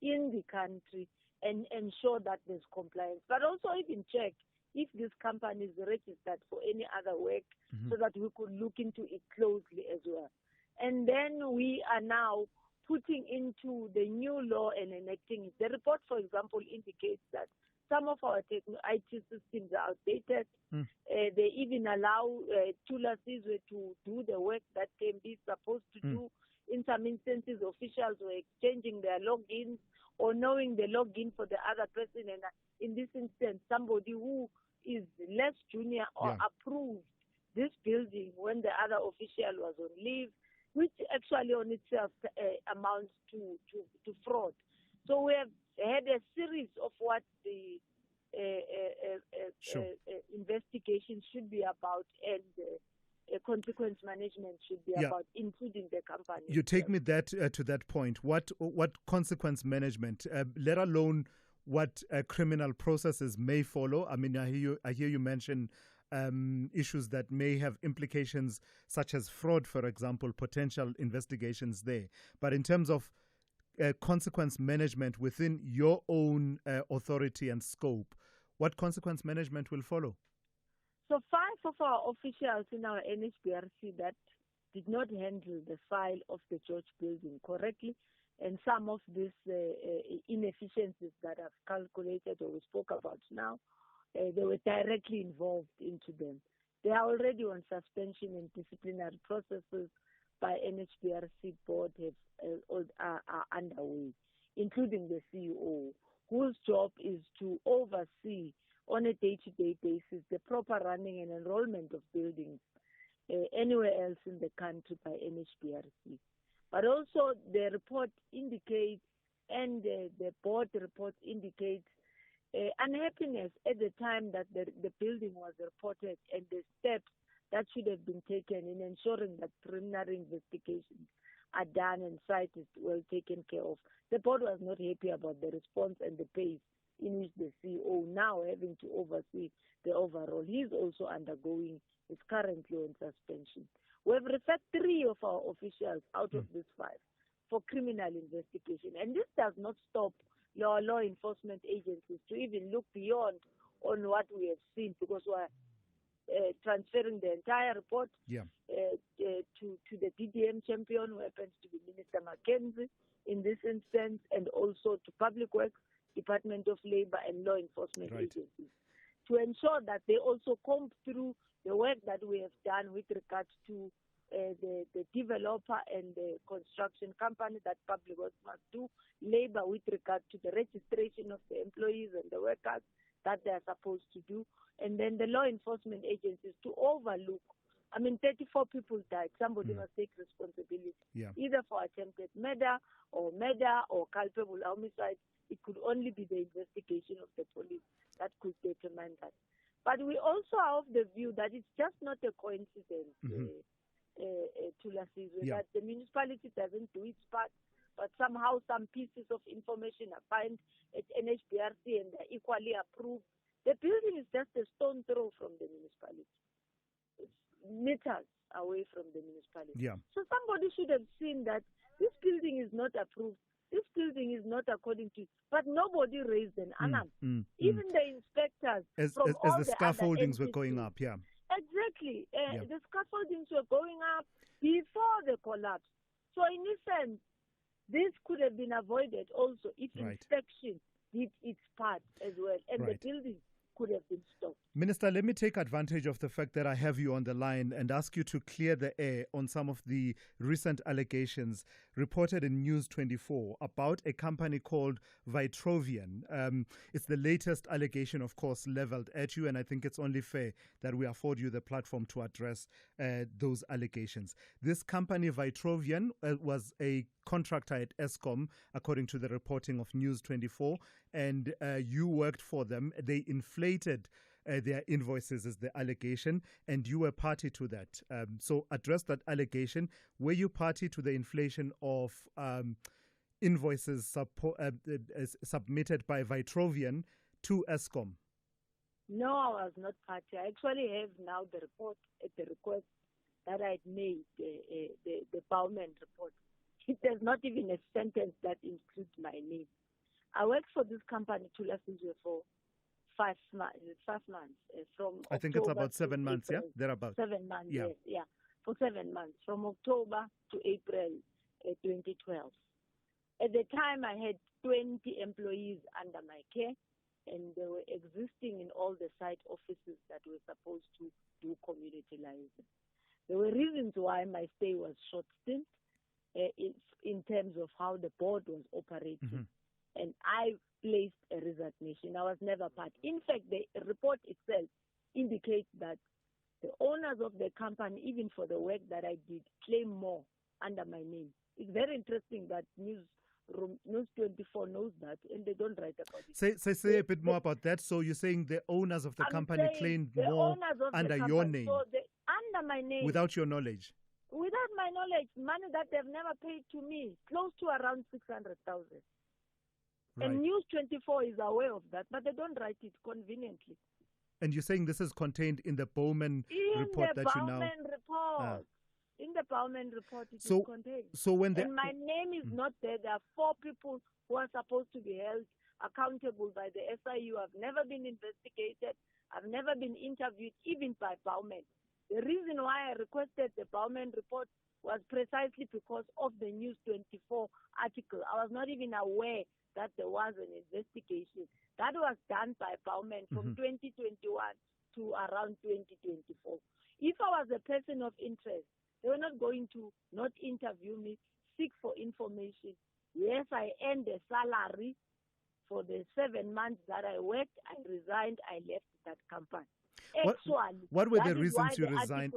in the country and ensure that there's compliance, but also even check if this company is registered for any other work so that we could look into it closely as well. And then we are now putting into the new law and enacting it. The report, for example, indicates that some of our IT systems are outdated. They even allow Thulasizwe to do the work that can be supposed to do. In some instances, officials were exchanging their logins or knowing the login for the other person. And in this instance, somebody who is less junior or approved this building when the other official was on leave, which actually on itself amounts to fraud. So we have had a series of what the investigation should be about and consequence management should be about, including the company. You take me to that point. What consequence management, let alone what criminal processes may follow? I mean, I hear you mention issues that may have implications such as fraud, for example, potential investigations there. But in terms of consequence management within your own authority and scope, what consequence management will follow? So 5 of our officials in our NHBRC that did not handle the file of the George building correctly, and some of these inefficiencies that I've calculated or we spoke about now, they were directly involved into them. They are already on suspension and disciplinary processes by NHBRC board are underway, including the CEO, whose job is to oversee on a day-to-day basis the proper running and enrollment of buildings anywhere else in the country by NHBRC. But also the report indicates, and the board report indicates, unhappiness at the time that the building was reported and the steps that should have been taken in ensuring that preliminary investigations are done and site is well taken care of. The board was not happy about the response and the pace in which the CEO now having to oversee the overall. He's also undergoing, is currently on suspension. We have referred 3 of our officials out of these 5 for criminal investigation. And this does not stop law enforcement agencies to even look beyond on what we have seen, because we are transferring the entire report to the DDM champion, who happens to be Minister Mackenzie in this instance, and also to Public Works, Department of Labor and law enforcement agencies, to ensure that they also comb through the work that we have done with regards to the developer and the construction company that Public Works must do, labor with regard to the registration of the employees and the workers that they are supposed to do, and then the law enforcement agencies to overlook. I mean, 34 people died. Somebody must take responsibility, either for attempted murder or culpable homicide. It could only be the investigation of the police that could determine that. But we also are of the view that it's just not a coincidence, Thulasizwe, that the municipality doesn't do its part, but somehow some pieces of information are found at NHBRC and they're equally approved. The building is just a stone throw from the municipality. It's meters away from the municipality. So somebody should have seen that this building is not approved. This building is not according to, but nobody raised an alarm. Even the inspectors as all the scaffoldings were going up, Exactly. The scaffoldings were going up before the collapse. So in essence, this could have been avoided also if inspection did its part as well, and Right. the building could have been stopped. Minister, let me take advantage of the fact that I have you on the line and ask you to clear the air on some of the recent allegations reported in News 24 about a company called Vitrovian. It's the latest allegation, of course, leveled at you, and I think it's only fair that we afford you the platform to address those allegations. This company, Vitrovian, was a contractor at Eskom, according to the reporting of News 24, and you worked for them. They inflated their invoices, is the allegation, and you were party to that. So address that allegation. Were you party to the inflation of invoices submitted by Vitrovian to Eskom? No, I was not party. I actually have now the report at the request that I made, the Bowman report. There's not even a sentence that includes my name. I worked for this company, Thulasizwe, for 5 months. From I think it's October about 7 to months, yeah? April. Thereabout. 7 months, Yeah. yes, yeah. For 7 months, from October to April 2012. At the time, I had 20 employees under my care, and they were existing in all the site offices that were supposed to do community liaison. There were reasons why my stay was short stint in terms of how the board was operating. And I placed a resignation. I was never part. In fact, the report itself indicates that the owners of the company, even for the work that I did, claim more under my name. It's very interesting that News 24 knows that, and they don't write about it. Say a bit more about that. So you're saying the owners of the company claimed more under your name, so under my name, without your knowledge? Without my knowledge, money that they've never paid to me, close to around 600,000. Right. And News 24 is aware of that, but they don't write it conveniently. And you're saying this is contained in the Bowman report that you now... Report. In the Bowman report, it is contained. So when and my name is not there. There are 4 people who are supposed to be held accountable by the SIU. I've never been investigated. I've never been interviewed, even by Bowman. The reason why I requested the Bowman report was precisely because of the News 24 article. I was not even aware that there was an investigation. That was done by Bowman from 2021 to around 2024. If I was a person of interest, they were not going to not interview me, seek for information. Yes, I earned a salary for the 7 months that I worked. I resigned. I left that company. What were the reasons you resigned?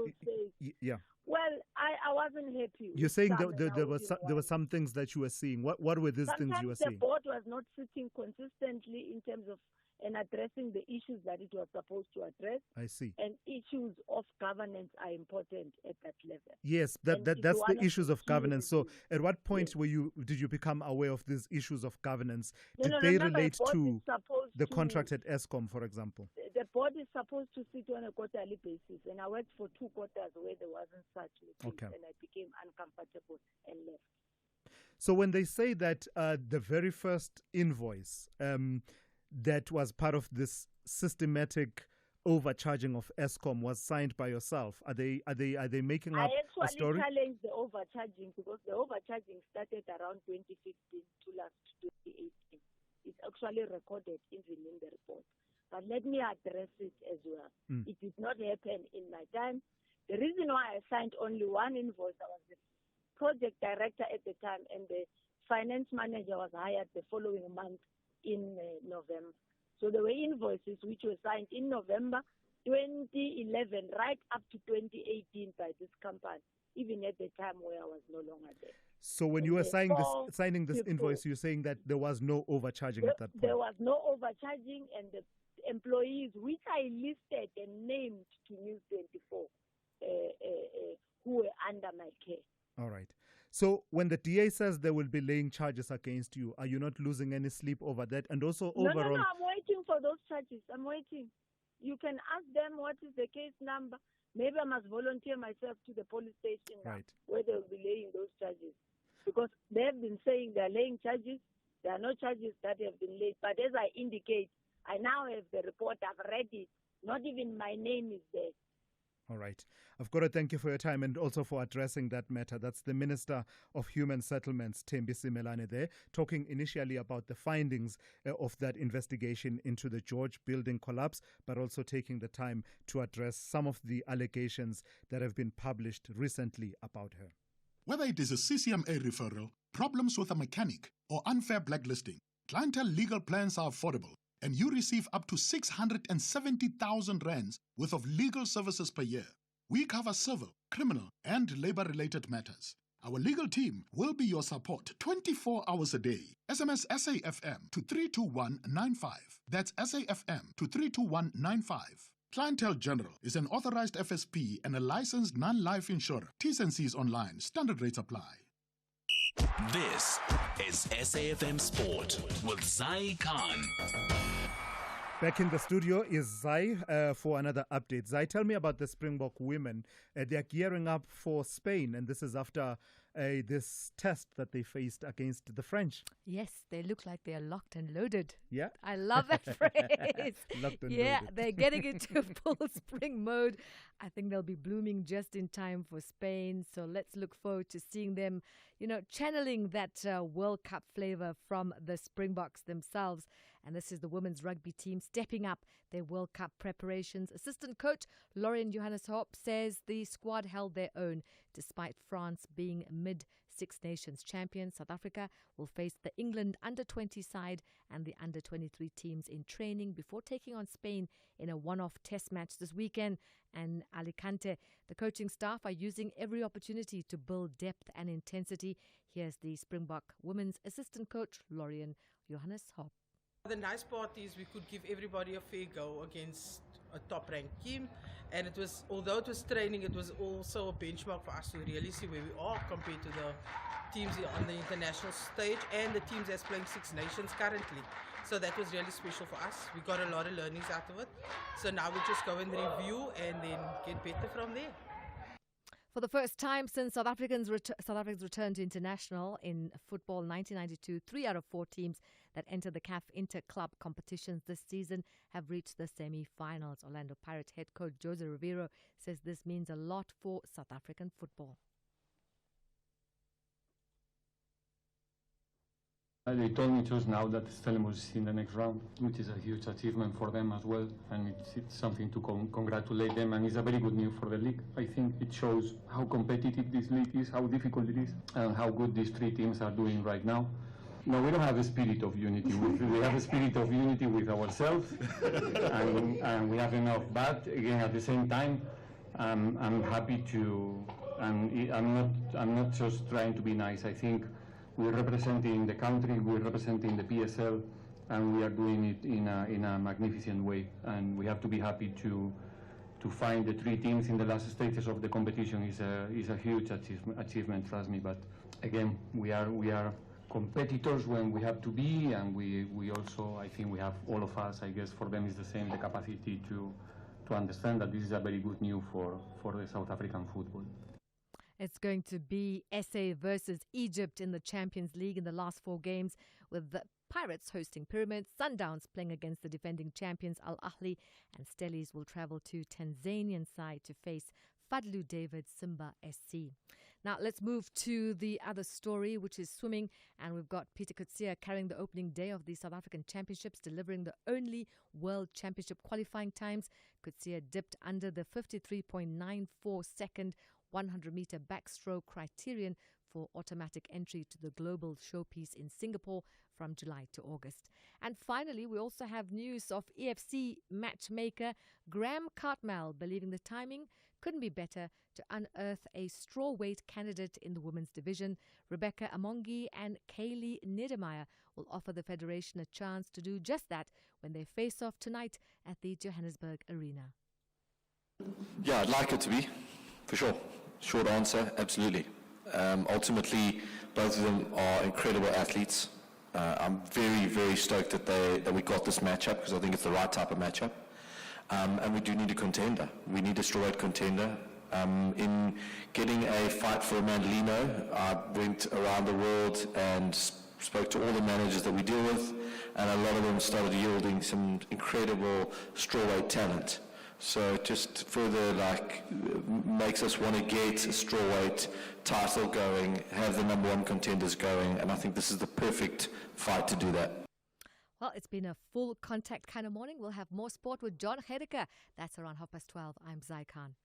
Yeah. Well, I wasn't happy. You're saying there were some things that you were seeing. What were these things you were seeing? The board was not sitting consistently in terms of and addressing the issues that it was supposed to address. I see. And issues of governance are important at that level. Yes, that's the issues of governance. So at what point did you become aware of these issues of governance? Did they relate to the contract at Eskom, for example? The board is supposed to sit on a quarterly basis, and I worked for 2 quarters where there wasn't such meetings, and I became uncomfortable and left. So when they say that the very first invoice that was part of this systematic overcharging of Eskom was signed by yourself, are they making up a story? I actually challenged the overcharging because the overcharging started around 2015 to last 2018. It's actually recorded even in the report. But let me address it as well. It did not happen in my time. The reason why I signed only 1 invoice, I was the project director at the time, and the finance manager was hired the following month in November. So there were invoices which were signed in November 2011 right up to 2018 by this company, even at the time where I was no longer there. So when you were signing this invoice, you're saying that there was no overcharging at that point? There was no overcharging, and the employees, which I listed and named to News 24, who were under my care. All right. So when the DA says they will be laying charges against you, are you not losing any sleep over that? And also overall... No, I'm waiting for those charges. I'm waiting. You can ask them what is the case number. Maybe I must volunteer myself to the police station now, where they'll be laying those charges. Because they have been saying they're laying charges. There are no charges that have been laid. But as I indicate, I now have the report. I've read it. Not even my name is there. All right. I've got to thank you for your time and also for addressing that matter. That's the Minister of Human Settlements, Thulasizwe Simelane, there, talking initially about the findings of that investigation into the George building collapse, but also taking the time to address some of the allegations that have been published recently about her. Whether it is a CCMA referral, problems with a mechanic, or unfair blacklisting, Clientele legal plans are affordable, and you receive up to 670,000 rands worth of legal services per year. We cover civil, criminal, and labor-related matters. Our legal team will be your support 24 hours a day. SMS SAFM to 32195. That's SAFM to 32195. Clientele General is an authorized FSP and a licensed non-life insurer. T's and C's online. Standard rates apply. This is SAFM Sport with Zai Khan. Back in the studio is Zai for another update. Zai, tell me about the Springbok women. They're gearing up for Spain, and this is after this test that they faced against the French. Yes, they look like they are locked and loaded. Yeah. I love that phrase. Locked and yeah, loaded. they're getting into full spring mode. I think they'll be blooming just in time for Spain. So let's look forward to seeing them, channeling that World Cup flavor from the Springboks themselves. And this is the women's rugby team stepping up their World Cup preparations. Assistant coach Lauren Johannes Hopp says the squad held their own despite France being mid-Six Nations champions. South Africa will face the England under-20 side and the under-23 teams in training before taking on Spain in a one-off test match this weekend. And Alicante, the coaching staff are using every opportunity to build depth and intensity. Here's the Springbok women's assistant coach Lauren Johannes Hopp. The nice part is we could give everybody a fair go against a top-ranked team, and although it was training, it was also a benchmark for us to really see where we are compared to the teams on the international stage and the teams that's playing Six Nations currently. So that was really special for us. We got a lot of learnings out of it. So now we just go and review and then get better from there. For the first time since South Africa's return to international in football 1992, 3 out of 4 teams that enter the CAF Inter-Club competitions this season have reached the semi-finals. Orlando Pirates head coach Jose Rivero says this means a lot for South African football. They told me just now that Stellenbosch is in the next round, which is a huge achievement for them as well, and it's something to congratulate them, and it's a very good news for the league. I think it shows how competitive this league is, how difficult it is, and how good these 3 teams are doing right now. No, we don't have a spirit of unity. We have a spirit of unity with ourselves, and we have enough. But again, at the same time, I'm happy to, and I'm not just trying to be nice. I think we're representing the country, we're representing the PSL, and we are doing it in a magnificent way. And we have to be happy to find the 3 teams in the last stages of the competition is a huge achievement, trust me. But again, we are competitors when we have to be, and we also, I think we have, all of us, I guess for them is the same, the capacity to understand that this is a very good news for the South African football. It's going to be SA versus Egypt in the Champions League in the last 4 games, with the Pirates hosting Pyramids, Sundowns playing against the defending champions Al Ahly, and Stellies will travel to Tanzanian side to face Fadlu David Simba SC. Now let's move to the other story, which is swimming, and we've got Peter Coetzee carrying the opening day of the South African Championships, delivering the only World Championship qualifying times. Coetzee dipped under the 53.94 second 100-meter backstroke criterion for automatic entry to the global showpiece in Singapore from July to August. And finally, we also have news of EFC matchmaker Graham Cartmel believing the timing couldn't be better to unearth a strawweight candidate in the women's division. Rebecca Amongi and Kaylee Niedermeyer will offer the federation a chance to do just that when they face off tonight at the Johannesburg Arena. Yeah, I'd like it to be, for sure. Short answer, absolutely. Ultimately, both of them are incredible athletes. I'm very, very stoked that we got this matchup because I think it's the right type of matchup. And we do need a contender. We need a strawweight contender. In getting a fight for Mandolino, I went around the world and spoke to all the managers that we deal with, and a lot of them started yielding some incredible strawweight talent. So it just further makes us want to get a strawweight title going, have the number one contenders going, and I think this is the perfect fight to do that. Well, it's been a full contact kind of morning. We'll have more sport with John Hedeker. That's around 12:30. I'm Zai Khan.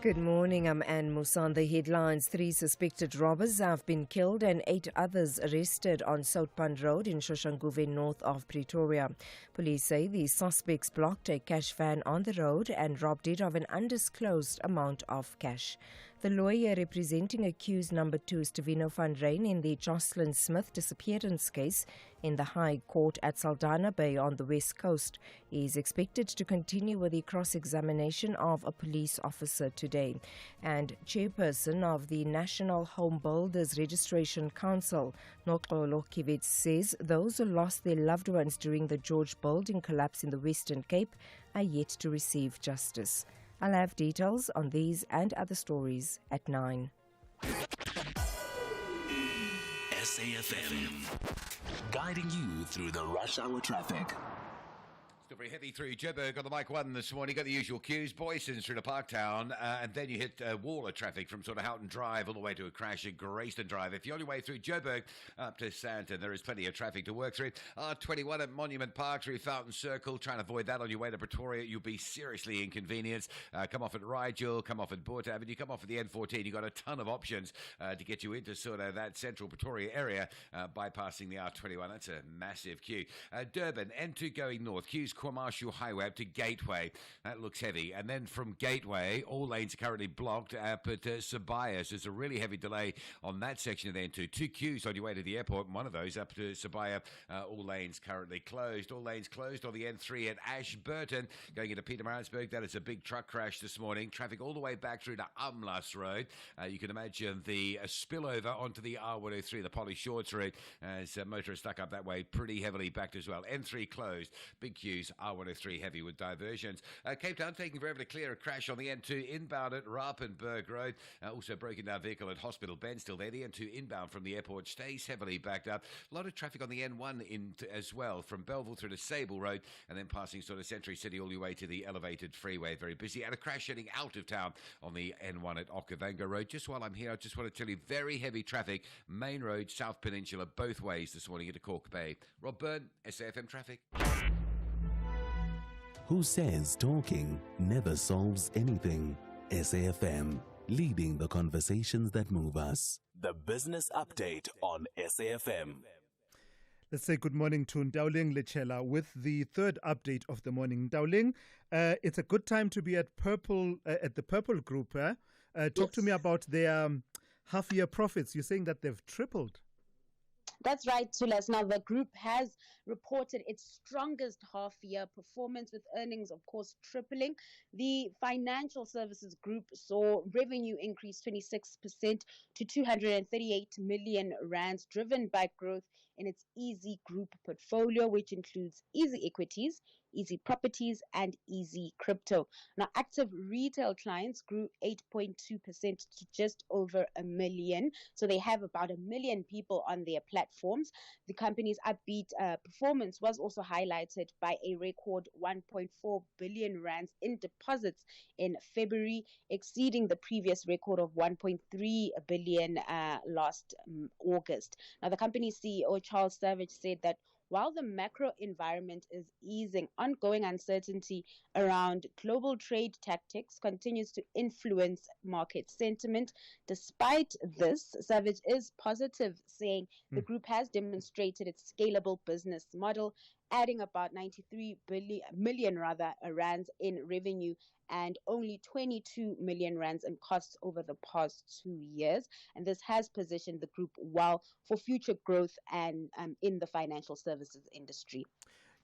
Good morning, I'm Anne Musa. On the headlines, 3 suspected robbers have been killed and 8 others arrested on Soutpan Road in Shoshanguve, north of Pretoria. Police say the suspects blocked a cash van on the road and robbed it of an undisclosed amount of cash. The lawyer representing accused number 2, Stevino van Ryn, in the Jocelyn Smith disappearance case in the High Court at Saldanha Bay on the West Coast is expected to continue with the cross-examination of a police officer today. And chairperson of the National Home Builders Registration Council, Noxolo Kivitz, says those who lost their loved ones during the George building collapse in the Western Cape are yet to receive justice. I'll have details on these and other stories at 9. SAFM, guiding you through the rush hour traffic. Still very heavy through Joburg on the Mike 1 this morning. Got the usual queues, Boyson's through to Parktown, and then you hit Waller traffic from sort of Houghton Drive all the way to a crash at Grayston Drive. If you're on your way through Joburg up to Santon, there is plenty of traffic to work through. R21 at Monument Park through Fountain Circle. Trying to avoid that on your way to Pretoria. You'll be seriously inconvenienced. Come off at Rigel, come off at Boort Avenue, come off at the N14. You've got a ton of options to get you into sort of that central Pretoria area, bypassing the R21. That's a massive queue. Durban, N2 going north. Queues Commercial Highway up to Gateway. That looks heavy. And then from Gateway, all lanes are currently blocked up at Sabaya. So there's a really heavy delay on that section of the N2. 2 queues on your way to the airport, and one of those up to Sabaya. All lanes currently closed. All lanes closed on the N3 at Ashburton. Going into Pietermaritzburg, that is a big truck crash this morning. Traffic all the way back through to Umlas Road. You can imagine the spillover onto the R103, the Polly Shorts route, as motorists stuck up that way pretty heavily backed as well. N3 closed. Big queues. R103 heavy with diversions. Cape Town taking forever to clear a crash on the N2 inbound at Rapenburg Road. Also broken down vehicle at Hospital Bend still there. The N2 inbound from the airport stays heavily backed up. A lot of traffic on the N1 as well, from Belleville through to Sable Road, and then passing sort of Century City all the way to the elevated freeway. Very busy. And a crash heading out of town on the N1 at Okavango Road. Just while I'm here, I just want to tell you, very heavy traffic. Main Road, South Peninsula, both ways this morning into Cork Bay. Rob Byrne, SAFM Traffic. Who says talking never solves anything? SAFM, leading the conversations that move us. The Business Update on SAFM. Let's say good morning to Ndauling Lechela with the third update of the morning. Ndauling, it's a good time to be at the Purple Group. Talk to me about their half-year profits. You're saying that they've tripled. That's right, Thulas. Now, the group has reported its strongest half-year performance, with earnings, of course, tripling. The financial services group saw revenue increase 26% to 238 million rands, driven by growth in its Easy Group portfolio, which includes Easy Equities, Easy Properties, and Easy Crypto. Now, active retail clients grew 8.2% to just over 1 million. So they have about 1 million people on their platforms. The company's upbeat performance was also highlighted by a record 1.4 billion rands in deposits in February, exceeding the previous record of 1.3 billion last August. Now, the company's CEO, Charles Savage, said that while the macro environment is easing, ongoing uncertainty around global trade tactics continues to influence market sentiment. Despite this, Savage is positive, saying the group has demonstrated its scalable business model, adding about 93 million rands in revenue and only 22 million rands in costs over the past 2 years. And this has positioned the group well for future growth and in the financial services industry.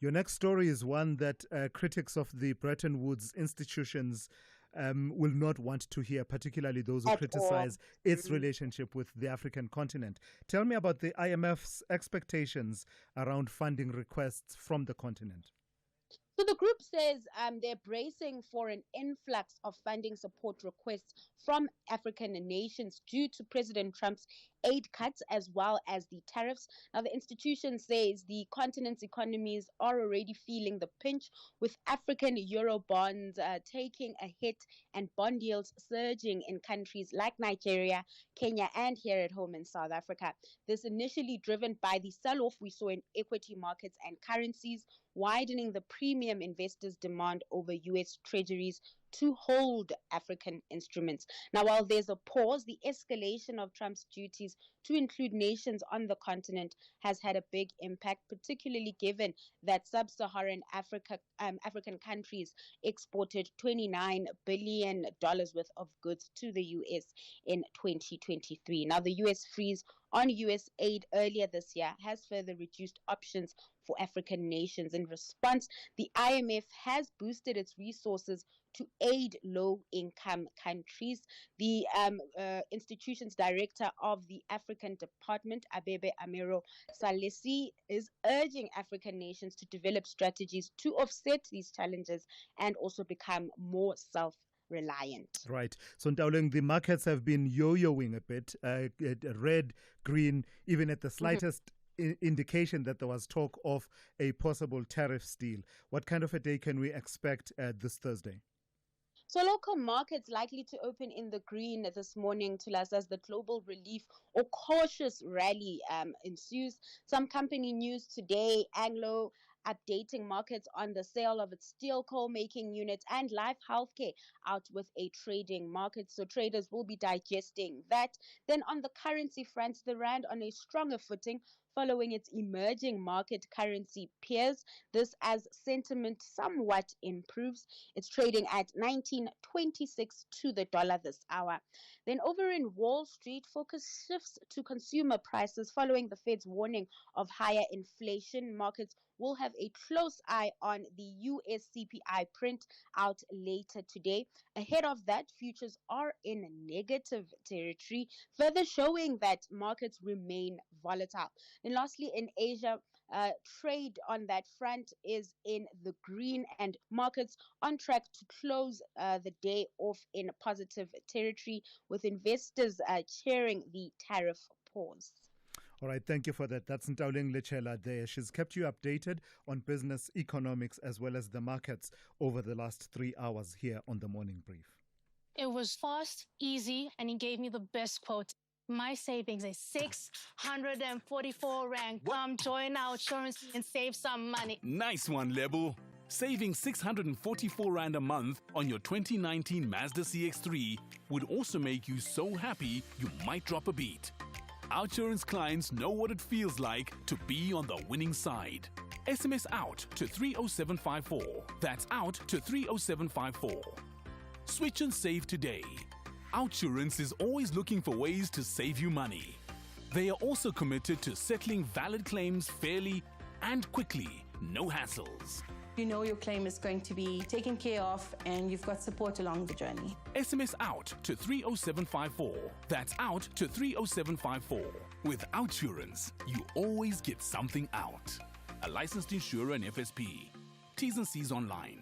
Your next story is one that critics of the Bretton Woods institutions will not want to hear, particularly those who criticize its relationship with the African continent. Tell me about the IMF's expectations around funding requests from the continent. So the group says they're bracing for an influx of funding support requests from African nations due to President Trump's aid cuts as well as the tariffs. Now, the institution says the continent's economies are already feeling the pinch, with African euro bonds taking a hit and bond yields surging in countries like Nigeria, Kenya, and here at home in South Africa. This initially driven by the sell-off we saw in equity markets and currencies, widening the premium investors' demand over U.S. treasuries to hold African instruments. Now, while there's a pause, the escalation of Trump's duties to include nations on the continent has had a big impact, particularly given that sub-Saharan African countries exported $29 billion worth of goods to the U.S. in 2023. Now, the U.S. freeze on U.S. aid earlier this year has further reduced options for African nations. In response, the IMF has boosted its resources to aid low-income countries. The institution's director of the African Department, Abebe Amero Salesi, is urging African nations to develop strategies to offset these challenges and also become more self-reliant. Right. So, Ntauleng, the markets have been yo-yoing a bit, red, green, even at the slightest indication that there was talk of a possible tariff deal. What kind of a day can we expect this Thursday? So local markets likely to open in the green this morning, Thulas, as the global relief or cautious rally ensues. Some company news today, Anglo updating markets on the sale of its steel coal making units, and Life Healthcare out with a trading market. So traders will be digesting that. Then on the currency front, the rand on a stronger footing following its emerging market currency peers. This as sentiment somewhat improves. It's trading at 19.26 to the dollar this hour. Then over in Wall Street, focus shifts to consumer prices following the Fed's warning of higher inflation. Markets will have a close eye on the US CPI print out later today. Ahead of that, futures are in negative territory, further showing that markets remain volatile. And lastly, in Asia, trade on that front is in the green, and markets on track to close the day off in positive territory, with investors cheering the tariff pause. All right, thank you for that. That's Ntauleng Lechela there. She's kept you updated on business, economics, as well as the markets over the last 3 hours here on the Morning Brief. It was fast, easy, and he gave me the best quote. My savings is 644 Rand. Come join our insurance and save some money. Nice one, Lebo. Saving 644 Rand a month on your 2019 Mazda CX-3 would also make you so happy you might drop a beat. Outsurance clients know what it feels like to be on the winning side. SMS out to 30754. That's out to 30754. Switch and save today. Outsurance is always looking for ways to save you money. They are also committed to settling valid claims fairly and quickly. No hassles. You know your claim is going to be taken care of and you've got support along the journey. SMS out to 30754. That's out to 30754. With Outsurance, you always get something out. A licensed insurer and FSP. T's and C's online.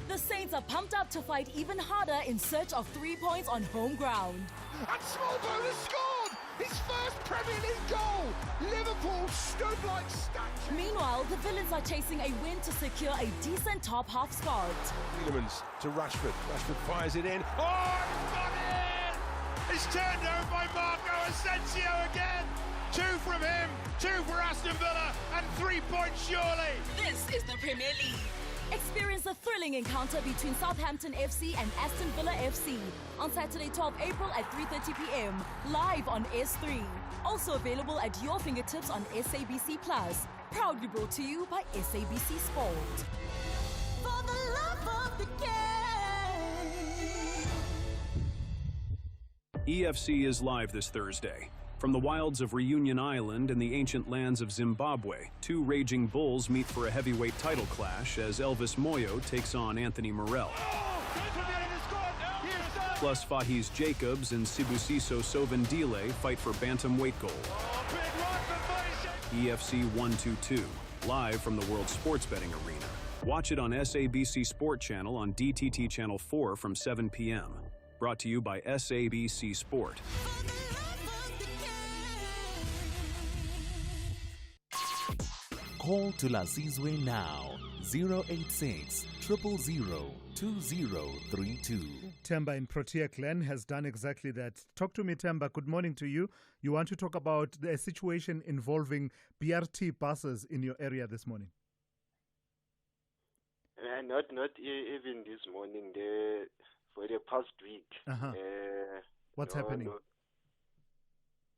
The Saints are pumped up to fight even harder in search of 3 points on home ground. And Smallbone has scored his first Premier League goal. Liverpool stood like statues. Meanwhile, the Villains are chasing a win to secure a decent top half spot. Tielemans to Rashford. Rashford fires it in. Oh, it's got in! It's turned over by Marco Asensio again. 2 from him, 2 for Aston Villa, and 3 points surely. This is the Premier League. Experience a thrilling encounter between Southampton FC and Aston Villa FC on Saturday, 12 April at 3:30 p.m. live on S3. Also available at your fingertips on SABC Plus. Proudly brought to you by SABC Sport. For the love of the game. EFC is live this Thursday. From the wilds of Reunion Island and the ancient lands of Zimbabwe, 2 raging bulls meet for a heavyweight title clash as Elvis Moyo takes on Anthony Morrell. Plus Fahis Jacobs and Sibusiso Sovendile fight for bantamweight gold. EFC 122, live from the World Sports Betting Arena. Watch it on SABC Sport Channel on DTT Channel 4 from 7 p.m. Brought to you by SABC Sport. Call Thulasizwe now. 086 000 2032. Temba in Protea Glen has done exactly that. Talk to me, Temba. Good morning to you. You want to talk about the situation involving BRT buses in your area this morning? Not even this morning. For the past week. What's happening?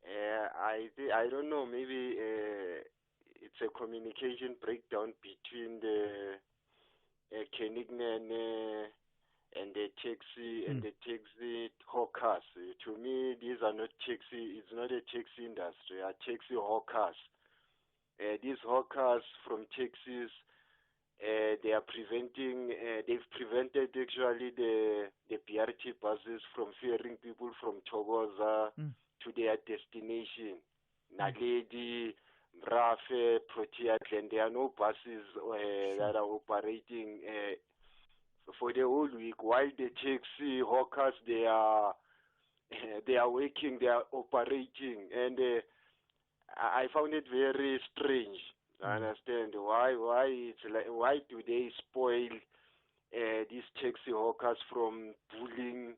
I don't know. Maybe it's a communication breakdown between the Kenignan and the taxi and the taxi hawkers. To me, these are not taxi. It's not a taxi industry. Are taxi hawkers. These hawkers from taxis. They are preventing. They've prevented actually the BRT buses from ferrying people from Thokoza to their destination. Naledi, Mrafe, Protea Glen. There are no buses that are operating for the whole week. While the taxi hawkers they are working, they are operating, and I found it very strange. I understand why do they spoil these taxi hawkers from bullying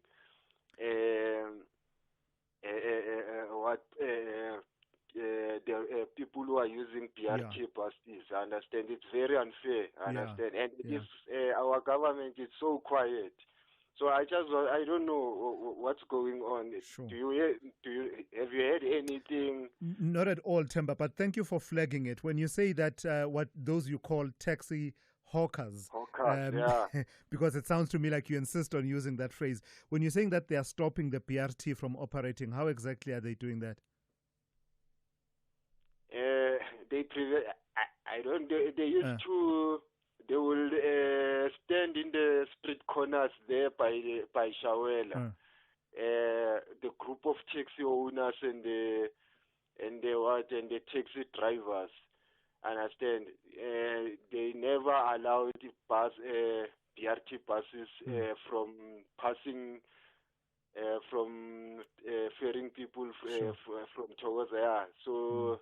the people who are using BRT buses? I understand it's very unfair. I understand, and if our government is so quiet. So I don't know what's going on. Sure. Have you heard anything? Not at all, Temba, but thank you for flagging it. When you say that what those you call taxi hawkers, because it sounds to me like you insist on using that phrase. When you're saying that they are stopping the BRT from operating, how exactly are they doing that? They used to. They will stand in the street corners there by Shawela. The group of taxi owners and the taxi drivers. Understand? They never allowed BRT buses from passing from ferrying people from Thokoza. So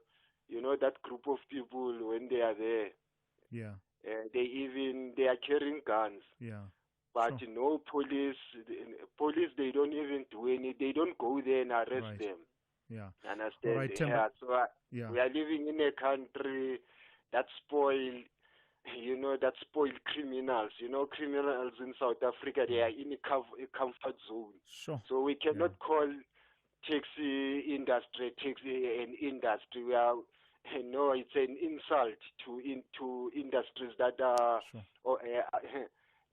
that group of people when they are there. Yeah. They are carrying guns. Yeah. But no police. Police they don't even do any. They don't go there and arrest them. Yeah. Understand? Right, We are living in a country that spoiled. That spoiled criminals. Criminals in South Africa they are in a comfort zone. Sure. So we cannot call taxi industry an industry. We are. No, it's an insult to industries that are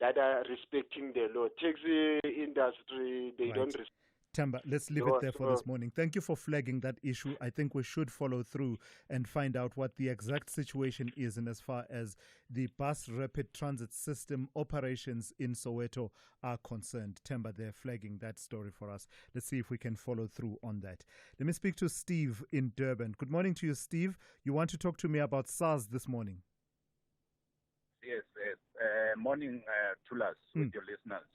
that are respecting the law. Taxi industry, they don't respect. Temba, let's leave it there for this morning. Thank you for flagging that issue. I think we should follow through and find out what the exact situation is and as far as the bus rapid transit system operations in Soweto are concerned. Temba, they're flagging that story for us. Let's see if we can follow through on that. Let me speak to Steve in Durban. Good morning to you, Steve. You want to talk to me about SARS this morning? Yes. Morning, Thulas, with your listeners.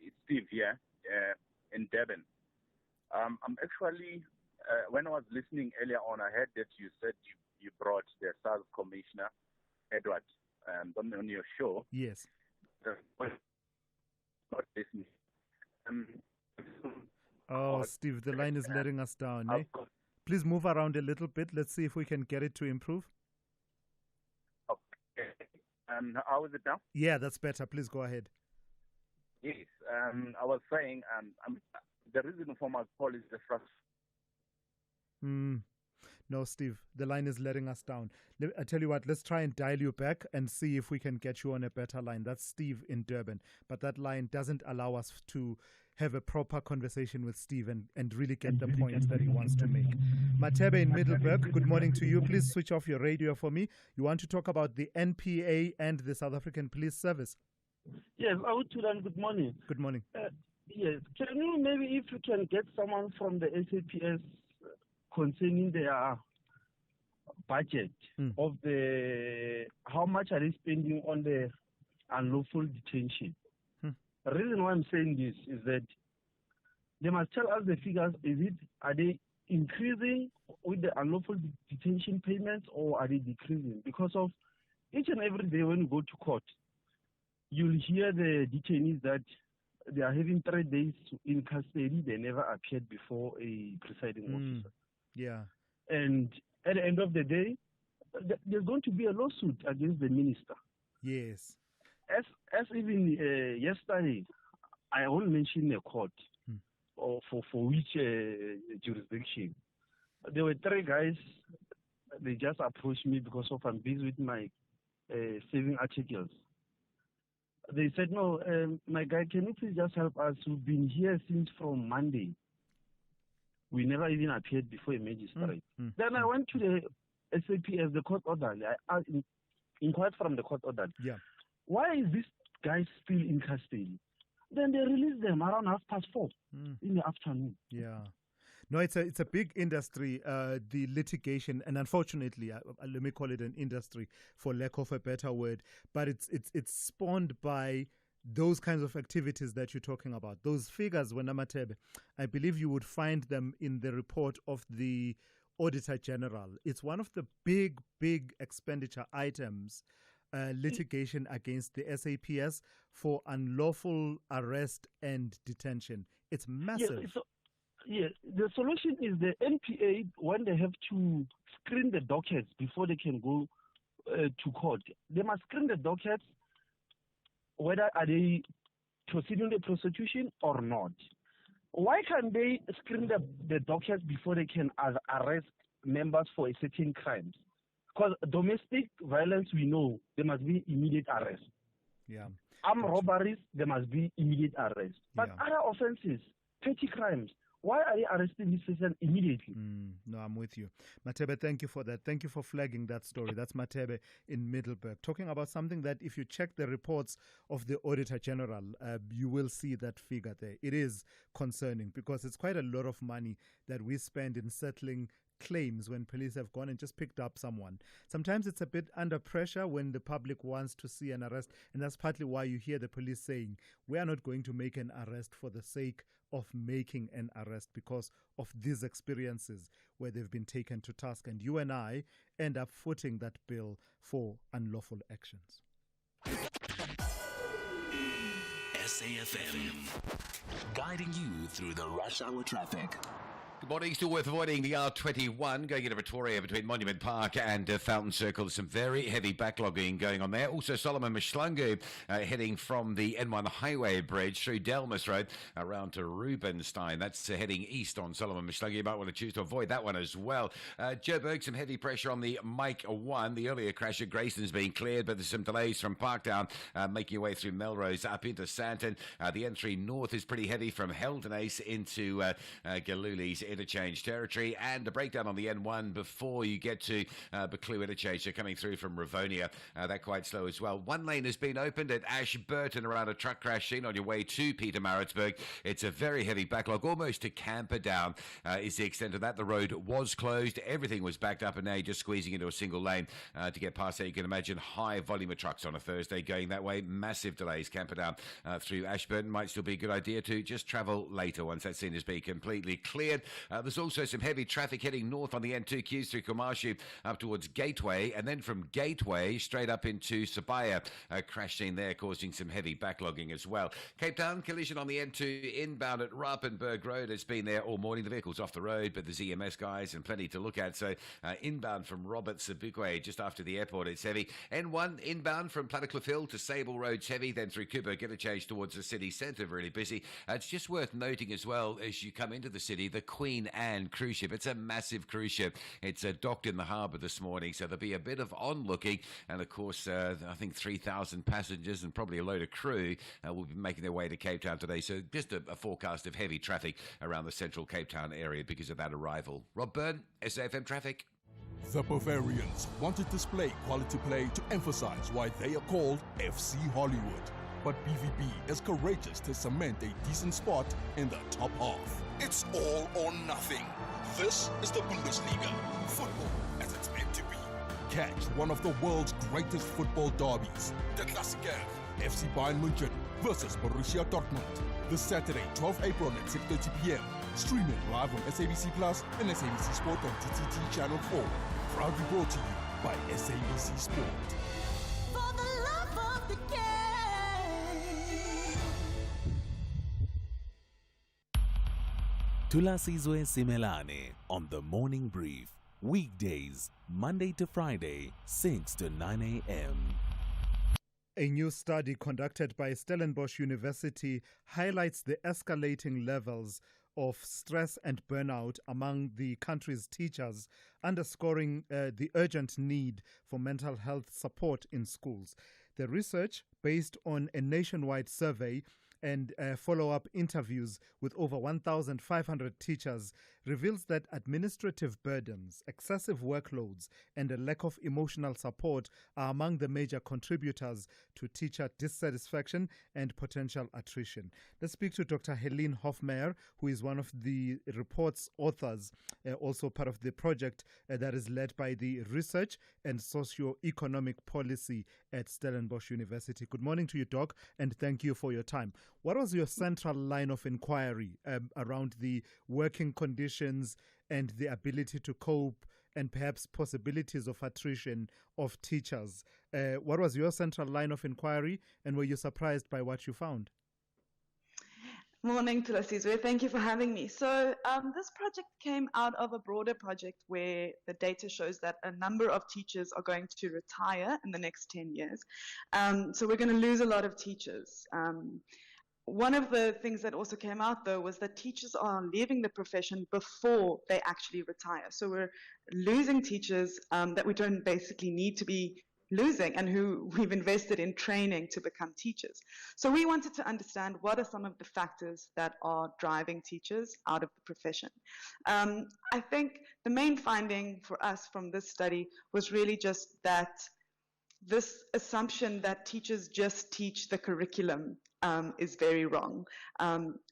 It's Steve here. In Durban. I'm actually, when I was listening earlier on, I heard that you said you brought the SARS Commissioner, Edward, on your show. Yes. Not listening. Steve, the line is letting us down. Please move around a little bit. Let's see if we can get it to improve. Okay. How is it now? Yeah, that's better. Please go ahead. Yes, I was saying the reason for my call is the frustration. No, Steve, the line is letting us down. I tell you what, let's try and dial you back and see if we can get you on a better line. That's Steve in Durban. But that line doesn't allow us to have a proper conversation with Steve and really get the point that he wants to make. Matebe in Middleburg, good morning to you. Please switch off your radio for me. You want to talk about the NPA and the South African Police Service? Yes, Autulan, good morning. Good morning. Yes, can you maybe if you can get someone from the SAPS concerning their budget of how much are they spending on the unlawful detention? The reason why I'm saying this is that they must tell us the figures. Are they increasing with the unlawful detention payments, or are they decreasing? Because of each and every day when you go to court, you'll hear the detainees that they are having 3 days in custody. They never appeared before a presiding officer. Yeah. And at the end of the day, there's going to be a lawsuit against the minister. Yes. As even yesterday, I won't mention a court or for which jurisdiction. There were 3 guys. They just approached me because of I'm busy with my saving articles. They said, no, my guy, can you please just help us? We've been here since from Monday. We never even appeared before a magistrate. Then I went to the SAPS, the court order. I inquired from the court order. Yeah. Why is this guy still in custody? Then they released them around 4:30 in the afternoon. Yeah. No, it's a big industry, the litigation, and unfortunately, let me call it an industry for lack of a better word, but it's spawned by those kinds of activities that you're talking about. Those figures, Wenamatebe, I believe you would find them in the report of the Auditor General. It's one of the big expenditure items, litigation against the SAPS for unlawful arrest and detention. It's massive. Yes, the solution is the NPA, when they have to screen the dockets before they can go to court. They must screen the dockets, whether are they proceeding the prosecution or not. Why can't they screen the dockets before they can arrest members for certain crimes? Because domestic violence, we know, there must be immediate arrest. Yeah. Armed robberies, there must be immediate arrest. But other offenses, petty crimes, why are they arresting this person immediately? No, I'm with you. Matebe, thank you for that. Thank you for flagging that story. That's Matebe in Middleburg. Talking about something that if you check the reports of the Auditor General, you will see that figure there. It is concerning because it's quite a lot of money that we spend in settling claims when police have gone and just picked up someone. Sometimes it's a bit under pressure when the public wants to see an arrest, and that's partly why you hear the police saying, we are not going to make an arrest for the sake of making an arrest because of these experiences where they've been taken to task, and you and I end up footing that bill for unlawful actions. SAFM, guiding you through the rush hour traffic. Good morning. Still worth avoiding the R21 going into Pretoria between Monument Park and Fountain Circle. There's some very heavy backlogging going on there. Also, Solomon Mshlangu heading from the N1 Highway Bridge through Delmas Road around to Rubenstein. That's heading east on Solomon Mshlangu. You might want to choose to avoid that one as well. Joburg, some heavy pressure on the Mike 1. The earlier crash at Grayson's being cleared, but there's some delays from Parktown making your way through Melrose up into Santon. The N3 North is pretty heavy from Heldenace into Galuli's interchange territory, and a breakdown on the N1 before you get to Buccleuch interchange. They're coming through from Ravonia. They're quite slow as well. One lane has been opened at Ashburton around a truck crash scene on your way to Pietermaritzburg. It's a very heavy backlog, almost to Camperdown is the extent of that. The road was closed. Everything was backed up, and now you're just squeezing into a single lane to get past there. You can imagine high volume of trucks on a Thursday going that way. Massive delays. Camperdown through Ashburton might still be a good idea to just travel later once that scene has been completely cleared. There's also some heavy traffic heading north on the N2 queues through Kumashu up towards Gateway, and then from Gateway straight up into Sabaya. Crash scene there causing some heavy backlogging as well. Cape Town collision on the N2 inbound at Rappenberg Road. It's been there all morning. The vehicle's off the road, but there's EMS guys and plenty to look at. So inbound from Robert Sebukwe just after the airport, it's heavy. N1 inbound from Plattercliff Hill to Sable Road's heavy, then through Cooper, get a change towards the city centre, really busy. It's just worth noting as well as you come into the city, the Queen Anne cruise ship. It's a massive cruise ship. It's docked in the harbour this morning, so there'll be a bit of onlooking, and of course I think 3,000 passengers and probably a load of crew will be making their way to Cape Town today, so just a forecast of heavy traffic around the central Cape Town area because of that arrival. Rob Byrne, SAFM Traffic. The Bavarians want to display quality play to emphasize why they are called FC Hollywood. But BVB is courageous to cement a decent spot in the top half. It's all or nothing. This is the Bundesliga. Football as it's meant to be. Catch one of the world's greatest football derbies. The Klassiker. FC Bayern München versus Borussia Dortmund. This Saturday, 12 April at 6:30 p.m. Streaming live on SABC Plus and SABC Sport on TTT Channel 4. Proudly brought to you by SABC Sport. For the love of the game. Thulasizwe Simelane on the Morning Brief. Weekdays, Monday to Friday, 6 to 9 a.m. A new study conducted by Stellenbosch University highlights the escalating levels of stress and burnout among the country's teachers, underscoring the urgent need for mental health support in schools. The research, based on a nationwide survey and follow-up interviews with over 1,500 teachers, reveals that administrative burdens, excessive workloads, and a lack of emotional support are among the major contributors to teacher dissatisfaction and potential attrition. Let's speak to Dr. Helene Hofmeyr, who is one of the report's authors, also part of the project that is led by the Research and Socio-Economic Policy at Stellenbosch University. Good morning to you, Doc, and thank you for your time. What was your central line of inquiry around the working conditions and the ability to cope and perhaps possibilities of attrition of teachers? What was your central line of inquiry, and were you surprised by what you found? Morning, Thulasizwe. Thank you for having me. So this project came out of a broader project where the data shows that a number of teachers are going to retire in the next 10 years. So we're going to lose a lot of teachers. One of the things that also came out, though, was that teachers are leaving the profession before they actually retire. So we're losing teachers that we don't basically need to be losing and who we've invested in training to become teachers. So we wanted to understand what are some of the factors that are driving teachers out of the profession. I think the main finding for us from this study was really just that this assumption that teachers just teach the curriculum is very wrong.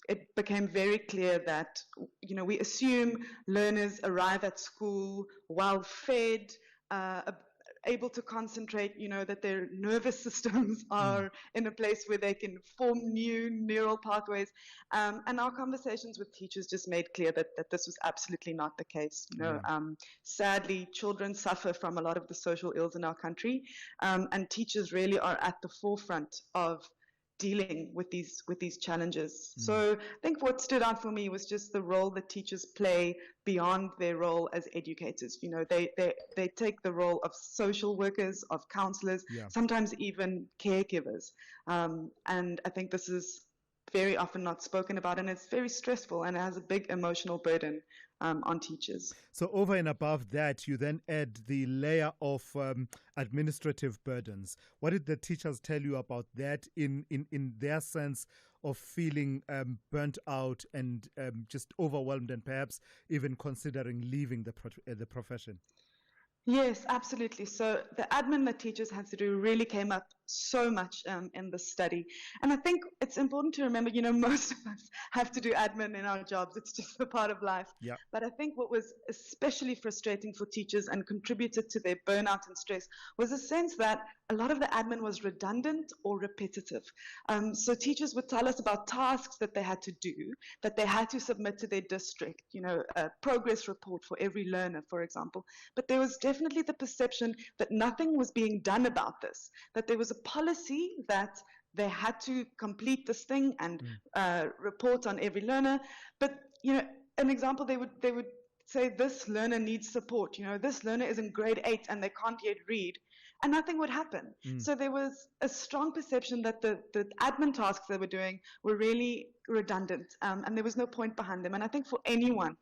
It became very clear that, we assume learners arrive at school well fed, able to concentrate, that their nervous systems are in a place where they can form new neural pathways. And our conversations with teachers just made clear that this was absolutely not the case. Sadly, children suffer from a lot of the social ills in our country, and teachers really are at the forefront of dealing with these challenges. So I think what stood out for me was just the role that teachers play beyond their role as educators. They take the role of social workers, of counselors, sometimes even caregivers. And I think this is very often not spoken about, and it's very stressful, and it has a big emotional burden on teachers. So over and above that, you then add the layer of administrative burdens. What did the teachers tell you about that in their sense of feeling burnt out and just overwhelmed and perhaps even considering leaving the profession? Yes, absolutely. So the admin that teachers had to do really came up so much in the study. And I think it's important to remember, most of us have to do admin in our jobs. It's just a part of life. Yeah. But I think what was especially frustrating for teachers and contributed to their burnout and stress was a sense that a lot of the admin was redundant or repetitive. So teachers would tell us about tasks that they had to do, that they had to submit to their district, a progress report for every learner, for example. But there was definitely the perception that nothing was being done about this, that there was a policy that they had to complete this thing and report on every learner. But, an example, they would say this learner needs support. This learner is in grade 8 and they can't yet read. And nothing would happen. So there was a strong perception that the admin tasks they were doing were really redundant, and there was no point behind them. And I think for anyone,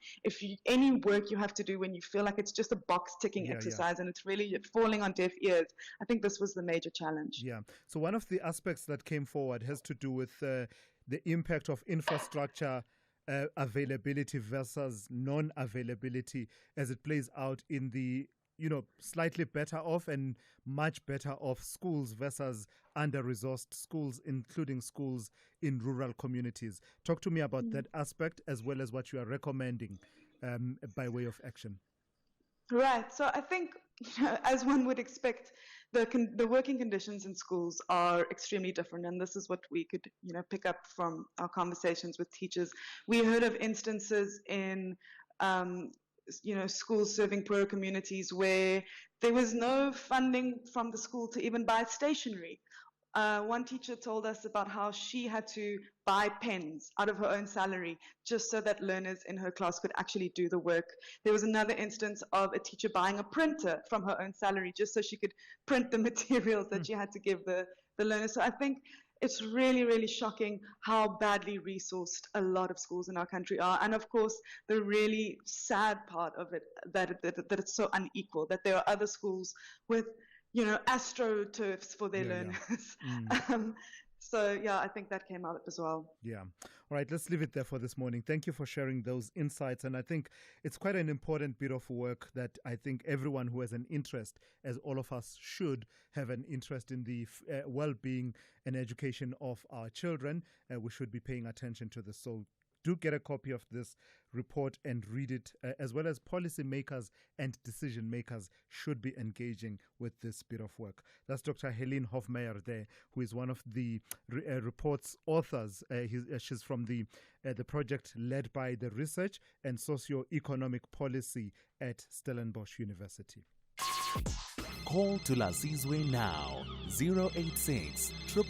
any work you have to do when you feel like it's just a box-ticking exercise and it's really falling on deaf ears, I think this was the major challenge. Yeah. So one of the aspects that came forward has to do with the impact of infrastructure availability versus non-availability as it plays out in the slightly better off and much better off schools versus under-resourced schools, including schools in rural communities. Talk to me about that aspect as well as what you are recommending by way of action. Right. So I think as one would expect, the working conditions in schools are extremely different, and this is what we could, pick up from our conversations with teachers. We heard of instances in, schools serving poorer communities where there was no funding from the school to even buy stationery. One teacher told us about how she had to buy pens out of her own salary just so that learners in her class could actually do the work. There was another instance of a teacher buying a printer from her own salary just so she could print the materials that she had to give the learners. So I think it's really, really shocking how badly resourced a lot of schools in our country are. And of course, the really sad part of it, that it's so unequal, that there are other schools with AstroTurfs for their learners. So, I think that came out as well. Yeah. All right, let's leave it there for this morning. Thank you for sharing those insights. And I think it's quite an important bit of work that I think everyone who has an interest, as all of us should have an interest in the well-being and education of our children, we should be paying attention to this. So do get a copy of this report and read it, as well as policymakers and decision makers should be engaging with this bit of work. That's Dr. Helene Hofmeyer there, who is one of the report's authors. She's from the project led by the Research and Socio-Economic Policy at Stellenbosch University. Call Thulasizwe now, 086 000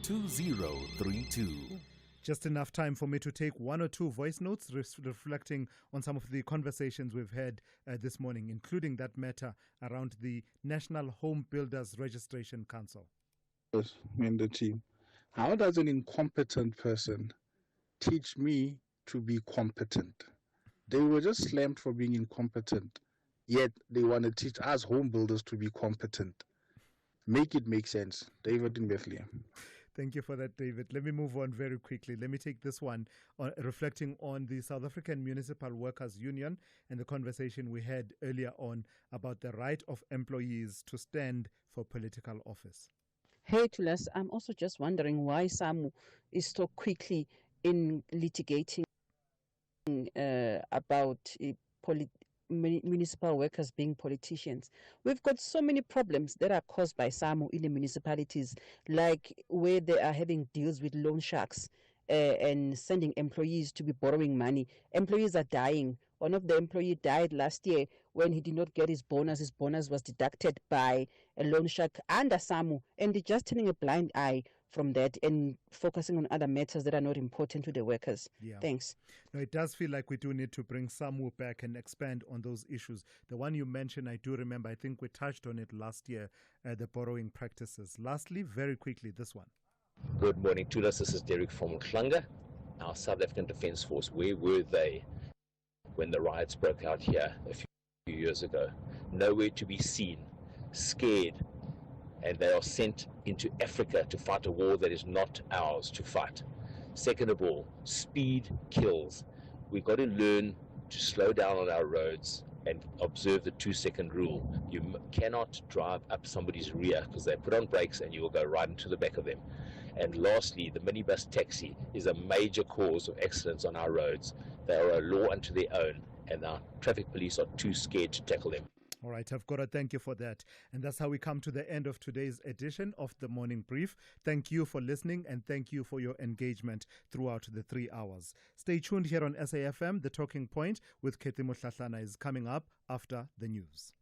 2032. Just enough time for me to take one or two voice notes reflecting on some of the conversations we've had this morning, including that matter around the National Home Builders Registration Council. In the team, how does an incompetent person teach me to be competent? They were just slammed for being incompetent, yet they want to teach us home builders to be competent. Make it make sense. David in Bethlehem. Thank you for that, David. Let me move on very quickly. Let me take this one, reflecting on the South African Municipal Workers Union and the conversation we had earlier on about the right of employees to stand for political office. Hey, Thulas, I'm also just wondering why SAMU is so quickly in litigating about municipal workers being politicians. We've got so many problems that are caused by SAMU in the municipalities, like where they are having deals with loan sharks and sending employees to be borrowing money. Employees are dying. One of the employees died last year when he did not get his bonus. His bonus was deducted by a loan shark under SAMU, and they're just turning a blind eye from that and focusing on other matters that are not important to the workers. Yeah. Thanks. No, it does feel like we do need to bring SAMU back and expand on those issues. The one you mentioned, I do remember, I think we touched on it last year, the borrowing practices. Lastly, very quickly, this one. Good morning, Thulas. This is Derek from Klanga. Our South African Defence Force, where were they when the riots broke out here a few years ago? Nowhere to be seen, scared, and they are sent into Africa to fight a war that is not ours to fight. Second of all, speed kills. We've got to learn to slow down on our roads and observe the 2-second rule. You cannot drive up somebody's rear because they put on brakes and you will go right into the back of them. And lastly, the minibus taxi is a major cause of accidents on our roads. They are a law unto their own, and our traffic police are too scared to tackle them. All right, I've got to thank you for that. And that's how we come to the end of today's edition of the Morning Brief. Thank you for listening and thank you for your engagement throughout the 3 hours. Stay tuned here on SAFM. The Talking Point with Kethi Motlatlana is coming up after the news.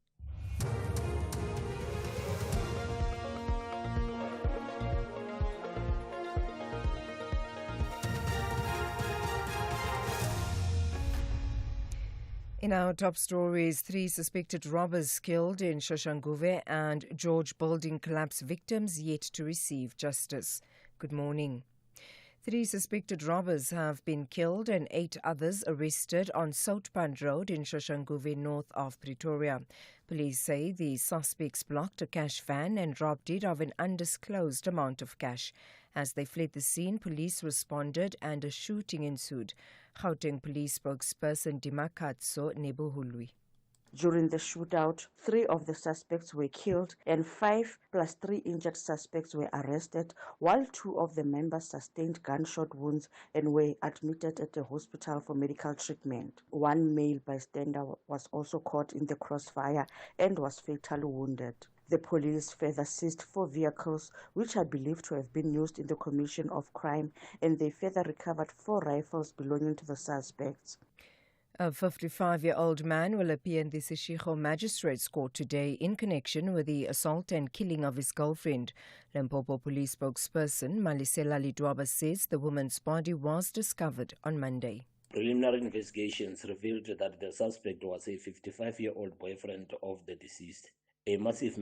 In our top stories, 3 suspected robbers killed in Shoshanguve and George building collapse victims yet to receive justice. Good morning. 3 suspected robbers have been killed and 8 others arrested on Soutpan Road in Shoshanguve, north of Pretoria. Police say the suspects blocked a cash van and robbed it of an undisclosed amount of cash. As they fled the scene, police responded and a shooting ensued. Gauteng Police spokesperson Dimakatso Nebuhulwi. During the shootout, 3 of the suspects were killed and 5 plus 3 injured suspects were arrested, while 2 of the members sustained gunshot wounds and were admitted at the hospital for medical treatment. One male bystander was also caught in the crossfire and was fatally wounded. The police further seized 4 vehicles which are believed to have been used in the commission of crime, and they further recovered 4 rifles belonging to the suspects. A 55-year-old man will appear in the Seshego Magistrates Court today in connection with the assault and killing of his girlfriend. Limpopo Police spokesperson Malisela Lidwaba says the woman's body was discovered on Monday. Preliminary investigations revealed that the suspect was a 55-year-old boyfriend of the deceased. A massive